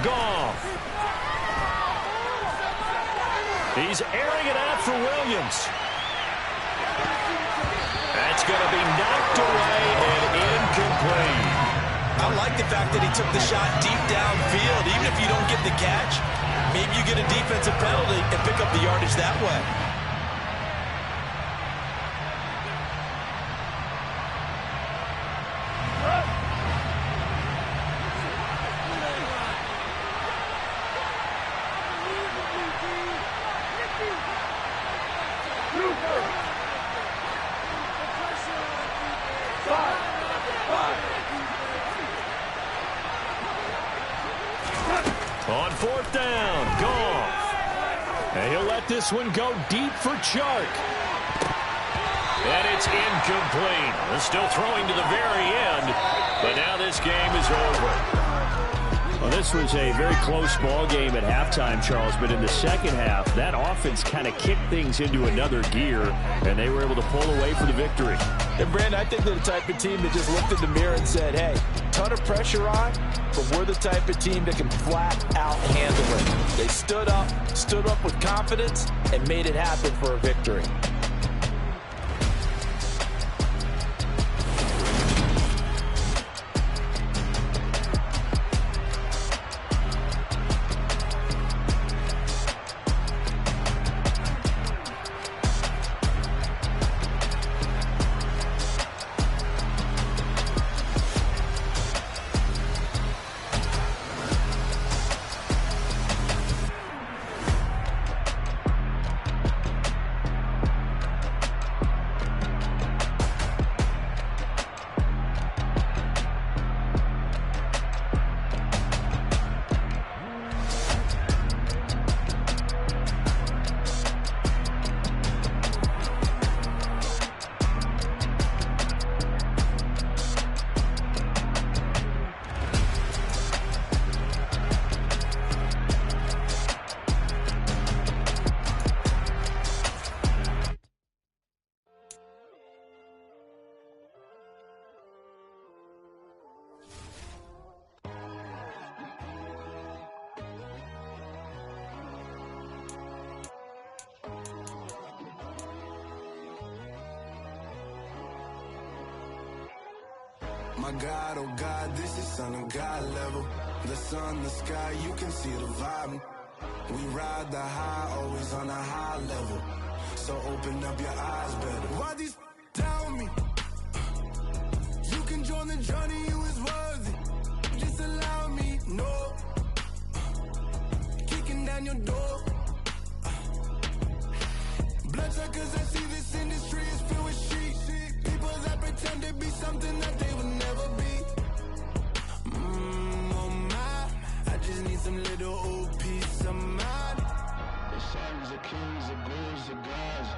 Goff. He's airing it out for Williams. That's going to be knocked away and incomplete. I like the fact that he took the shot deep downfield. Even if you don't get the catch, maybe you get a defensive penalty and pick up the yardage that way. On 4th down, Goff. And he'll let this one go deep for Chark. And it's incomplete. They're still throwing to the very end, but now this game is over. Well, this was a very close ball game at halftime, Charles, but in the second half, that offense kind of kicked things into another gear, and they were able to pull away for the victory. And, Brandon, I think they're the type of team that just looked in the mirror and said, hey, ton of pressure on, but we're the type of team that can flat out handle it. They stood up with confidence, and made it happen for a victory. My God, oh God, this is Son of God level. The sun, the sky, you can see the vibe. We ride the high, always on a high level. So open up your eyes better. Why these tell me? You can join the journey, you is worthy. Just allow me, no. Kicking down your door. Bloodsuckers, I see this industry is filled with sheep. People that pretend to be something that they will never be. Oh my, I just need some little old peace of mind. The sons of kings, the ghouls, the gods.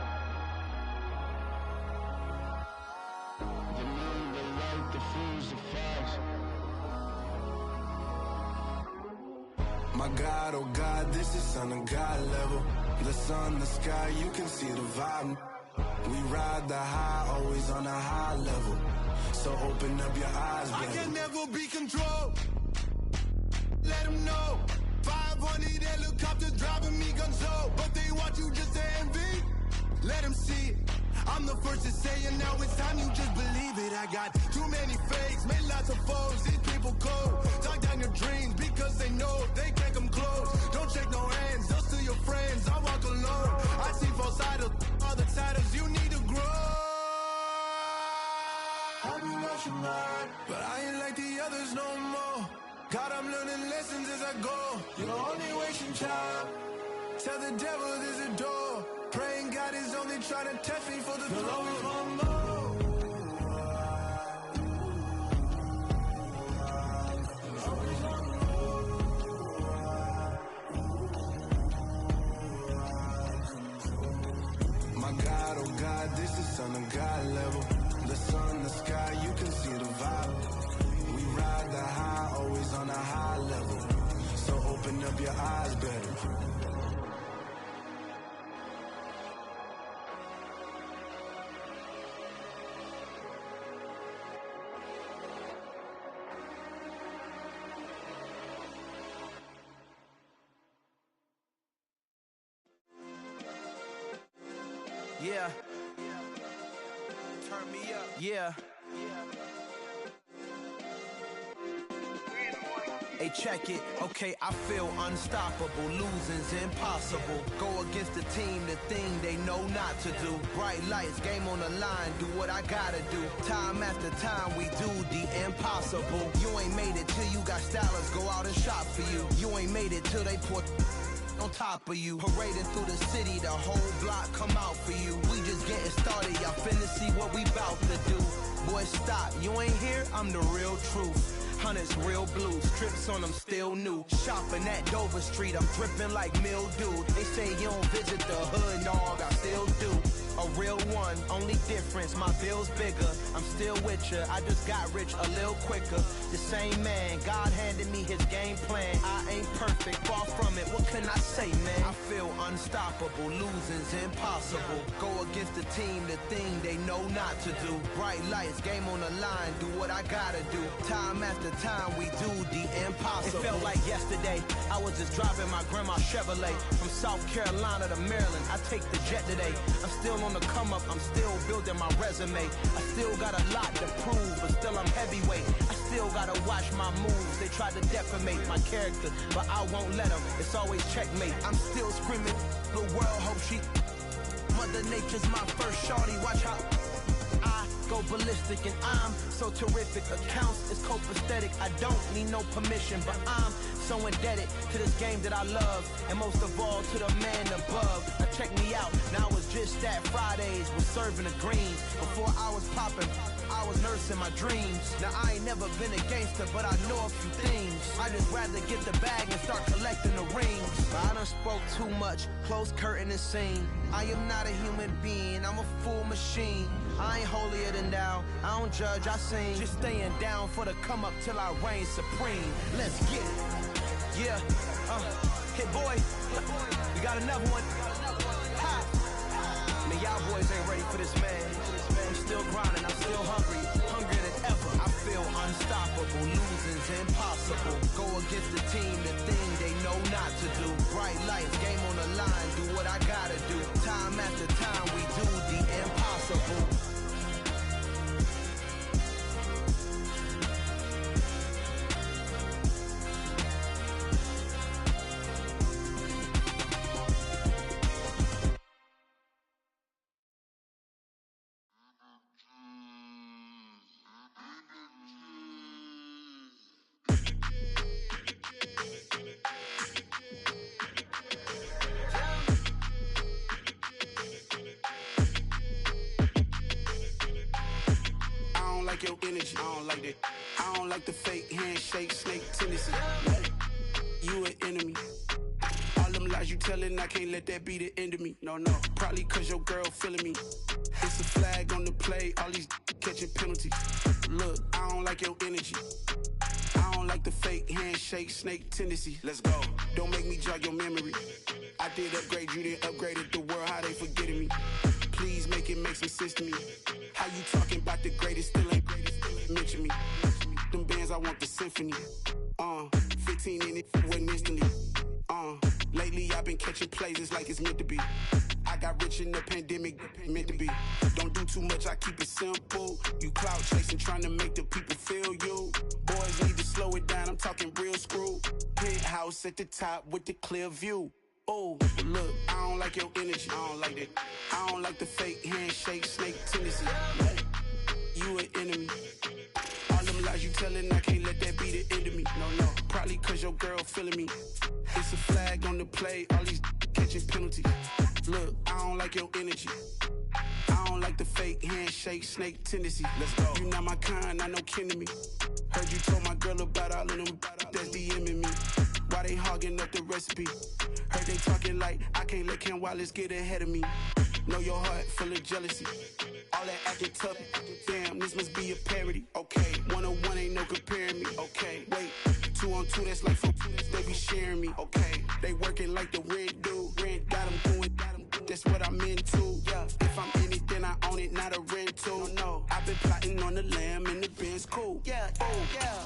The moon, the light, the fools, the facts. My God, oh God, this is Son of God level. The sun, the sky, you can see the vibe. We ride the high, always on a high level. So open up your eyes, baby. I can never be controlled. Let them know. 500 helicopters driving me gonzo. But they want you just to envy. Let them see it. I'm the first to say it, now it's time you just believe it. I got too many fakes, made lots of foes. These people cold. Talk down your dreams because they know they can't come close. Don't shake no hands, those to your friends. I walk alone. I see false idols, all the titles you need to grow. I be watching mine, but I ain't like the others no more. God, I'm learning lessons as I go. You're only wasting time. Tell the devil there's a door. Praying God is only trying to test me for the glory. ride, this is on a God level. The sun, the sky, you can see the vibe. We ride the high, always on a high level. So open up your eyes better. Yeah. Turn me up. Yeah. Hey, check it. Okay, I feel unstoppable. Losing's impossible. Go against the team, the thing they know not to do. Bright lights, game on the line, do what I gotta do. Time after time, we do the impossible. You ain't made it till you got stylers go out and shop for you. You ain't made it till they put on top of you. Parading through the city, the whole block come out for you. We just getting started, y'all finna see what we bout to do. Boy, stop, you ain't here, I'm the real truth. Hunters, real blue, strips on them still new. Shopping at Dover Street, I'm dripping like mildew. They say you don't visit the hood, dog, I still do. A real one, only difference, my bill's bigger. I'm still with ya, I just got rich a little quicker. The same man, God handed me his game plan. I ain't perfect, far from it, what can I say, man? I feel unstoppable, losing's impossible. Go against the team, the thing they know not to do. Bright lights, game on the line, do what I gotta do. Time after time, we do the impossible. It felt like yesterday, I was just driving my grandma's Chevrolet. From South Carolina to Maryland, I take the jet today. I'm still on the come up, I'm still building my resume. I still got a lot to prove, but still I'm heavyweight. I still gotta watch my moves. They try to defamate my character, but I won't let them. It's always checkmate. I'm still screaming, the world hope she. Mother Nature's my first shorty, watch how I go ballistic, and I'm so terrific. Accounts is copacetic, I don't need no permission, but I'm so indebted to this game that I love, and most of all to the man above. Now check me out, now it's just that Fridays was serving the greens. Before I was popping, I was nursing my dreams. Now I ain't never been a gangster, but I know a few things. I just rather get the bag and start collecting the rings. But I done spoke too much, close curtain and scene. I am not a human being, I'm a full machine. I ain't holier than thou, I don't judge, I sing. Just staying down for the come up till I reign supreme. Let's get it. Yeah, hey boy, we got another one. Ha. Man, y'all boys ain't ready for this, man. I'm still grinding, I'm still hungry, hungrier than ever. I feel unstoppable, losing's impossible. Go against the team, the thing they know not to do. Bright lights, game on the line, do what I gotta do. Time after time, we do the impossible. Your energy, I don't like that. I don't like the fake handshake, snake tendency. You an enemy. All them lies you telling, I can't let that be the end of me. No, probably cause your girl feeling me. It's a flag on the play, all these catching penalties. Look, I don't like your energy. I don't like the fake handshake, snake tendency. Let's go. Don't make me jog your memory. I did upgrade, you didn't upgrade it. The world, how they forgetting me. Please make it make some sense to me. How you talking about the greatest, still ain't mention me. Them bands, I want the symphony. 15 in it, wasn't instantly. Lately I've been catching plays, it's like it's meant to be. I got rich in the pandemic, meant to be. Don't do too much, I keep it simple. You clout chasing, trying to make the people feel you. Boys need to slow it down, I'm talking real screw. Penthouse at the top with the clear view. Oh, look, I don't like your energy, I don't like that. I don't like the fake handshake, snake tendency. You an enemy. All them lies you telling, I can't let that be the end of me. No, probably cause your girl feeling me. It's a flag on the play, all these catching penalties. Look, I don't like your energy. I don't like the fake handshake, snake tendency. Let's go. You not my kind, I know kin to me. Heard you told my girl about all of them that's DMing me. Why they hogging up the recipe? Heard they talking like I can't let Ken Wallace get ahead of me. Know your heart full of jealousy. All that acting tough. Damn, this must be a parody. Okay, 1-on-1 ain't no comparing me. Okay, wait, 2-on-2, that's like 4. They be sharing me. Okay, they working like the rent dude. Rent got them doing. That's what I'm into. Yeah, if I'm in it, then I own it, not a rental. No, I've been plotting on the lamb and the Benz cool. Yeah, oh yeah.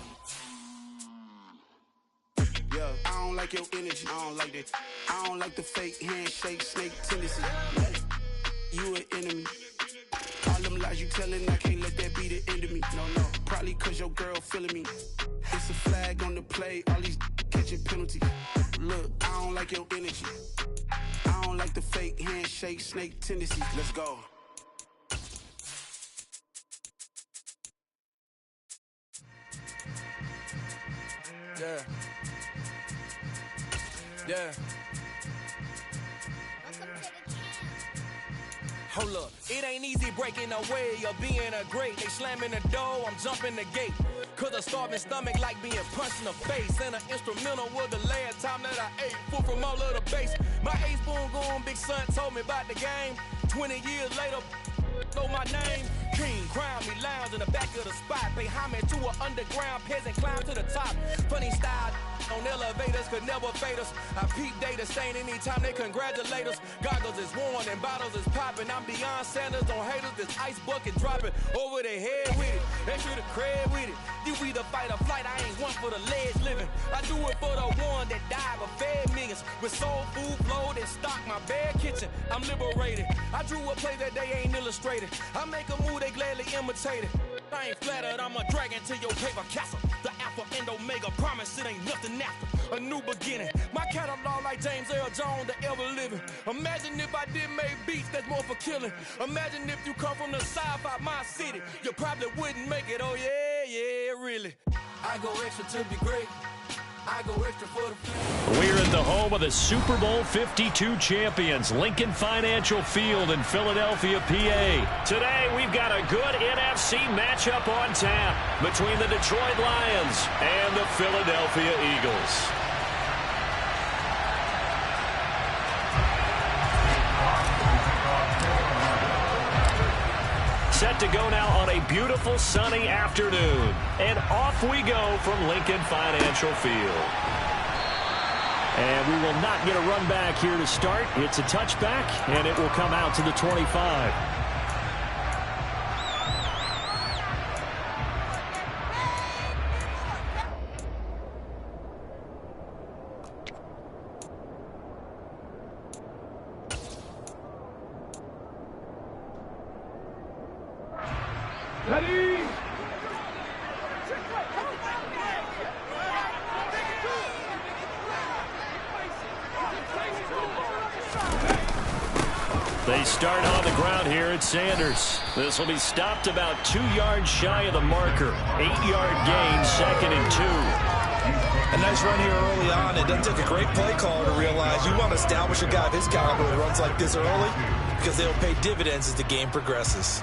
Yeah, I don't like your energy. I don't like that. I don't like the fake handshake, snake tendency. You an enemy. All them lies you telling, I can't let that be the end of me. No, probably cause your girl feeling me. It's a flag on the play, all these catching penalties. Look, I don't like your energy. I don't like the fake handshake, snake tendencies. Let's go. Yeah. Yeah. Hold up, it ain't easy breaking away or being a great. They slamming the door, I'm jumping the gate. Cause a starving stomach like being punched in the face. And an instrumental was the last time that I ate food from all of the base. My ace boom goon, big son told me about the game. 20 years later, know my name. King, crown me, lounge in the back of the spot. Pay homage to an underground peasant, climb to the top. Funny style on elevators could never fade us. I peep data stain anytime they congratulate us. Goggles is worn and bottles is popping. I'm Deion Sanders, don't haters. This ice bucket dropping over their head with it. They should have cred with it. You either fight or flight, I ain't one for the ledge living. I do it for the one that died but fed millions. With soul food flowed and stocked my bad kitchen. I'm liberated. I drew a play that they ain't illustrated. I make a move, they gladly imitate it. I ain't flattered, I'm a dragon to your paper castle. The Alpha and Omega, promise it ain't nothing after. A new beginning. My catalog like James Earl Jones, the ever living. Imagine if I did make beats that's more for killing. Imagine if you come from the south out my city. You probably wouldn't make it, oh yeah, really. I go extra to be great. I go extra for the... We're at the home of the Super Bowl 52 champions, Lincoln Financial Field in Philadelphia, PA. Today, we've got a good NFC matchup on tap between the Detroit Lions and the Philadelphia Eagles. Set to go now on a beautiful sunny afternoon. And off we go from Lincoln Financial Field. And we will not get a run back here to start. It's a touchback, and it will come out to the 25. Ready? They start on the ground here at Sanders. This will be stopped about 2 yards shy of the marker. 8-yard gain, 2nd and 2. A nice run here early on. It doesn't take a great play caller to realize you want to establish a guy of his caliber who runs like this early because they'll pay dividends as the game progresses.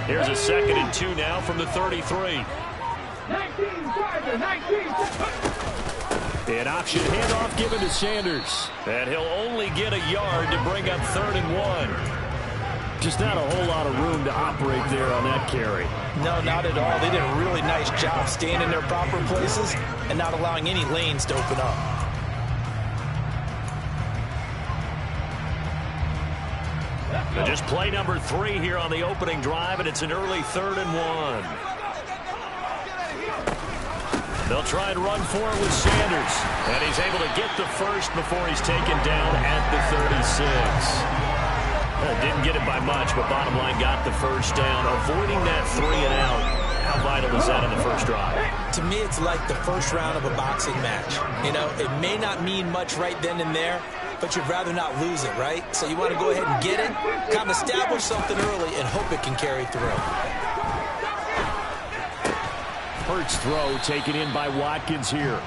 Here's a 2nd and 2 now from the 33. 19, Gardner, 19. An option handoff given to Sanders. And he'll only get a yard to bring up 3rd and 1. Just not a whole lot of room to operate there on that carry. No, not at all. They did a really nice job staying in their proper places and not allowing any lanes to open up. Just play number 3 here on the opening drive, and it's an early 3rd and 1. They'll try and run for it with Sanders, and he's able to get the first before he's taken down at the 36. Didn't get it by much, but bottom line got the first down, avoiding that 3 and out. How vital is that in the first drive? To me, it's like the first round of a boxing match. You know, it may not mean much right then and there, but you'd rather not lose it, right? So you want to go ahead and get it, kind of establish something early, and hope it can carry through. Hurts throw taken in by Watkins here.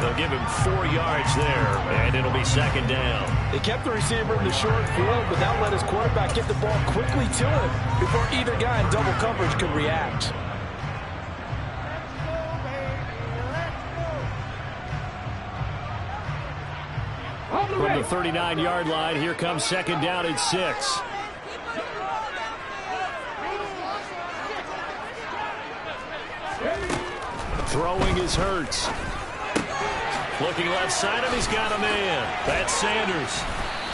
They'll give him 4 yards there, and it'll be second down. They kept the receiver in the short field, but that let his quarterback get the ball quickly to him before either guy in double coverage could react. From the 39-yard line, here comes second down at 6. Throwing is Hurts. Looking left side, and he's got a man. That's Sanders.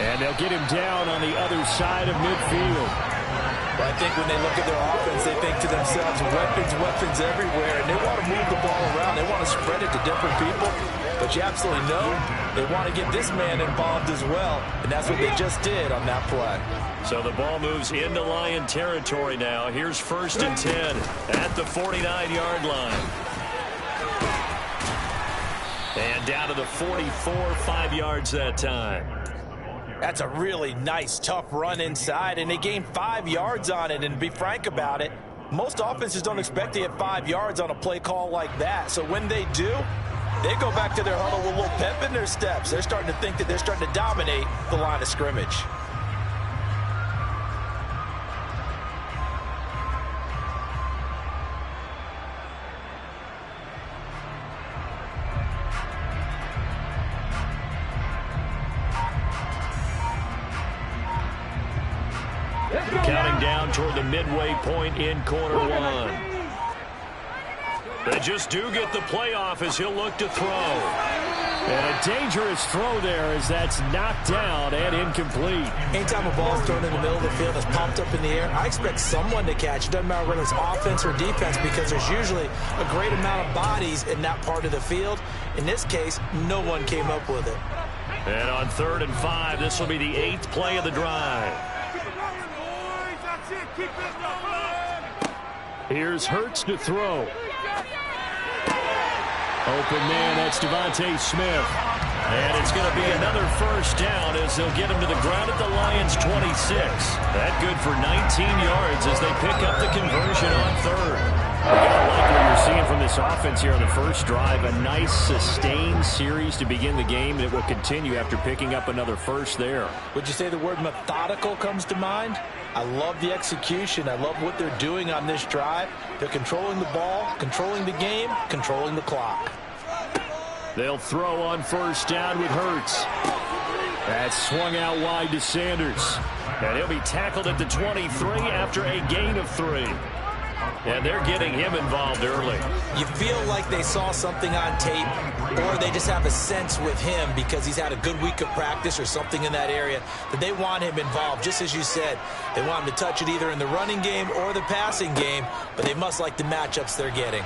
And they'll get him down on the other side of midfield. Well, I think when they look at their offense, they think to themselves, weapons everywhere, and they want to move the ball around. They want to spread it to different people. But you absolutely know they want to get this man involved as well, and that's what they just did on that play. So the ball moves into Lion territory now. Here's 1st and 10 at the 49-yard line. And down to the 44, 5 yards that time. That's a really nice, tough run inside, and they gained 5 yards on it. And to be frank about it, most offenses don't expect to get 5 yards on a play call like that. So when they do, they go back to their huddle with a little pep in their steps. They're starting to think that they're starting to dominate the line of scrimmage. Counting down toward the midway point in quarter 1. They just do get the playoff as he'll look to throw. And a dangerous throw there as that's knocked down and incomplete. Anytime a ball is thrown in the middle of the field that's popped up in the air, I expect someone to catch. It doesn't matter whether it's offense or defense, because there's usually a great amount of bodies in that part of the field. In this case, no one came up with it. And on 3rd and 5, this will be the 8th play of the drive. Here's Hurts to throw. Open man, that's Devontae Smith. And it's going to be another 1st down as they'll get him to the ground at the Lions' 26. That good for 19 yards as they pick up the conversion on 3rd. I like what you're seeing from this offense here on the first drive. A nice, sustained series to begin the game that will continue after picking up another first there. Would you say the word methodical comes to mind? I love the execution. I love what they're doing on this drive. They're controlling the ball, controlling the game, controlling the clock. They'll throw on 1st down with Hurts. That's swung out wide to Sanders. And he'll be tackled at the 23 after a gain of 3. And they're getting him involved early. You feel like they saw something on tape, or they just have a sense with him because he's had a good week of practice or something in that area that they want him involved. Just as you said, they want him to touch it either in the running game or the passing game, but they must like the matchups they're getting.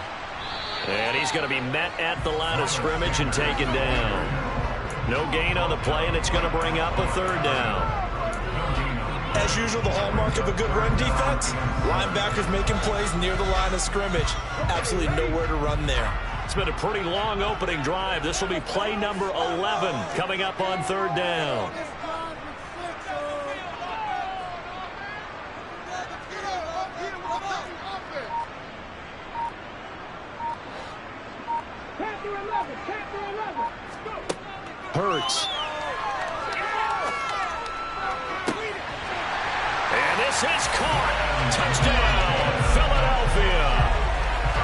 And he's going to be met at the line of scrimmage and taken down. No gain on the play, and it's going to bring up a 3rd down. As usual, the hallmark of a good run defense, linebackers making plays near the line of scrimmage. Absolutely nowhere to run there. It's been a pretty long opening drive. This will be play number 11 coming up on 3rd down. Hurts. And this is caught. Touchdown, Philadelphia.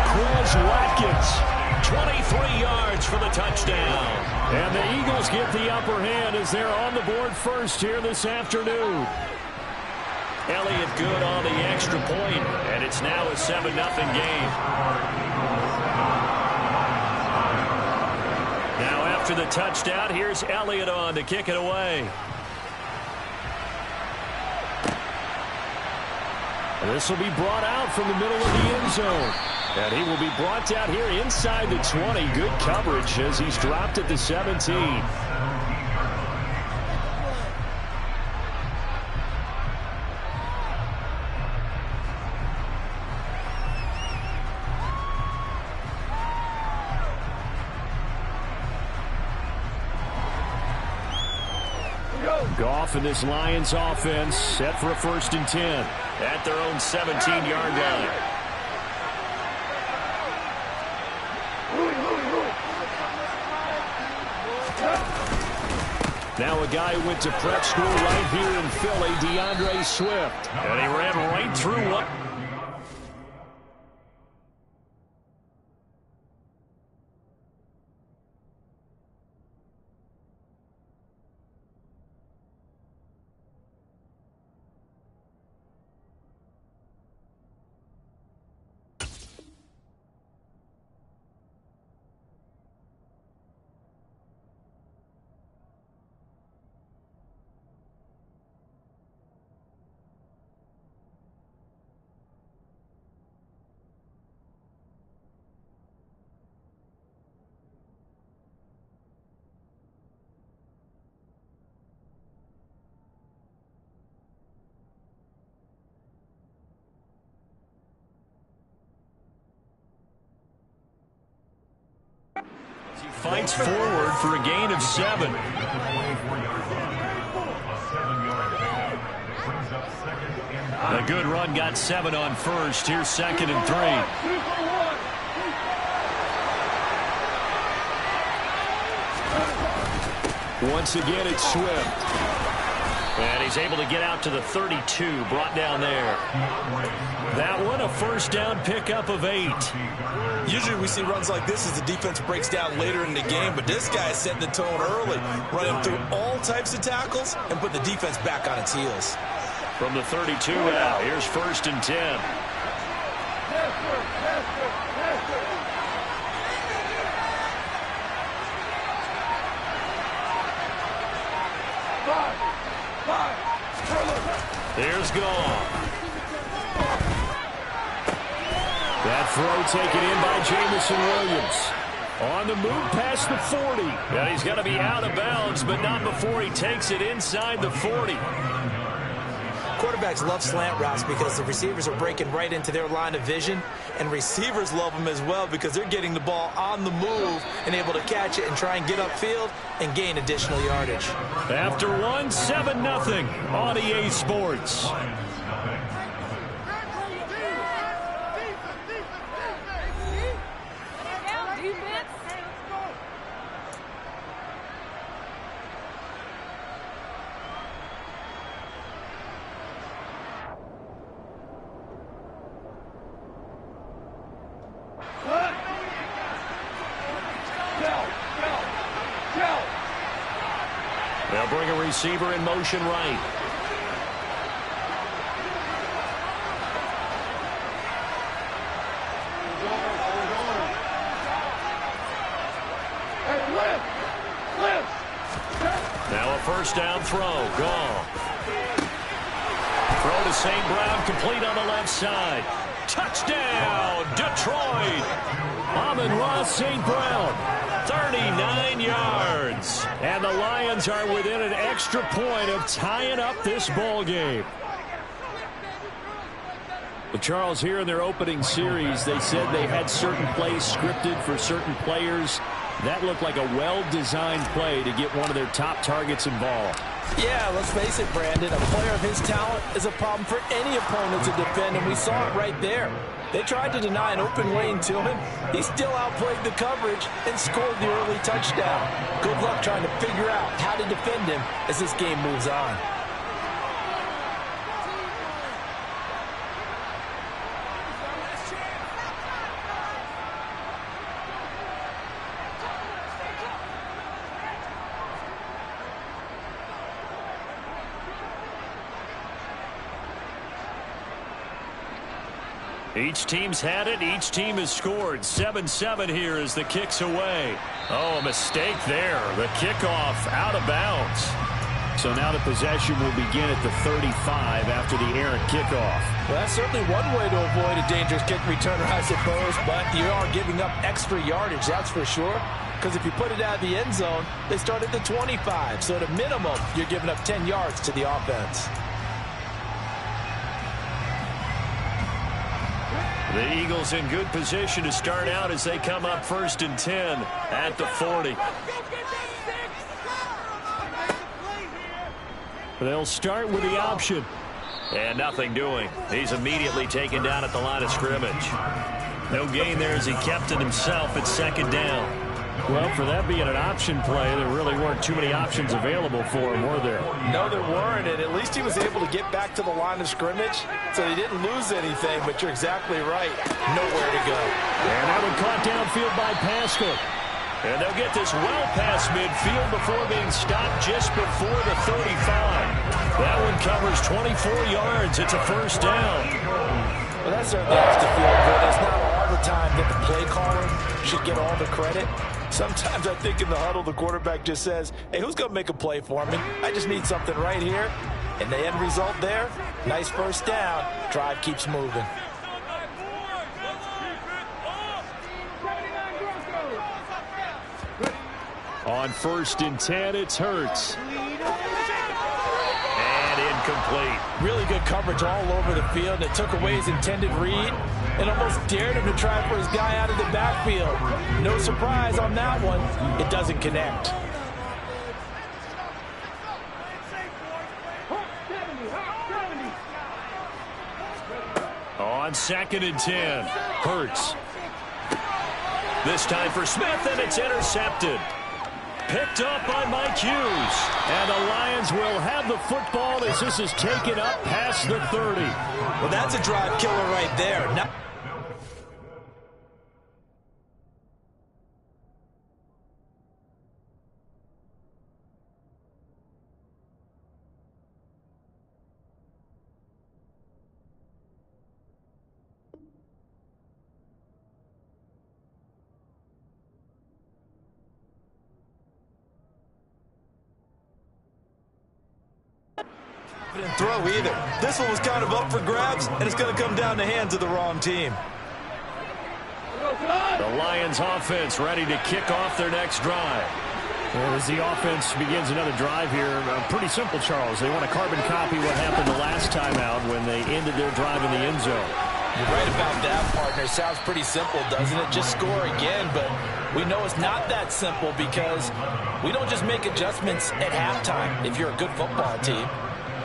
Quez Watkins. 23 yards for the touchdown. And the Eagles get the upper hand as they're on the board first here this afternoon. Elliott good on the extra point, and it's now a 7-0 game. Now after the touchdown, here's Elliott on to kick it away. This will be brought out from the middle of the end zone. And he will be brought out here inside the 20. Good coverage as he's dropped at the 17. Goff and this Lions offense set for a 1st and 10. At their own 17-yard line. Now a guy who went to prep school right here in Philly, DeAndre Swift. And he ran right through one. Fights forward for a gain of 7. A good run got 7 on first. Here's 2nd and 3. Once again, it's Swift. And he's able to get out to the 32, brought down there. That one, a first down pickup of 8. Usually we see runs like this as the defense breaks down later in the game, but this guy is setting the tone early, running through all types of tackles and put the defense back on its heels. From the 32 now, here's 1st and 10. Here's Goff. That throw taken in by Jamison Williams. On the move past the 40. And he's going to be out of bounds, but not before he takes it inside the 40. Quarterbacks love slant routes because the receivers are breaking right into their line of vision, and receivers love them as well because they're getting the ball on the move and able to catch it and try and get upfield and gain additional yardage. After 7-0 on EA Sports. They'll bring a receiver in motion right. Now a first down throw. Gone. Throw to St. Brown, complete on the left side. Touchdown, Detroit. Amon-Ra St. Brown, 39 yards. And the Lions are within an extra point of tying up this ball game. Well, Charles, here in their opening series, they said they had certain plays scripted for certain players. That looked like a well-designed play to get one of their top targets involved. Yeah, let's face it, Brandon. A player of his talent is a problem for any opponent to defend, and we saw it right there. They tried to deny an open lane to him. He still outplayed the coverage and scored the early touchdown. Good luck trying to figure out how to defend him as this game moves on. Each team's had it. Each team has scored. 7-7 here as the kick's away. Oh, a mistake there. The kickoff out of bounds. So now the possession will begin at the 35 after the errant kickoff. Well, that's certainly one way to avoid a dangerous kick returner, I suppose, but you are giving up extra yardage, that's for sure. Because if you put it out of the end zone, they start at the 25. So at a minimum, you're giving up 10 yards to the offense. The Eagles in good position to start out as they come up 1st and 10 at the 40. They'll start with the option. And nothing doing. He's immediately taken down at the line of scrimmage. No gain there as he kept it himself at 2nd down. Well, for that being an option play, there really weren't too many options available for him, were there? No, there weren't, and at least he was able to get back to the line of scrimmage, so he didn't lose anything, but you're exactly right. Nowhere to go. And that one caught downfield by Pascal. And they'll get this well past midfield before being stopped just before the 35. That one covers 24 yards. It's a first down. Well, that certainly has to feel good. It's not all the time that the play caller should get all the credit. Sometimes I think in the huddle, the quarterback just says, hey, who's going to make a play for me? I just need something right here. And the end result there, nice first down. Drive keeps moving. On 1st and 10, it's Hurts. And incomplete. Really good coverage all over the field, and it took away his intended read and almost dared him to try for his guy out of the backfield. No surprise on that one. It doesn't connect. On 2nd and 10, Hurts. This time for Smith, and it's intercepted. Picked up by Mike Hughes. And the Lions will have the football as this is taken up past the 30. Well, that's a drive killer right there. Now didn't throw either. This one was kind of up for grabs, and it's going to come down the hands of the wrong team. The Lions offense ready to kick off their next drive. Well, as the offense begins another drive here, pretty simple, Charles. They want to carbon copy what happened the last time out when they ended their drive in the end zone. You're right about that, partner. Sounds pretty simple, doesn't it? Just score again, but we know it's not that simple because we don't just make adjustments at halftime if you're a good football team.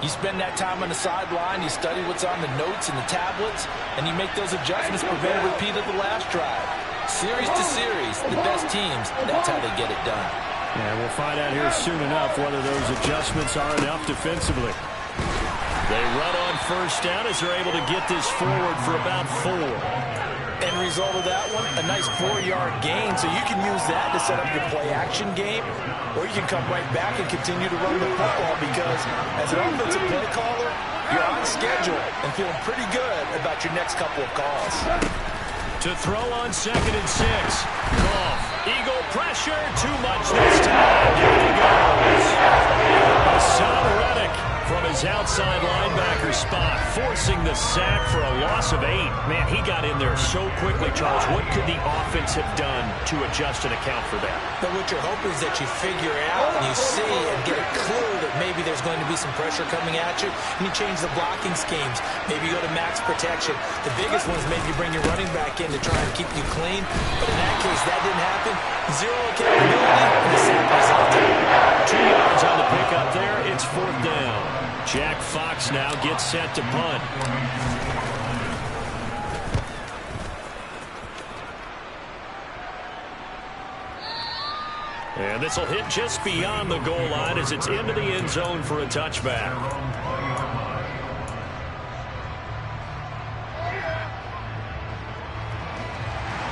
You spend that time on the sideline, you study what's on the notes and the tablets, and you make those adjustments, prevent a repeat of the last drive. Series to series, the best teams, that's how they get it done. And we'll find out here soon enough whether those adjustments are enough defensively. They run on first down as they're able to get this forward for about 4. End result of that one, a nice 4-yard gain, so you can use that to set up your play-action game, or you can come right back and continue to run the football because as an offensive play caller, you're on schedule and feeling pretty good about your next couple of calls. To throw on 2nd and 6. Goff. Eagle pressure. Too much this time. Down he goes. Hassan Reddick from his outside linebacker spot, forcing the sack for a loss of 8. Man, he got in there so quickly, Charles. What could the offense have done to adjust and account for that? But what you're hoping is that you figure out and you see and get a clue that maybe there's going to be some pressure coming at you, and you change the blocking schemes. Maybe you go to max protection. The biggest one is maybe you bring your running back in to try and keep you clean. But in that case, that didn't happen. 0 accountability, and the sack resulted. 2 yards on the pickup there. It's 4th down. Jack Fox now gets set to punt. And this will hit just beyond the goal line as it's into the end zone for a touchback.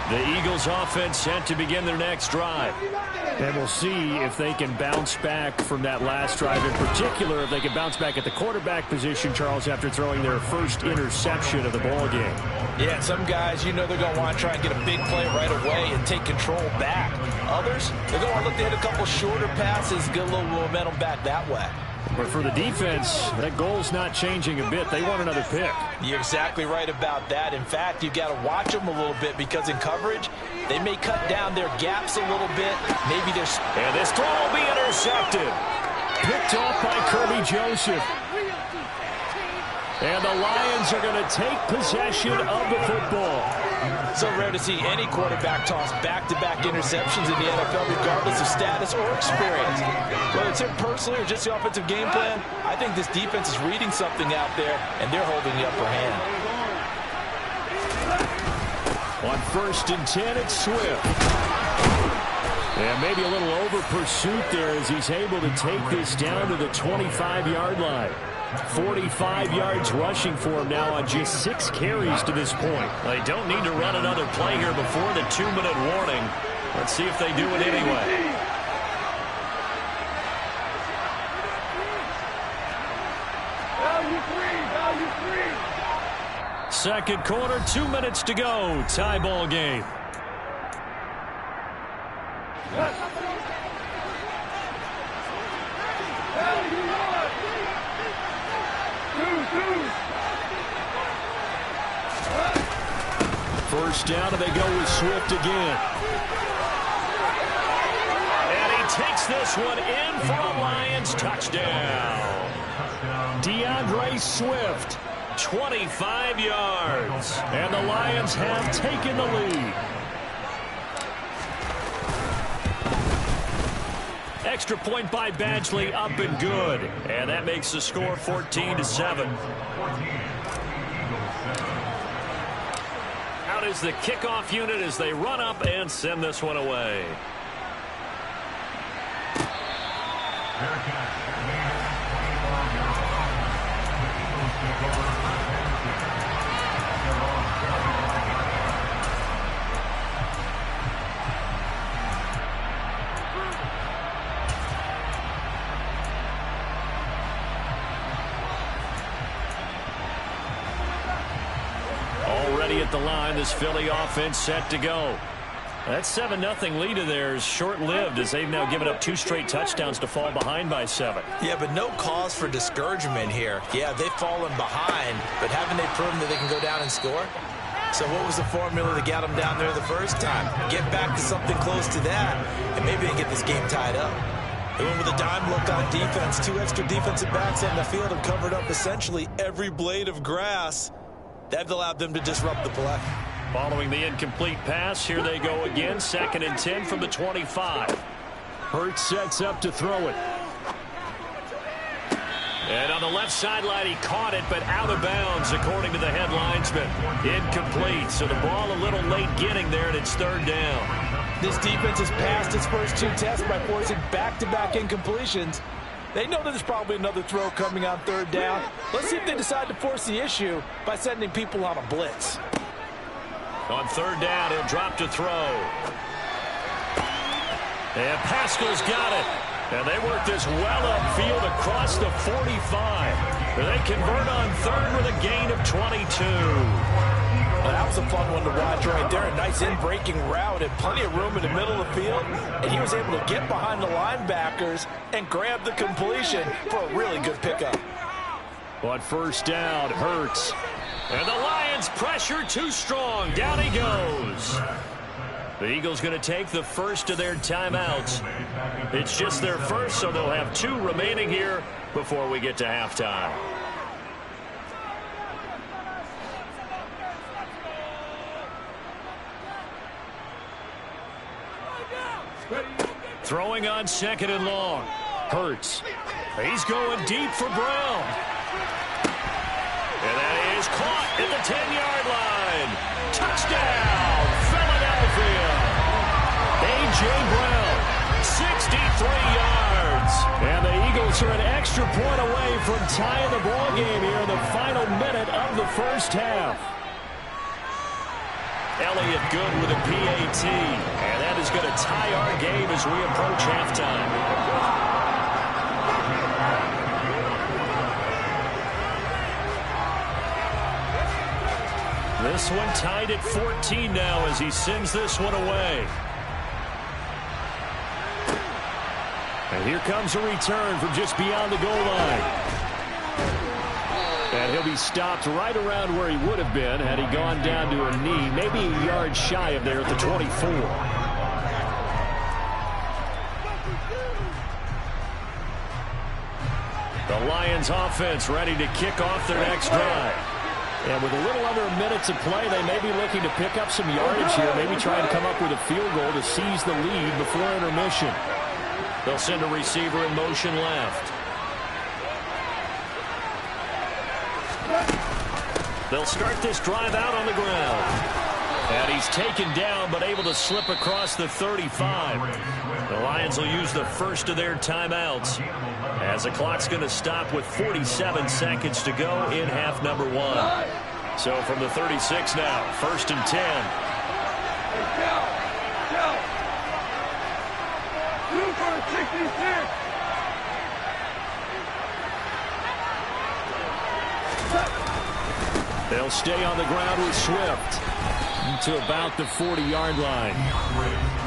The Eagles offense set to begin their next drive. And we'll see if they can bounce back from that last drive. In particular, if they can bounce back at the quarterback position, Charles, after throwing their first interception of the ball game. Yeah, some guys, you know they're going to want to try and get a big play right away and take control back. Others, they're going to want to look to hit a couple shorter passes, get a little momentum back that way. But for the defense, that goal's not changing a bit. They want another pick. You're exactly right about that. In fact, you've got to watch them a little bit because in coverage, they may cut down their gaps a little bit. Maybe they're... And this throw will be intercepted. Picked off by Kirby Joseph. And the Lions are going to take possession of the football. So rare to see any quarterback toss back-to-back interceptions in the NFL, regardless of status or experience. Whether it's him personally or just the offensive game plan, I think this defense is reading something out there, and they're holding the upper hand. On 1st and 10, it's Swift. And maybe a little over pursuit there as he's able to take this down to the 25-yard line. 45 yards rushing for him now on just 6 carries to this point. They don't need to run another play here before the 2-minute warning. Let's see if they do it anyway. Second quarter, 2 minutes to go. Tie ball game. First down, and they go with Swift again. And he takes this one in for a Lions touchdown. DeAndre Swift, 25 yards. And the Lions have taken the lead. Extra point by Badgley, up and good. And that makes the score 14-7. Out is the kickoff unit as they run up and send this one away. Already at the line, this Philly offense set to go. That 7-0 lead of theirs short-lived as they've now given up 2 straight touchdowns to fall behind by 7. Yeah, but no cause for discouragement here. Yeah, they've fallen behind, but haven't they proven that they can go down and score? So what was the formula to get them down there the first time? Get back to something close to that, and maybe they can get this game tied up. They went with a dime look on defense. 2 extra defensive backs on the field and covered up essentially every blade of grass. That allowed them to disrupt the play. Following the incomplete pass, here they go again. 2nd and 10 from the 25. Hurts sets up to throw it. And on the left sideline, he caught it, but out of bounds, according to the head linesman. Incomplete, so the ball a little late getting there, and it's 3rd down. This defense has passed its first 2 tests by forcing back-to-back incompletions. They know that there's probably another throw coming on 3rd down. Let's see if they decide to force the issue by sending people on a blitz. On 3rd down, he'll drop to throw. And Pascal's got it. And they work this well upfield across the 45. They convert on 3rd with a gain of 22. Well, that was a fun one to watch right there. A nice in-breaking route and plenty of room in the middle of the field. And he was able to get behind the linebackers and grab the completion for a really good pickup. On 1st down, Hurts. And the Lions pressure too strong. Down he goes. The Eagles going to take the first of their timeouts. It's just their first, so they'll have 2 remaining here before we get to halftime. Throwing on 2nd and long. Hurts. He's going deep for Brown. And that is caught at the 10-yard line. Touchdown, Philadelphia. A.J. Brown, 63 yards. And the Eagles are an extra point away from tying the ball game here in the final minute of the first half. Elliott good with a PAT. And that is going to tie our game as we approach halftime. This one tied at 14 now as he sends this one away. And here comes a return from just beyond the goal line. And he'll be stopped right around where he would have been had he gone down to a knee, maybe a yard shy of there at the 24. The Lions offense ready to kick off their next drive. And with a little under a minute to play, they may be looking to pick up some yardage here, maybe try and come up with a field goal to seize the lead before intermission. They'll send a receiver in motion left. They'll start this drive out on the ground. And he's taken down, but able to slip across the 35. The Lions will use the first of their timeouts, as the clock's going to stop with 47 seconds to go in half number 1. So from the 36 now, 1st and 10. They'll stay on the ground with Swift to about the 40-yard line.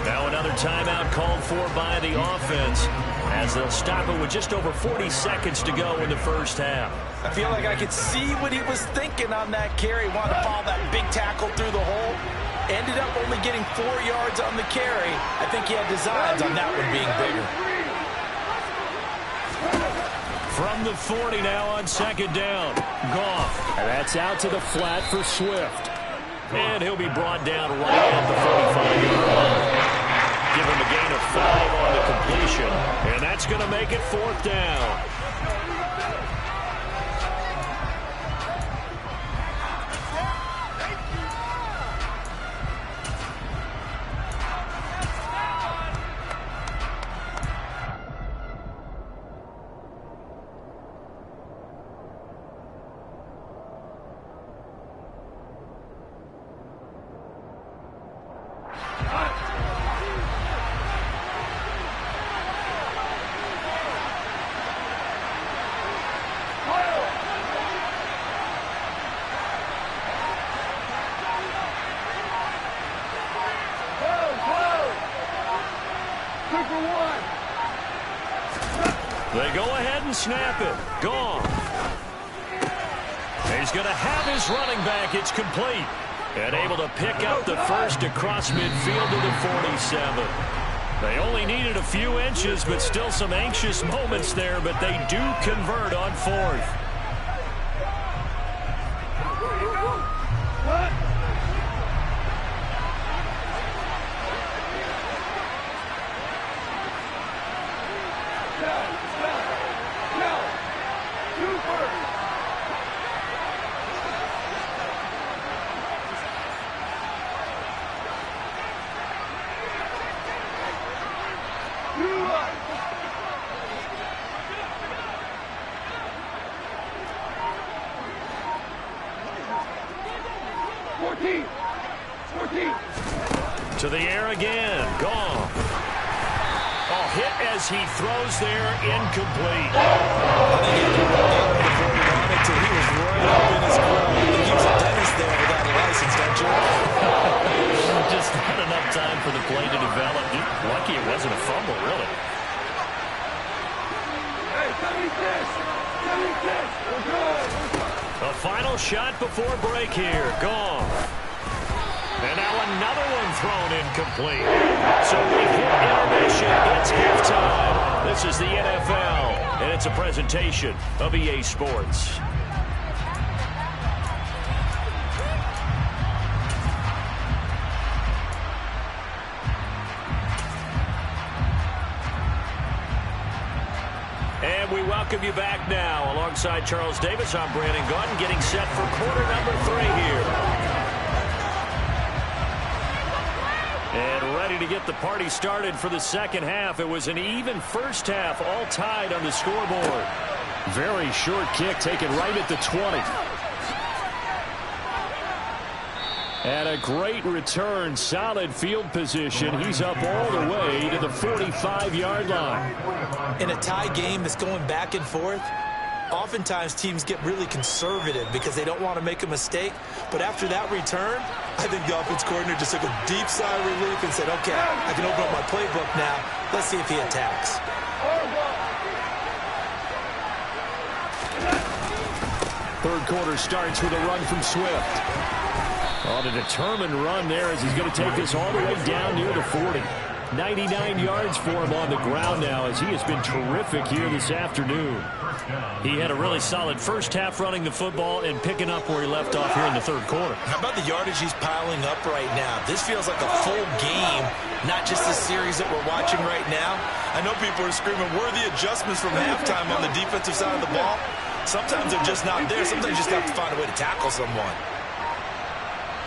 Now another timeout called for by the offense, as they'll stop it with just over 40 seconds to go in the first half. I feel like I could see what he was thinking on that carry. Wanted to follow that big tackle through the hole. Ended up only getting 4 yards on the carry. I think he had designs on that one being bigger. From the 40 now on 2nd down. Goff. And that's out to the flat for Swift. And he'll be brought down right at the 45-yard line. Give him a gain of 5 on the completion. And that's going to make it 4th down. They go ahead and snap it. Gone. He's going to have his running back. It's complete. And able to pick up the first across midfield to the 47. They only needed a few inches, but still some anxious moments there, but they do convert on 4th. To the air again. Gone. Oh, hit as he throws there. Incomplete. I think he could run before he wanted to. He was right up in his grill. I think he was a dentist there without a license, don't you? Just not enough time for the play to develop. Lucky it wasn't a fumble, really. Hey, 76! We're good! A final shot before break here. Gone. And now another one thrown incomplete. So we hit intermission. It's halftime. This is the NFL, and it's a presentation of EA Sports. And we welcome you back now. Alongside Charles Davis, I'm Brandon Gaudin, getting set for quarter number 3 here. And ready to get the party started for the second half. It was an even first half, all tied on the scoreboard. Very short kick taken right at the 20. And a great return, solid field position. He's up all the way to the 45-yard line. In a tie game that's going back and forth, oftentimes teams get really conservative because they don't want to make a mistake. But after that return, I think the offense coordinator just took a deep sigh of relief and said, okay, I can open up my playbook now. Let's see if he attacks. Third quarter starts with a run from Swift. On a determined run there as he's going to take this all the way down near the 40. 99 yards for him on the ground now as he has been terrific here this afternoon. He had a really solid first half running the football and picking up where he left off here in the third quarter. How about the yardage he's piling up right now? This feels like a full game, not just the series that we're watching right now. I know people are screaming, where are the adjustments from halftime on the defensive side of the ball? Sometimes they're just not there. Sometimes you just have to find a way to tackle someone.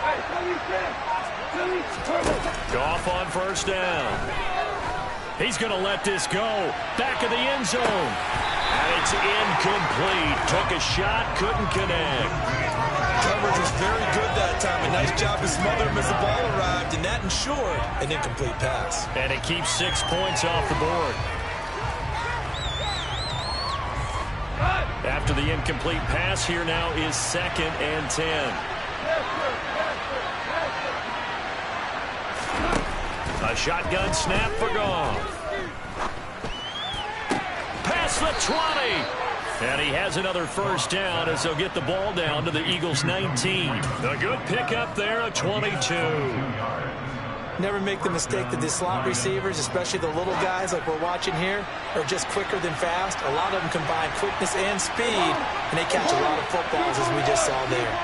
Hey, 76! Goff on first down. He's going to let this go. Back of the end zone. And it's incomplete. Took a shot, couldn't connect. Coverage was very good that time. A nice job to smother him as the ball arrived, and that ensured an incomplete pass. And it keeps 6 points off the board. After the incomplete pass, here now is 2nd and 10. A shotgun snap for Goff. Past the 20. And he has another first down as they'll get the ball down to the Eagles' 19. A good pickup there, a 22. Never make the mistake that the slot receivers, especially the little guys like we're watching here, are just quicker than fast. A lot of them combine quickness and speed, and they catch a lot of footballs as we just saw there.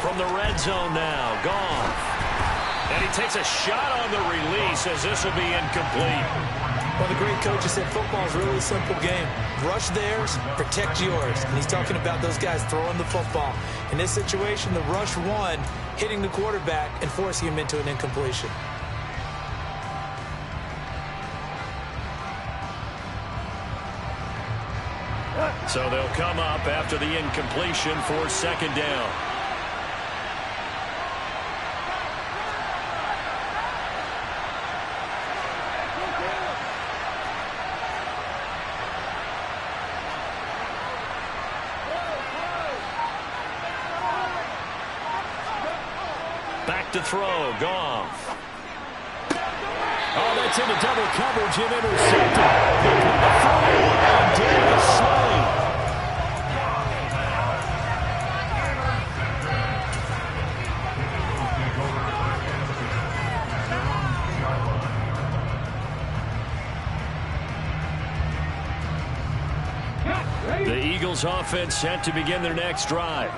From the red zone now, Goff. And he takes a shot on the release as this will be incomplete. Well, the great coach has said football is really a simple game. Rush theirs, protect yours. And he's talking about those guys throwing the football. In this situation, the rush one, hitting the quarterback and forcing him into an incompletion. So they'll come up after the incompletion for 2nd down. Back to throw, Goff. Oh, that's into double coverage and intercepted. And Darius Slay. The Eagles offense set to begin their next drive.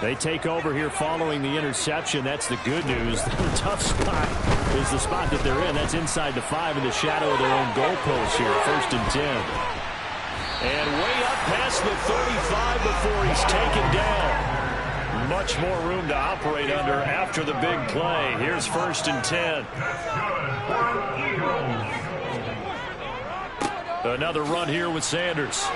They take over here following the interception. That's the good news. The tough spot is the spot that they're in. That's inside the 5 in the shadow of their own goalpost here. 1st and 10. And way up past the 35 before he's taken down. Much more room to operate under after the big play. Here's 1st and 10. Another run here with Sanders.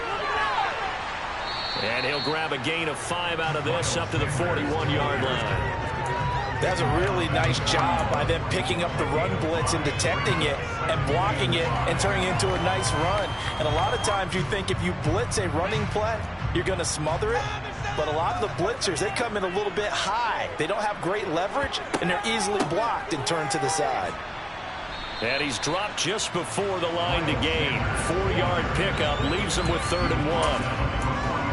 And he'll grab a gain of 5 out of this up to the 41-yard line. That's a really nice job by them picking up the run blitz and detecting it and blocking it and turning it into a nice run. And a lot of times you think if you blitz a running play, you're going to smother it. But a lot of the blitzers, they come in a little bit high. They don't have great leverage, and they're easily blocked and turned to the side. And he's dropped just before the line to gain. 4-yard pickup leaves him with 3rd and 1.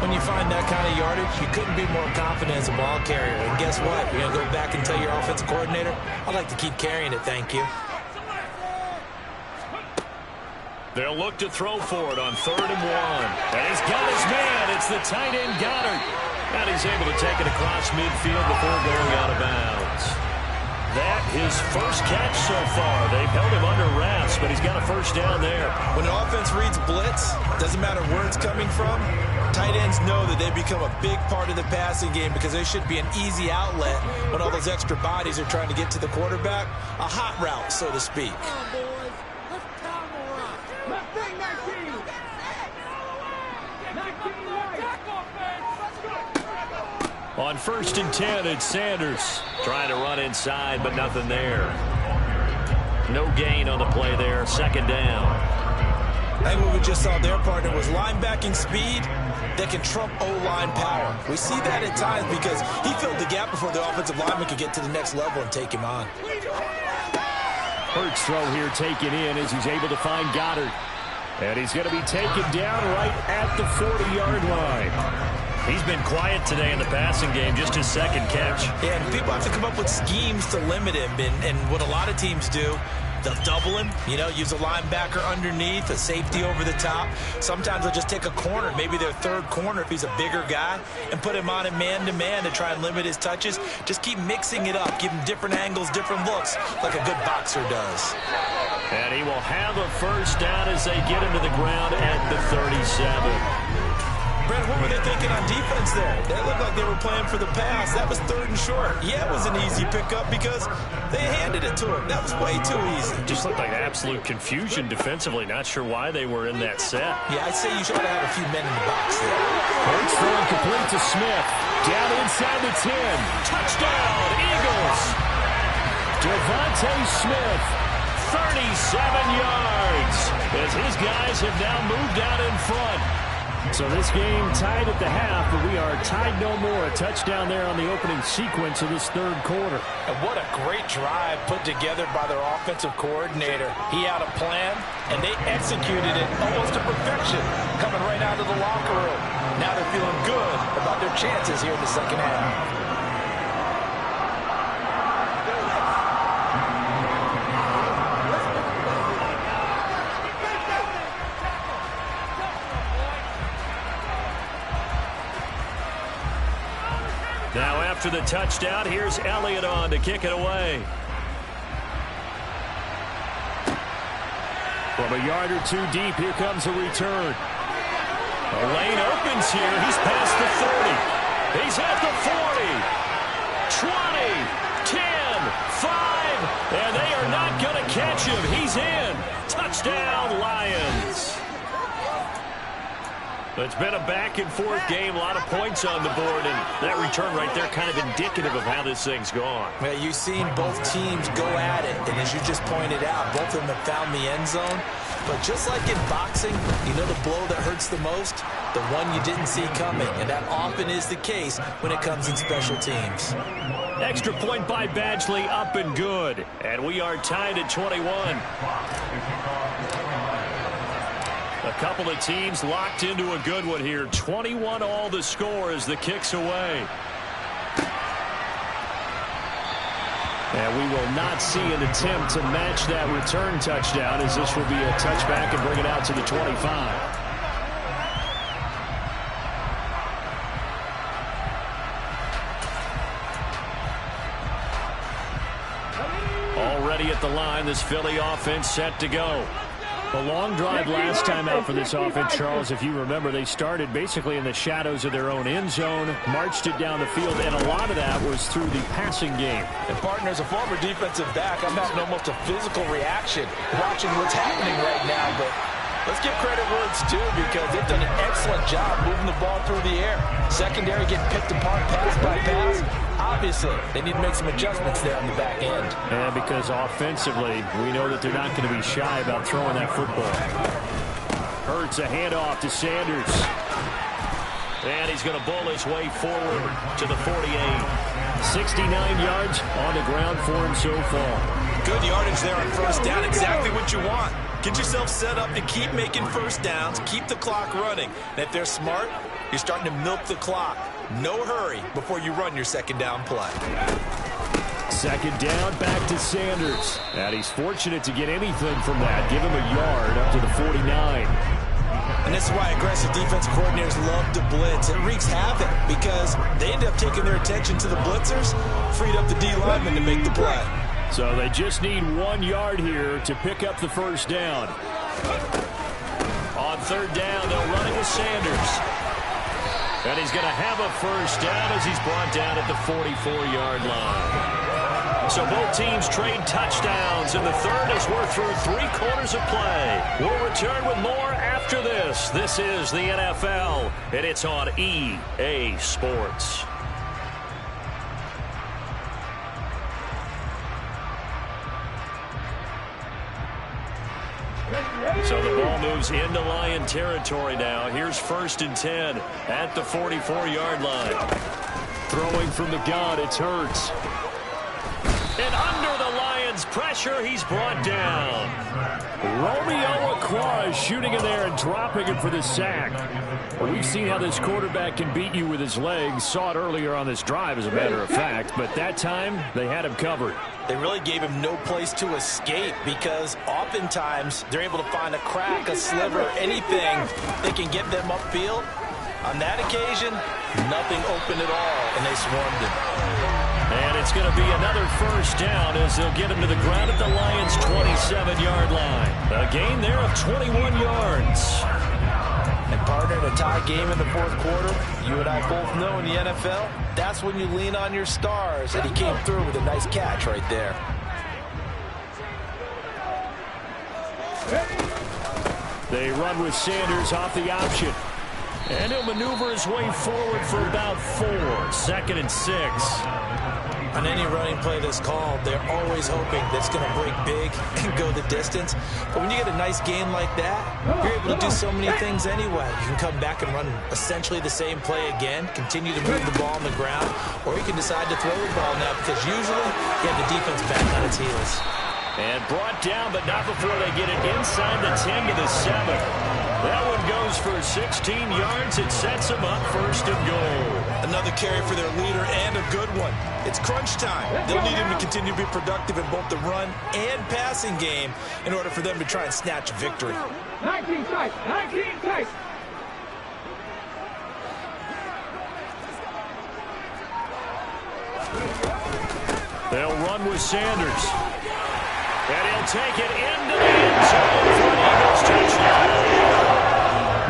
When you find that kind of yardage, you couldn't be more confident as a ball carrier. And guess what? You're going to go back and tell your offensive coordinator, I'd like to keep carrying it, thank you. They'll look to throw for it on 3rd and 1. And he's got his man. It's the tight end, Goddard. And he's able to take it across midfield before going out of bounds. That his first catch so far. They've held him under wraps, but he's got a first down there. When an offense reads blitz, doesn't matter where it's coming from, tight ends know that they become a big part of the passing game because they should be an easy outlet when all those extra bodies are trying to get to the quarterback. A hot route, so to speak. On 1st and 10, it's Sanders trying to run inside, but nothing there. No gain on the play there. 2nd down. I think what we just saw their partner was linebacking speed that can trump O-line power. We see that at times because he filled the gap before the offensive lineman could get to the next level and take him on. Hurts throw here taken in as he's able to find Goddard. And he's going to be taken down right at the 40-yard line. He's been quiet today in the passing game, just his 2nd catch. Yeah, and people have to come up with schemes to limit him. And what a lot of teams do, they'll double him, use a linebacker underneath, a safety over the top. Sometimes they'll just take a corner, maybe their 3rd corner if he's a bigger guy, and put him on a man-to-man to try and limit his touches. Just keep mixing it up, give him different angles, different looks, like a good boxer does. And he will have a first down as they get him to the ground at the 37. Brent, what were they thinking on defense there? That looked like they were playing for the pass. That was 3rd and short. Yeah, it was an easy pickup because they handed it to him. That was way too easy. Just looked like absolute confusion defensively. Not sure why they were in that set. Yeah, I'd say you should have had a few men in the box there. Hurts throwing complete to Smith. Down inside the 10. Touchdown, Eagles. Devontae Smith, 37 yards. As his guys have now moved out in front. So this game tied at the half, but we are tied no more. A touchdown there on the opening sequence of this 3rd quarter. And what a great drive put together by their offensive coordinator. He had a plan, and they executed it almost to perfection, coming right out of the locker room. Now they're feeling good about their chances here in the second half. Now after the touchdown, here's Elliott on to kick it away. From a yard or 2 deep, here comes a return. A lane opens here. He's past the 30. He's at the 40. 20, 10, 5, and they are not going to catch him. He's in. Touchdown, Lions. It's been a back-and-forth game, a lot of points on the board, and that return right there kind of indicative of how this thing's gone. Well, you've seen both teams go at it, and as you just pointed out, both of them have found the end zone. But just like in boxing, you know the blow that hurts the most? The one you didn't see coming, and that often is the case when it comes in special teams. Extra point by Badgley, up and good. And we are tied at 21. A couple of teams locked into a good one here. 21 all the score as the kick's away. And we will not see an attempt to match that return touchdown, as this will be a touchback and bring it out to the 25. Already at the line, this Philly offense set to go. A long drive last time out for this offense, Charles. If you remember, they started basically in the shadows of their own end zone, marched it down the field, and a lot of that was through the passing game. And partner, as a former defensive back, I'm having almost a physical reaction watching what's happening right now. But let's give credit where it's due, because they've done an excellent job moving the ball through the air. Secondary getting picked apart pass by pass. Obviously, they need to make some adjustments there on the back end. And because offensively, we know that they're not going to be shy about throwing that football. Hurts a handoff to Sanders. And he's going to bull his way forward to the 48. 69 yards on the ground for him so far. Good yardage there on first down. Exactly what you want. Get yourself set up to keep making first downs, keep the clock running. And if they're smart, you're starting to milk the clock. No hurry before you run your second down play. Second down, back to Sanders. And he's fortunate to get anything from that. Give him a yard up to the 49. And this is why aggressive defense coordinators love to blitz. It wreaks havoc because they end up taking their attention to the blitzers, freed up the D lineman to make the play. So they just need 1 yard here to pick up the first down. On third down, they'll run it with Sanders. And he's going to have a first down as he's brought down at the 44-yard line. So both teams trade touchdowns in the third as we're through 3 quarters of play. We'll return with more after this. This is the NFL, and it's on EA Sports. So the ball moves into Lion territory now. Here's 1st and 10 at the 44-yard line. Throwing from the gun, it's Hurts. And under the Lions' pressure, he's brought down. Romeo Okwara shooting in there and dropping him for the sack. Well, we've seen how this quarterback can beat you with his legs. Saw it earlier on this drive, as a matter of fact. But that time, they had him covered. They really gave him no place to escape because oftentimes they're able to find a crack, a sliver, anything that can get them upfield. On that occasion, nothing open at all, and they swarmed him. And it's going to be another first down as they'll get him to the ground at the Lions' 27-yard line. A gain there of 21 yards. And partner, in a tie game in the fourth quarter, you and I both know in the NFL, that's when you lean on your stars. And he came through with a nice catch right there. They run with Sanders off the option. And he'll maneuver his way forward for about 4. 2nd and 6. On any running play that's called, they're always hoping that's going to break big and go the distance. But when you get a nice gain like that, you're able to do so many things anyway. You can come back and run essentially the same play again, continue to move the ball on the ground, or you can decide to throw the ball now because usually you have the defense back on its heels. And brought down, but not before they get it inside the 10 to the 7. That one goes for 16 yards. It sets them up 1st and goal. Another carry for their leader and a good one. It's crunch time. They'll need him to continue to be productive in both the run and passing game in order for them to try and snatch a victory. 19 tight, 19 tight. They'll run with Sanders. And he'll take it into the end zone for an Eagles touchdown.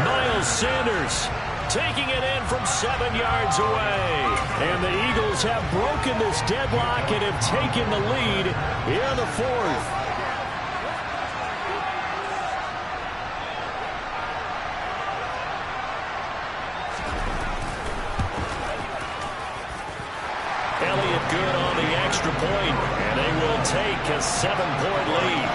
Miles Sanders taking it in from 7 yards away. And the Eagles have broken this deadlock and have taken the lead in the 4th. Elliott good on the extra point, and they will take a 7-point lead.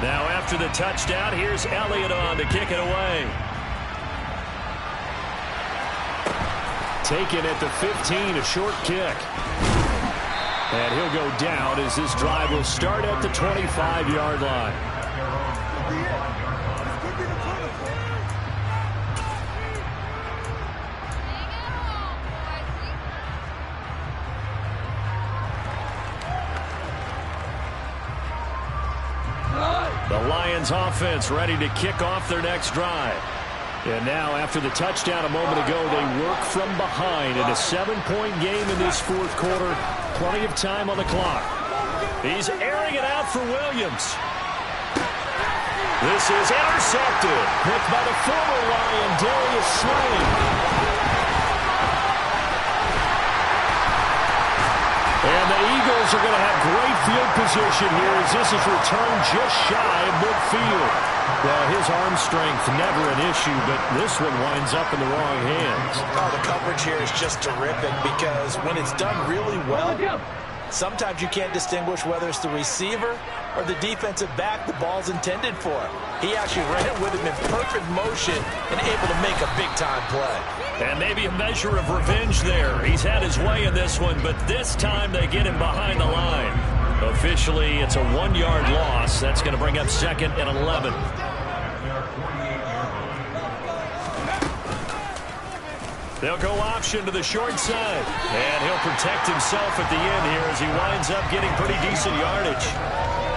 Now after the touchdown, here's Elliott on to kick it away. Taken at the 15, a short kick. And he'll go down as this drive will start at the 25-yard line. The Lions offense ready to kick off their next drive. And now after the touchdown a moment ago, they work from behind in a 7-point game in this fourth quarter. Plenty of time on the clock. He's airing it out for Williams. This is intercepted. Picked by the former Lion, Darius Slay. And the Eagles are going to have great field position here as this is returned just shy of midfield. Well, his arm strength never an issue, but this one winds up in the wrong hands. Oh, the coverage here is just terrific because when it's done really well, sometimes you can't distinguish whether it's the receiver or the defensive back the ball's intended for. He actually ran with him in perfect motion and able to make a big-time play. And maybe a measure of revenge there. He's had his way in this one, but this time they get him behind the line. Officially, it's a 1-yard loss. That's going to bring up 2nd and 11. They'll go option to the short side. And he'll protect himself at the end here as he winds up getting pretty decent yardage.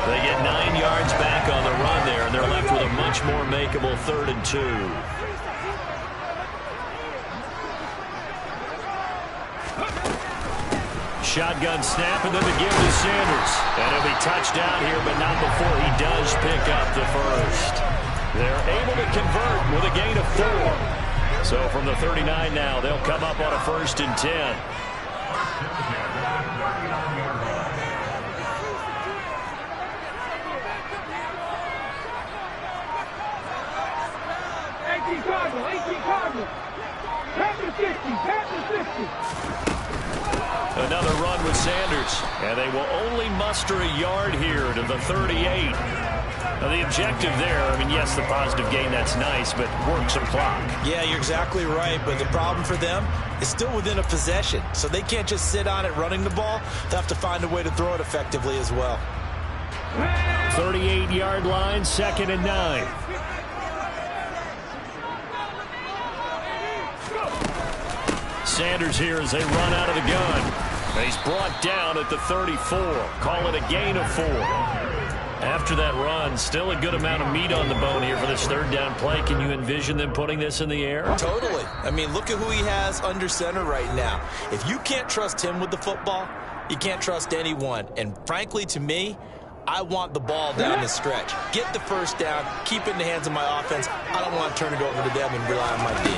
They get 9 yards back on the run there, and they're left with a much more makeable 3rd and 2. Shotgun snap, and then the give to Sanders. And he'll be touched down here, but not before he does pick up the first. They're able to convert with a gain of 4. So from the 39 now, they'll come up on a 1st and 10. Another run with Sanders, and they will only muster a yard here to the 38. The objective there, I mean, yes, the positive gain, that's nice, but work some clock. Yeah, you're exactly right, but the problem for them is still within a possession, so they can't just sit on it running the ball. They have to find a way to throw it effectively as well. 38-yard line, 2nd and 9. Sanders here as they run out of the gun. He's brought down at the 34. Call it a gain of 4. After that run, still a good amount of meat on the bone here for this 3rd down play. Can you envision them putting this in the air? Totally. I mean, look at who he has under center right now. If you can't trust him with the football, you can't trust anyone. And frankly, to me, I want the ball down the stretch. Get the 1st down, keep it in the hands of my offense. I don't want to turn it over to them and rely on my D.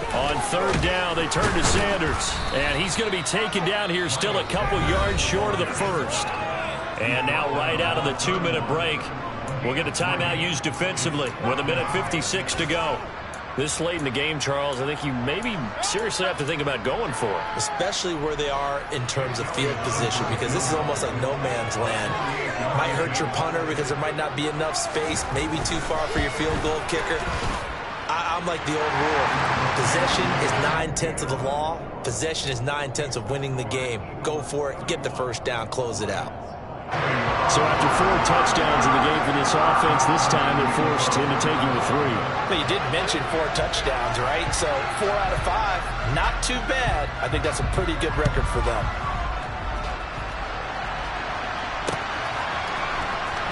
On 3rd down, they turn to Sanders. And he's going to be taken down here, still a couple yards short of the 1st. And now right out of the 2-minute break, we'll get a timeout used defensively with 1:56 to go. This late in the game, Charles, I think you maybe seriously have to think about going for it. Especially where they are in terms of field position, because this is almost like no man's land. Might hurt your punter because there might not be enough space, maybe too far for your field goal kicker. I'm like the old rule. Possession is 9/10 of the law. Possession is 9/10 of winning the game. Go for it. Get the 1st down. Close it out. So after 4 touchdowns in the game for this offense, this time they're forced into taking the 3. But you did mention 4 touchdowns, right? So 4 out of 5, not too bad. I think that's a pretty good record for them.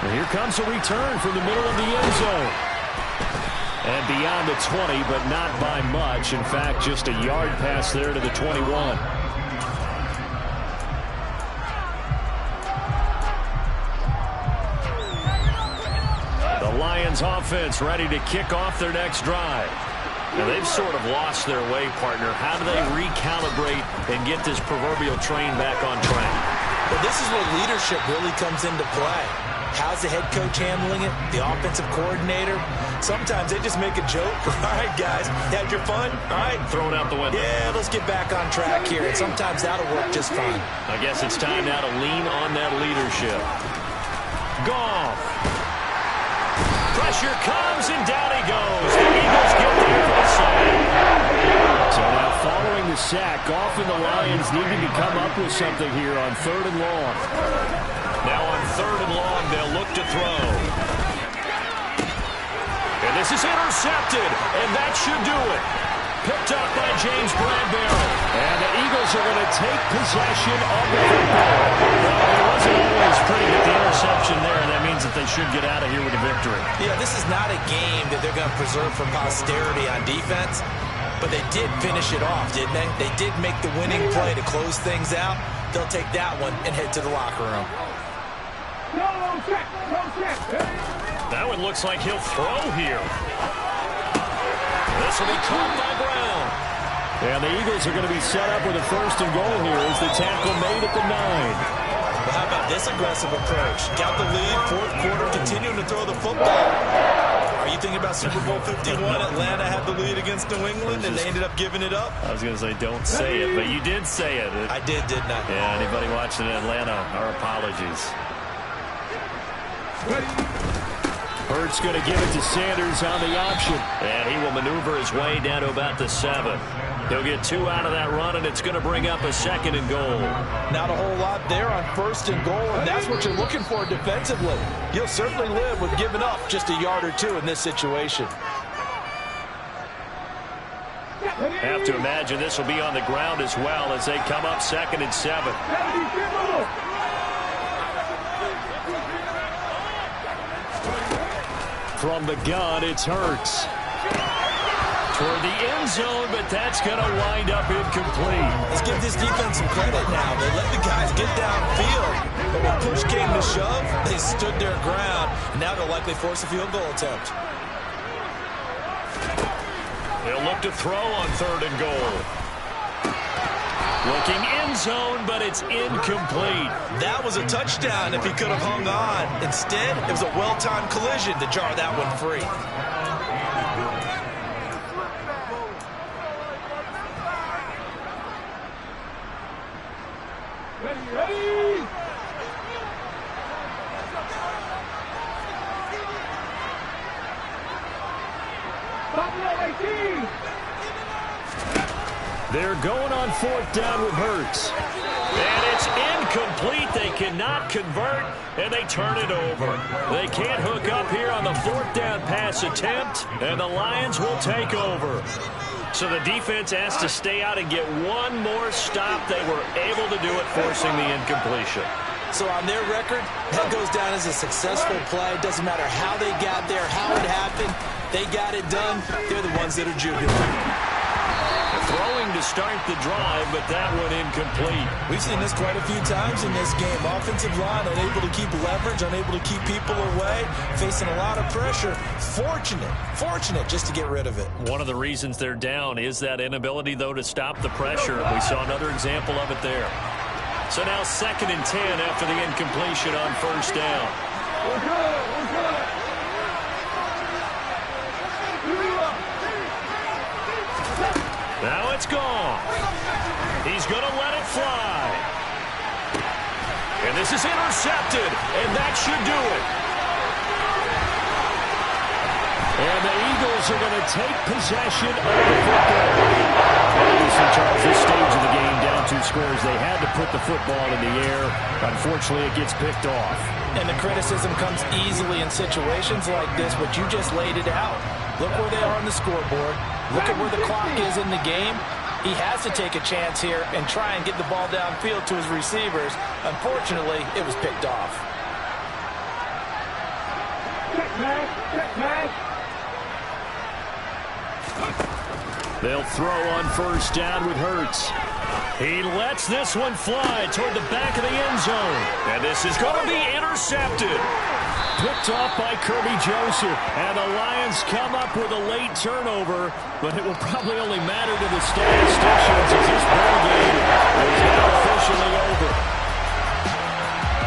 And here comes a return from the middle of the end zone. And beyond the 20, but not by much. In fact, just a yard pass there to the 21. Lions offense ready to kick off their next drive. Now they've sort of lost their way, partner. How do they recalibrate and get this proverbial train back on track? Well, this is where leadership really comes into play. How's the head coach handling it? The offensive coordinator? Sometimes they just make a joke. All right, guys, had your fun? All right. Throw it out the window. Yeah, let's get back on track here. And sometimes that'll work just fine. I guess it's time now to lean on that leadership. Goff. Pressure comes, and down he goes. The Eagles get there for the sack. So now following the sack, Goff and the Lions needing to come up with something here on 3rd and long. Now on 3rd and long, they'll look to throw. And this is intercepted, and that should do it. Picked up by James Bradbury. And the Eagles are going to take possession of the football. Well, it wasn't always pretty with the interception there, and that means that they should get out of here with a victory. Yeah, this is not a game that they're going to preserve for posterity on defense, but they did finish it off, didn't they? They did make the winning play to close things out. They'll take that one and head to the locker room. That one looks like he'll throw here. This will be caught by Brown. And the Eagles are going to be set up with a 1st and goal here as the tackle made at the 9. Well, how about this aggressive approach? Got the lead, 4th quarter, continuing to throw the football. Are you thinking about Super Bowl 51? Atlanta had the lead against New England, and they ended up giving it up? I was going to say, don't say it, but you did say it. I did, didn't I? Yeah, anybody watching Atlanta, our apologies. Hurts going to give it to Sanders on the option. And he will maneuver his way down to about the 7. He'll get 2 out of that run, and it's going to bring up a 2nd and goal. Not a whole lot there on 1st and goal, and that's what you're looking for defensively. You'll certainly live with giving up just a yard or 2 in this situation. Have to imagine this will be on the ground as well as they come up 2nd and 7. From the gun, it's Hurts. Toward the end zone, but that's going to wind up incomplete. Let's give this defense some credit now. They let the guys get downfield, but when push came to shove, they stood their ground. Now they'll likely force a field goal attempt. They'll look to throw on 3rd and goal. Looking end zone, but it's incomplete. That was a touchdown if he could have hung on. Instead, it was a well-timed collision to jar that one free. Buffalo 18. They're going on 4th down with Hurts. And it's incomplete. They cannot convert, and they turn it over. They can't hook up here on the 4th down pass attempt, and the Lions will take over. So the defense has to stay out and get one more stop. They were able to do it, forcing the incompletion. So on their record, that goes down as a successful play. It doesn't matter how they got there, how it happened. They got it done. They're the ones that are jubilant. Throwing to start the drive, but that one incomplete. We've seen this quite a few times in this game. Offensive line unable to keep leverage, unable to keep people away, facing a lot of pressure. Fortunate just to get rid of it. One of the reasons they're down is that inability, though, to stop the pressure. We saw another example of it there. So now 2nd and 10 after the incompletion on 1st down. We're good. Now it's gone. He's going to let it fly. And this is intercepted, and that should do it. And the Eagles are going to take possession of the football. Obviously, Charles, this stage of the game, down 2 scores, they had to put the football in the air. Unfortunately, it gets picked off. And the criticism comes easily in situations like this, but you just laid it out. Look where they are on the scoreboard. Look at where the clock is in the game. He has to take a chance here and try and get the ball downfield to his receivers. Unfortunately, it was picked off. Check man. They'll throw on 1st down with Hurts. He lets this one fly toward the back of the end zone. And this is going to be intercepted. Picked off by Kirby Joseph. And the Lions come up with a late turnover, but it will probably only matter to the statisticians as this ball game is now officially over.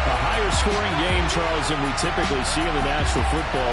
A higher scoring game, Charles, than we typically see in the National Football